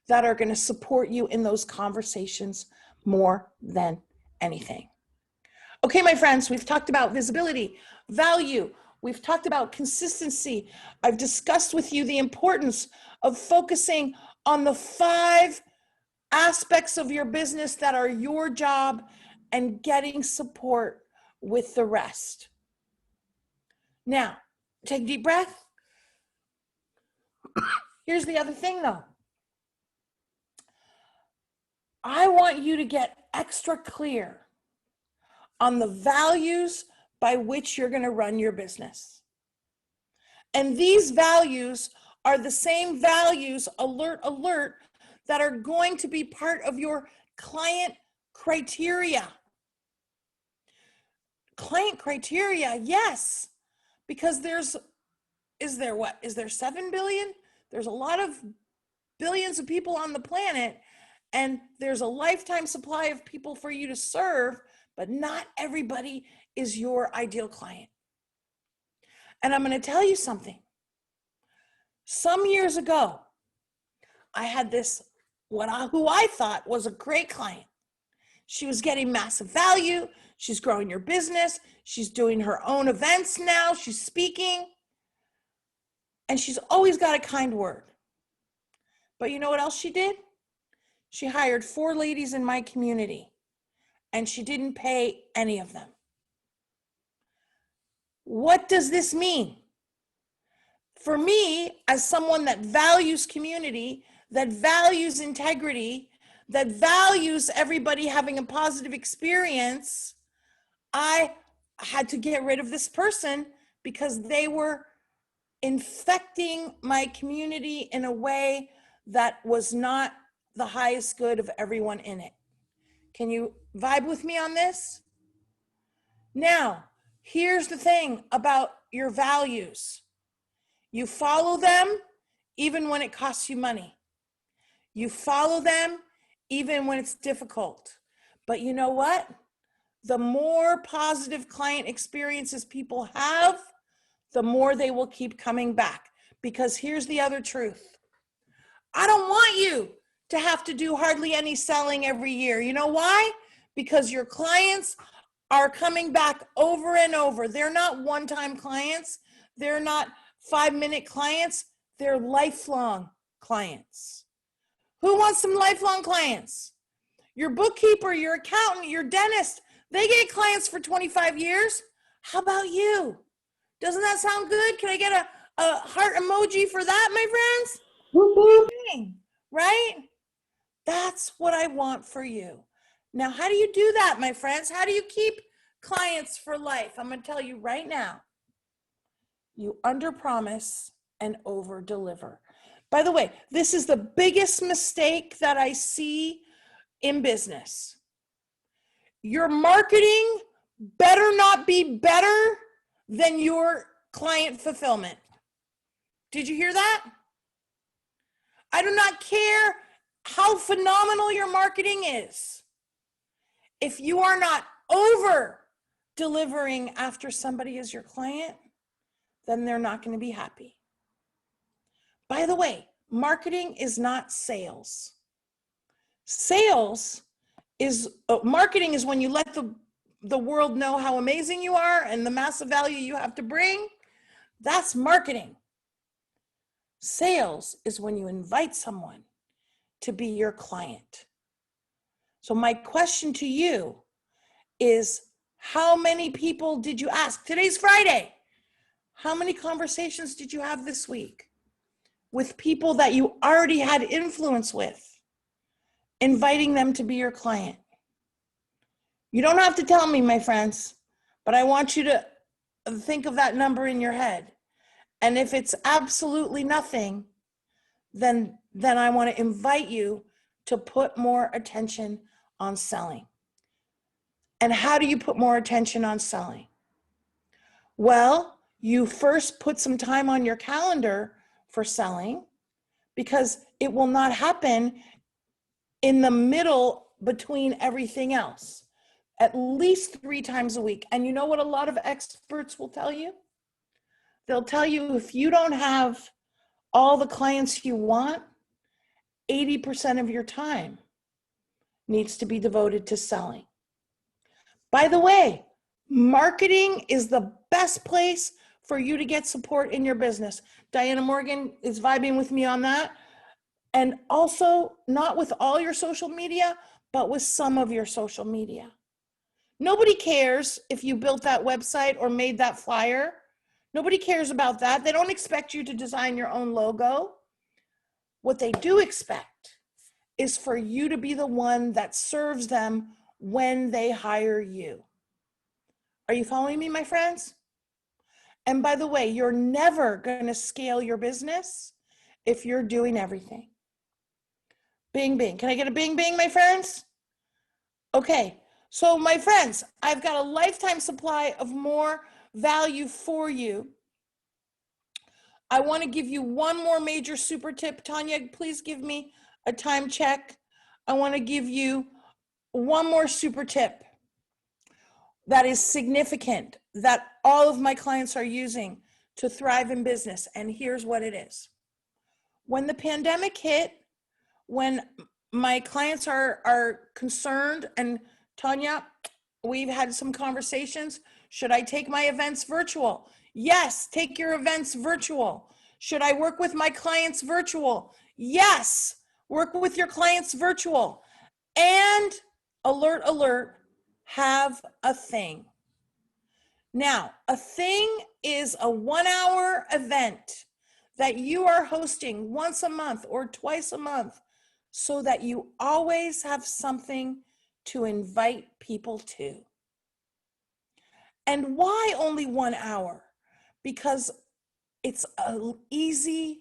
that are going to support you in those conversations more than anything. Okay, my friends, we've talked about visibility, value. We've talked about consistency. I've discussed with you the importance of focusing on the 5 aspects of your business that are your job and getting support with the rest. Now, take a deep breath. Here's the other thing though. I want you to get extra clear on the values by which you're going to run your business. And these values are the same values, alert, that are going to be part of your client criteria. Client criteria, yes, because is there 7 billion? There's a lot of billions of people on the planet, and there's a lifetime supply of people for you to serve, but not everybody is your ideal client. And I'm going to tell you something. Some years ago, I had this, who I thought was a great client. She was getting massive value. She's growing your business. She's doing her own events now. She's speaking. And she's always got a kind word. But you know what else she did? She hired 4 ladies in my community, and she didn't pay any of them. What does this mean? For me, as someone that values community, that values integrity, that values everybody having a positive experience, I had to get rid of this person because they were infecting my community in a way that was not the highest good of everyone in it. Can you vibe with me on this? Now, here's the thing about your values. You follow them even when it costs you money. You follow them even when it's difficult. But you know what? The more positive client experiences people have, the more they will keep coming back. Because here's the other truth. I don't want you to have to do hardly any selling every year. You know why? Because your clients are coming back over and over. They're not one-time clients. They're not 5-minute clients. They're lifelong clients. Who wants some lifelong clients? Your bookkeeper, your accountant, your dentist, they get clients for 25 years. How about you? Doesn't that sound good? Can I get a heart emoji for that, my friends? Woo-hoo. Right? That's what I want for you. Now, how do you do that, my friends? How do you keep clients for life? I'm going to tell you right now. You underpromise and overdeliver. By the way, this is the biggest mistake that I see in business. Your marketing better not be better than your client fulfillment. Did you hear that? I do not care how phenomenal your marketing is. If you are not over delivering after somebody is your client, then they're not going to be happy. By the way, marketing is not sales. Marketing is when you let the world know how amazing you are and the massive value you have to bring. That's marketing. Sales is when you invite someone to be your client. So my question to you is, how many people did you ask? Today's Friday. How many conversations did you have this week with people that you already had influence with, inviting them to be your client? You don't have to tell me, my friends, but I want you to think of that number in your head. And if it's absolutely nothing, then I want to invite you to put more attention on selling. And how do you put more attention on selling? Well, you first put some time on your calendar for selling, because it will not happen in the middle between everything else, at least 3 times a week. And you know what a lot of experts will tell you? They'll tell you if you don't have all the clients you want, 80% of your time needs to be devoted to selling. By the way, marketing is the best place for you to get support in your business. Diana Morgan is vibing with me on that. And also, not with all your social media, but with some of your social media. Nobody cares if you built that website or made that flyer. Nobody cares about that. They don't expect you to design your own logo. What they do expect is for you to be the one that serves them when they hire you. Are you following me, my friends? And by the way, you're never going to scale your business if you're doing everything. Bing, bing. Can I get a bing, bing, my friends? Okay. So my friends, I've got a lifetime supply of more value for you. I want to give you one more major super tip. Tanya, please give me a time check. I want to give you one more super tip that is significant, that all of my clients are using to thrive in business. And here's what it is. When the pandemic hit, when my clients are concerned, and Tanya, we've had some conversations. Should I take my events virtual? Yes, take your events virtual. Should I work with my clients virtual? Yes, work with your clients virtual. And alert, alert, have a thing. Now, a thing is a 1-hour event that you are hosting once a month or twice a month, so that you always have something to invite people to. And why only 1 hour? Because it's an easy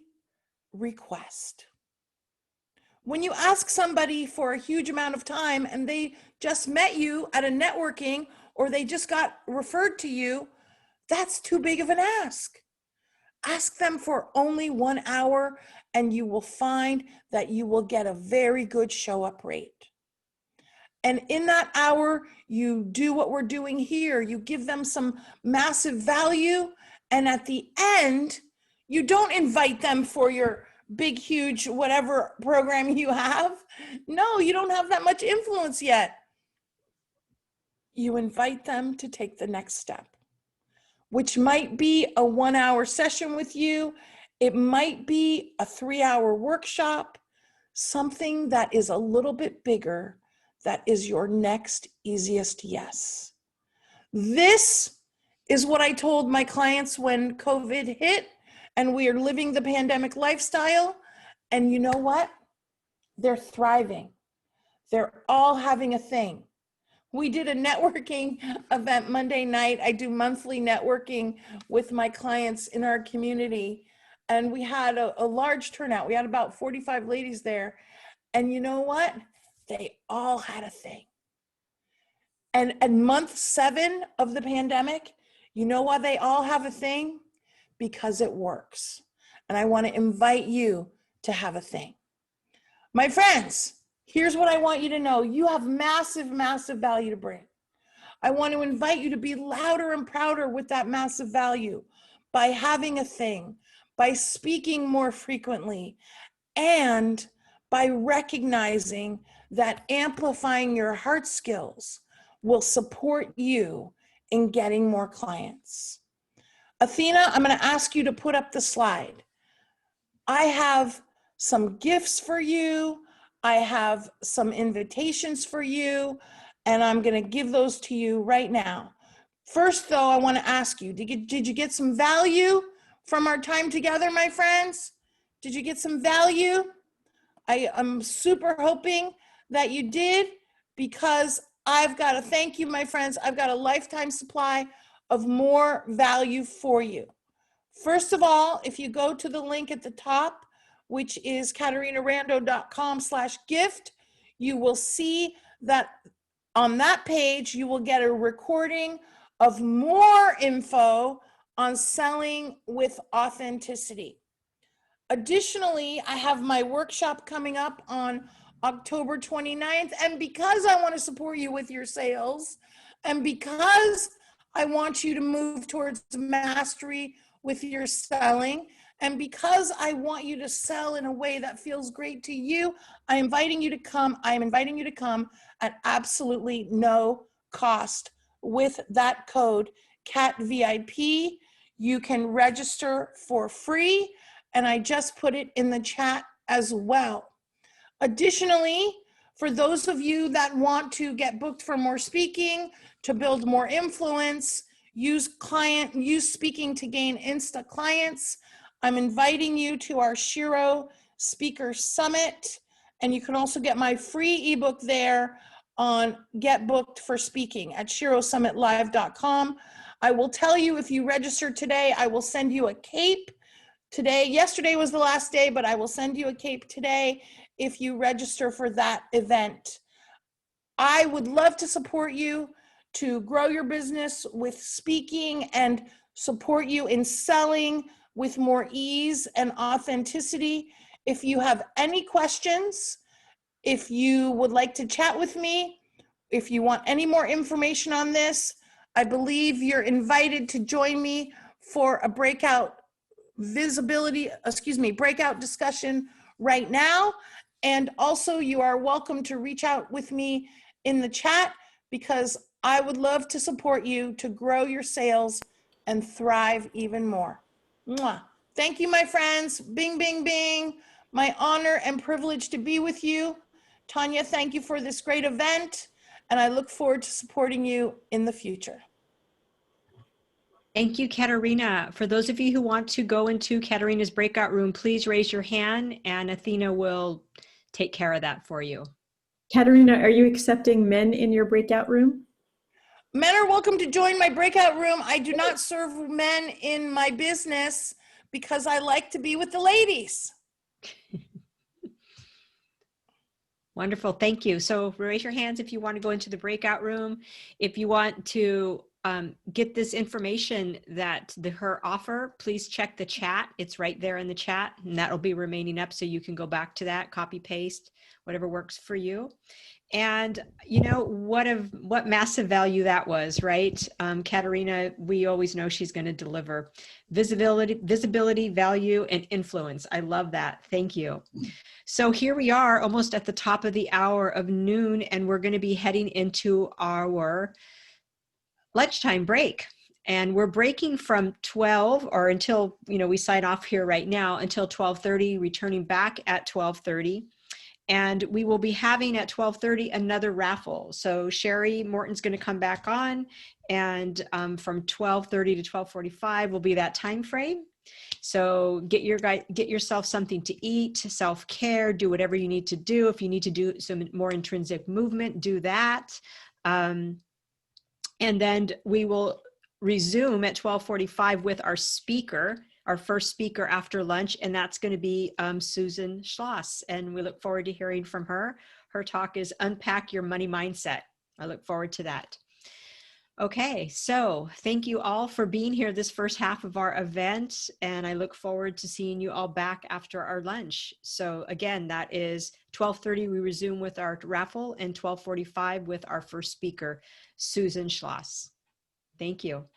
request. When you ask somebody for a huge amount of time and they just met you at a networking or they just got referred to you, that's too big of an ask. Ask them for only 1 hour and you will find that you will get a very good show up rate. And in that hour, you do what we're doing here. You give them some massive value. And at the end, you don't invite them for your big, huge, whatever program you have. No, you don't have that much influence yet. You invite them to take the next step, which might be a 1-hour session with you. It might be a 3-hour workshop, something that is a little bit bigger, that is your next easiest yes. This is what I told my clients when COVID hit and we are living the pandemic lifestyle. And you know what? They're thriving. They're all having a thing. We did a networking event Monday night. I do monthly networking with my clients in our community. And we had a large turnout. We had about 45 ladies there. And you know what? They all had a thing. And month 7 of the pandemic, you know why they all have a thing? Because it works. And I want to invite you to have a thing. My friends, here's what I want you to know. You have massive, massive value to bring. I want to invite you to be louder and prouder with that massive value by having a thing, by speaking more frequently, and by recognizing that amplifying your heart skills will support you in getting more clients. Athena, I'm going to ask you to put up the slide. I have some gifts for you. I have some invitations for you, and I'm going to give those to you right now. First, though, I want to ask you, did you get some value from our time together, my friends? Did you get some value? I'm super hoping that you did, because I've got to thank you, my friends. I've got a lifetime supply of more value for you. First of all, if you go to the link at the top, which is katarinarando.com/gift, you will see that on that page, you will get a recording of more info on selling with authenticity. Additionally, I have my workshop coming up on October 29th. And because I want to support you with your sales, and because I want you to move towards mastery with your selling, and because I want you to sell in a way that feels great to you, I'm inviting you to come at absolutely no cost with that code CATVIP. You can register for free, and I just put it in the chat as well. Additionally, for those of you that want to get booked for more speaking, to build more influence, use speaking to gain Insta clients, I'm inviting you to our Shiro Speaker Summit, and you can also get my free ebook there on Get Booked for Speaking at shirosummitlive.com. I will tell you, if you register today, I will send you a cape today. Yesterday was the last day, but I will send you a cape today if you register for that event. I would love to support you to grow your business with speaking and support you in selling with more ease and authenticity. If you have any questions, if you would like to chat with me, if you want any more information on this, I believe you're invited to join me for a breakout discussion right now. And also, you are welcome to reach out with me in the chat, because I would love to support you to grow your sales and thrive even more. Mwah. Thank you, my friends. Bing, bing, bing. My honor and privilege to be with you. Tanya, thank you for this great event, and I look forward to supporting you in the future. Thank you, Katarina. For those of you who want to go into Katarina's breakout room, please raise your hand and Athena will take care of that for you. Katarina, are you accepting men in your breakout room? Men are welcome to join my breakout room. I do not serve men in my business because I like to be with the ladies. Wonderful, thank you. So raise your hands if you want to go into the breakout room. If you want to get this information that her offer, please check the chat. It's right there in the chat, and that'll be remaining up so you can go back to that, copy, paste, whatever works for you. And you know, what massive value that was, right? Katarina, we always know she's going to deliver visibility, value, and influence. I love that. Thank you. So here we are almost at the top of the hour of noon, and we're going to be heading into our lunchtime break. And we're breaking from 12 or until, you know, we sign off here right now until 12:30, returning back at 12:30. And we will be having at 12:30 another raffle. So Sherry Morton's going to come back on, and from 12:30 to 12:45 will be that time frame. So get yourself something to eat, self-care, do whatever you need to do. If you need to do some more intrinsic movement, do that. And then we will resume at 12:45 with our speaker, our first speaker after lunch, and that's going to be Susan Schloss. And we look forward to hearing from her. Her talk is Unpack Your Money Mindset. I look forward to that. Okay, so thank you all for being here this first half of our event, and I look forward to seeing you all back after our lunch. So again, that is 12:30, we resume with our raffle, and 12:45 with our first speaker, Susan Schloss. Thank you.